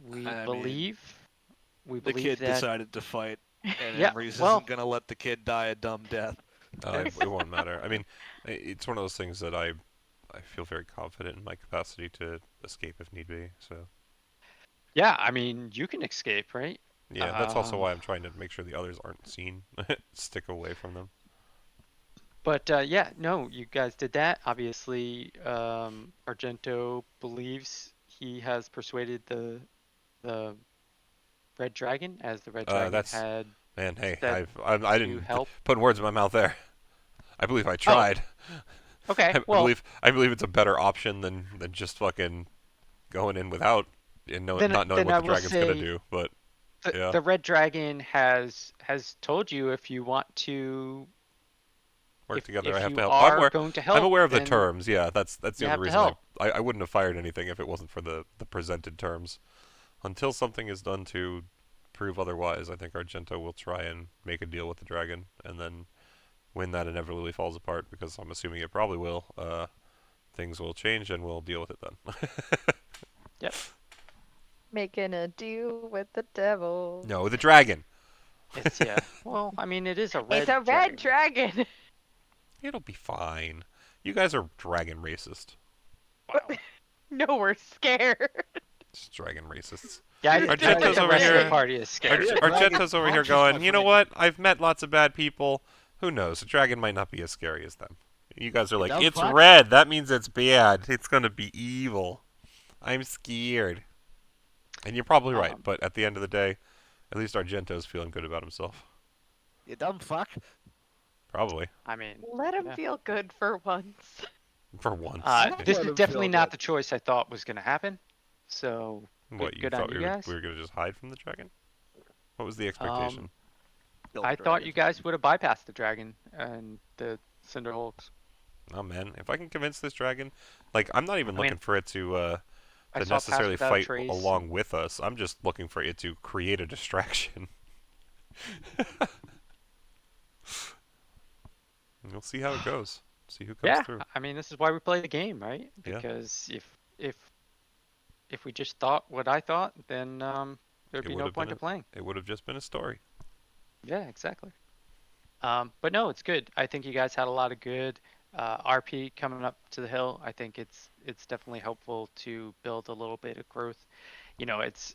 we I mean, believe The kid that decided to fight, and yeah, Emrys well, isn't gonna let the kid die a dumb death. It won't matter. I mean, it's one of those things that I feel very confident in my capacity to escape if need be. So yeah, I mean, you can escape, right? yeah, that's also why I'm trying to make sure the others aren't seen. Stick away from them. But yeah, no, you guys did that. Obviously, Argento believes he has persuaded the Red Dragon, as the Red Dragon That's had man. Hey, said I to didn't help. put words in my mouth there. I believe I tried. Okay, I well, believe it's a better option than just fucking going in without and not knowing then what I the will dragon's gonna say do. But the, yeah, the Red Dragon has told you if you want to, work together. if I have to you help. are going to help, I'm aware of the then terms. Yeah, that's the you only have to reason help. I wouldn't have fired anything if it wasn't for the presented terms. Until something is done to prove otherwise, I think Argento will try and make a deal with the dragon, and then when that inevitably falls apart, because I'm assuming it probably will, things will change and we'll deal with it then. Yep. Making a deal with the devil. No, the dragon. It's yeah. Well, I mean, it is a red. It's a red dragon. It'll be fine. You guys are dragon racist. Wow. No, we're scared. Just dragon racists. Guys, Argento's it sounds like the over rest of here. the party is scared. Argento's over here punches going, my you know friend." what? I've met lots of bad people. Who knows? The dragon might not be as scary as them. You guys are like, dumb it's fuck. red. That means it's bad. It's going to be evil. I'm scared. And you're probably right. But at the end of the day, at least Argento's feeling good about himself. You dumb fuck. Probably. I mean, Let him yeah. feel good for once. For once. This Let is him definitely feel not good. the choice I thought was going to happen. So What, you good on thought you we guys. were gonna just hide from the dragon? What was the Um, expectation? Kill I the thought dragon. you guys would have bypassed the dragon and the Cinder Hulks. Oh man, if I can convince this dragon, like I'm not even I mean, looking for it I to saw Pass necessarily Without a fight Trace. along with us. I'm just looking for it to create a distraction. And we'll see how it goes. See who comes Yeah, through. I mean, this is why we play the game, right? Yeah. Because if if we just thought what I thought, then there'd It be would no have been point to playing. it would have just been a story. Yeah, exactly. But no, it's good. I think you guys had a lot of good RP coming up to the hill. I think it's definitely helpful to build a little bit of growth. You know, it's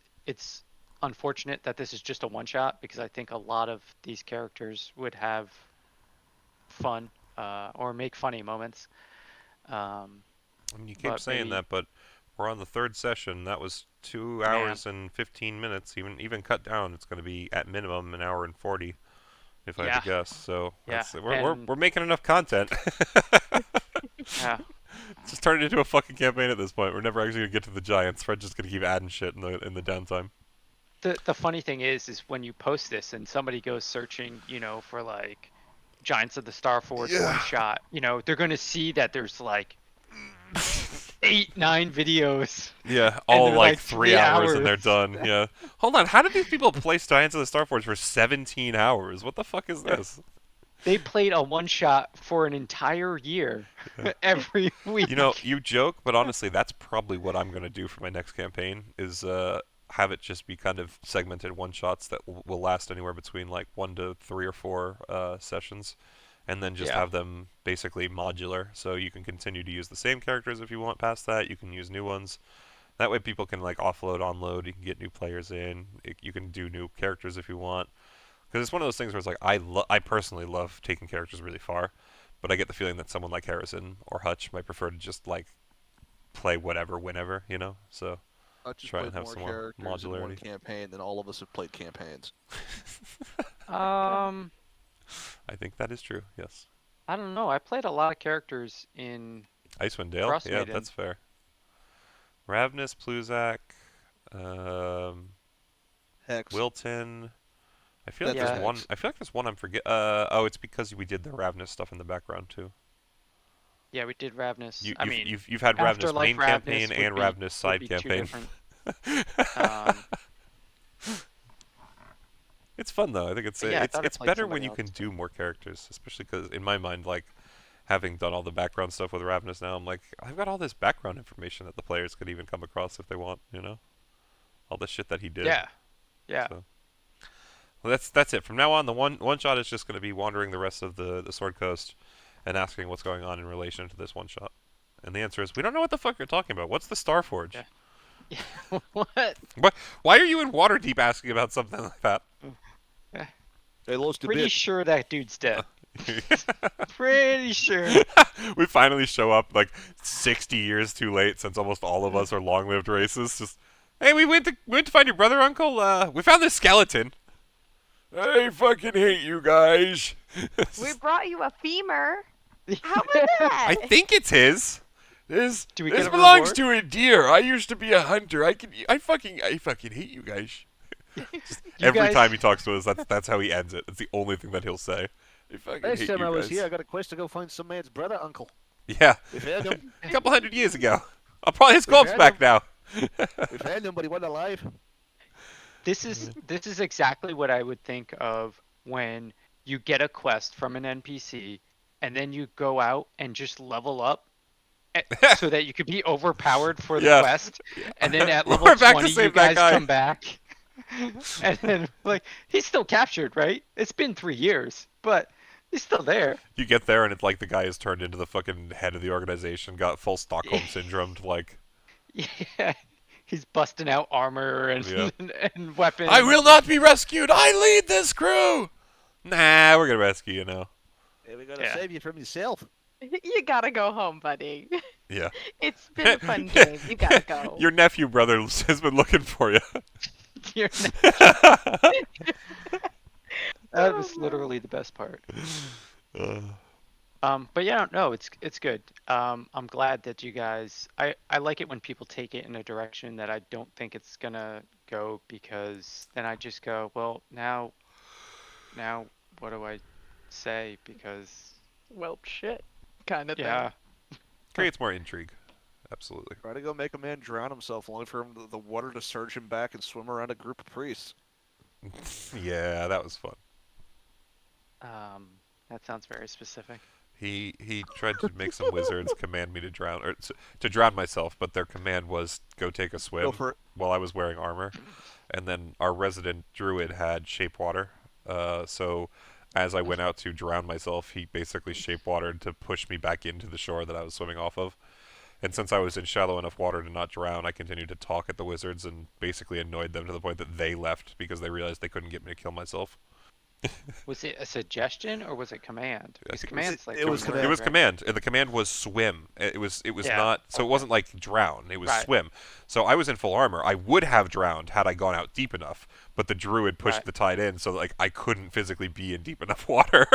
unfortunate that this is just a one shot because I think a lot of these characters would have fun or make funny moments. Um, I mean, you keep but saying maybe, that, but we're on the third session. That was 2 man, hours and 15 minutes. Even cut down, it's going to be at minimum an hour and 40, if I had to yeah, guess. So yeah, that's we're and we're making enough content. yeah. Just turn it into a fucking campaign at this point. We're never actually gonna get to the giants. Fred's just gonna keep adding shit in the downtime. The funny thing is when you post this and somebody goes searching, you know, for like Giants of the Star Forge one Yeah. shot, you know, they're gonna see that there's like 8, 9 videos, Yeah, and all they're like like 3 3 hours and hours. they're done. Yeah. Hold on, how did these people play Giants of the Star Forge for 17 hours? What the fuck is this? They played a one shot for an entire year, Yeah. every week. You know, you joke, but honestly, that's probably what I'm gonna do for my next campaign. Is have it just be kind of segmented one shots that will last anywhere between like 1 to 3 or 4 sessions, and then just Yeah, have them basically modular, so you can continue to use the same characters if you want past that. You can use new ones. That way, people can like offload, onload. You can get new players in. You can do new characters if you want. Because it's one of those things where it's like I personally love taking characters really far, but I get the feeling that someone like Harrison or Hutch might prefer to just like play whatever, whenever, you know. So I just try and played have more some more characters in one modularity. campaign than all of us have played campaigns. um, I think that is true. Yes. I don't know. I played a lot of characters in Icewind Dale. Frost Yeah, Maiden. that's fair. Ravnus, Pluzak, um, Hex. Wilton. I feel like That's there's Yeah, one. Hex. I feel like there's one I'm forget. Oh, it's because we did the Ravnus stuff in the background too. yeah, we did Ravnus. You, I you've, mean, you've, you've had Ravnus Afterlife main campaign Ravnus and Ravnus would side be two campaign. different. Um, It's fun though. I think but yeah, I thought I it's played better when somebody you else can too. do more characters, especially because in my mind, like having done all the background stuff with Ravnus now, I'm like I've got all this background information that the players could even come across if they want, you know, all the shit that he did. Yeah, yeah. So well, that's it. From now on, the one shot is just going to be wandering the rest of the Sword Coast and asking what's going on in relation to this one shot. And the answer is we don't know what the fuck you're talking about. What's the Star Forge? Yeah. What? Why are you in Waterdeep asking about something like that? They lost a Pretty bit. sure that dude's dead. Pretty sure. We finally show up like 60 years too late since almost all of us are long-lived races. Just, hey, we went to find your brother, Uncle. We found this skeleton. I fucking hate you guys. We brought you a femur. How was I that? think it's his. This Do we this get a belongs reward? to a deer. I used to be a hunter. I fucking hate you guys. You Every guys- time he talks to us, that's how he ends it. It's the only thing that he'll say. I fucking Last hate time you I was guys. here, I got a quest to go find some man's brother, Uncle. Yeah, We found him. a couple hundred years ago. I'll probably his We corpse found back him. now. We found him, but he wasn't alive. This is exactly what I would think of when you get a quest from an NPC and then you go out and just level up so that you could be overpowered for the Yeah. quest, and then at level We're back to 20 you save that guys guy. come back, and then like he's still captured, right? It's been 3 years, but he's still there. You get there and it's like the guy is turned into the fucking head of the organization, got full Stockholm syndrome. Like, Yeah, he's busting out armor and Yeah. and weapons. I will not be rescued. I lead this crew. Nah, we're gonna rescue you now. Hey, we gotta Yeah. save you from yourself. You gotta go home, buddy. Yeah. It's been a fun game. You gotta go. Your nephew brother has been looking for you. You're That was literally the best part. Uh, But yeah, no, it's good. I'm glad that you guys. I like it when people take it in a direction that I don't think it's gonna go because then I just go, well, now what do I say? Because Well, shit, kind of thing. yeah, Creates more intrigue. Absolutely. Try to go make a man drown himself, only for him the water to surge him back and swim around a group of priests. Yeah, that was fun. um, that sounds very specific. He tried to make some wizards command me to drown or to drown myself, but their command was go take a Go swim for it. while I was wearing armor. And then our resident druid had shape water. So as I went out to drown myself, he basically shape watered to push me back into the shore that I was swimming off of. And since I was in shallow enough water to not drown, I continued to talk at the wizards and basically annoyed them to the point that they left because they realized they couldn't get me to kill myself. Was it a suggestion or was it command? I Because think it was command's like it was one command. It word, was right? command. The command was swim. It was Yeah, not so it okay. wasn't like drown. It was Right. swim. So I was in full armor. I would have drowned had I gone out deep enough, but the druid pushed Right. the tide in so like I couldn't physically be in deep enough water.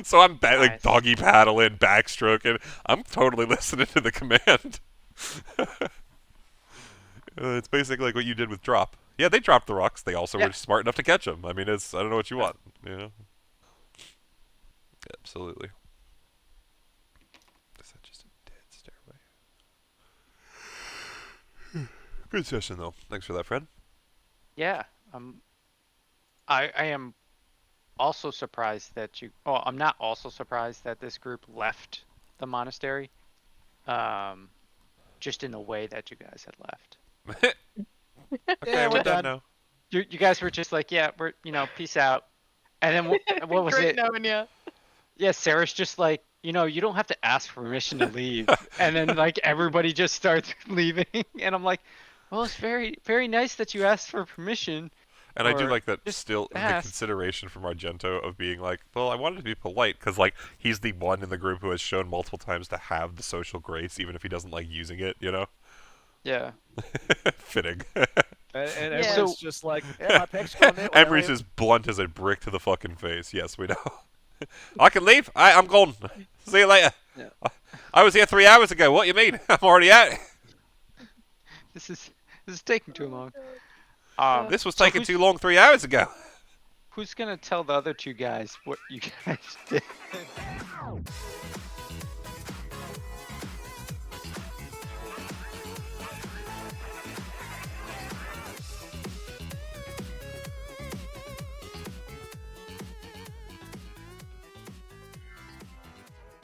So I'm like Nice. doggy paddling, backstroking. I'm totally listening to the command. It's basically like what you did with drop. Yeah, they dropped the rocks. They also Yeah. were smart enough to catch them. I mean, it's I don't know what you want. You know. Absolutely. Is that just a dead stairway? Good session, though. Thanks for that, Fred. Yeah. I am also surprised that you. Oh, I'm not also surprised that this group left the monastery. Um, just in the way that you guys had left. Okay, Yeah, we're we're done done. now. You guys were just like, yeah, we're peace out. And then what was Great it? knowing ya. Yeah, Sarah's just like, you don't have to ask permission to leave. And then like everybody just starts leaving, and I'm like, well, it's very very nice that you asked for permission. And I do Or like that just still the ask. consideration from Argento of being like, well, I wanted to be polite because like he's the one in the group who has shown multiple times to have the social grace, even if he doesn't like using it. You know, Yeah. fitting. And Yeah. everyone's So- just like, yeah, my pec's going that way. Emery's as blunt as a brick to the fucking face. Yes, we know. I can leave. I'm gone. See you later. Yeah. I was here 3 hours ago. What you mean? I'm already out. This is taking too long. This was So taking who's- too long 3 hours ago. Who's gonna tell the other two guys what you guys did?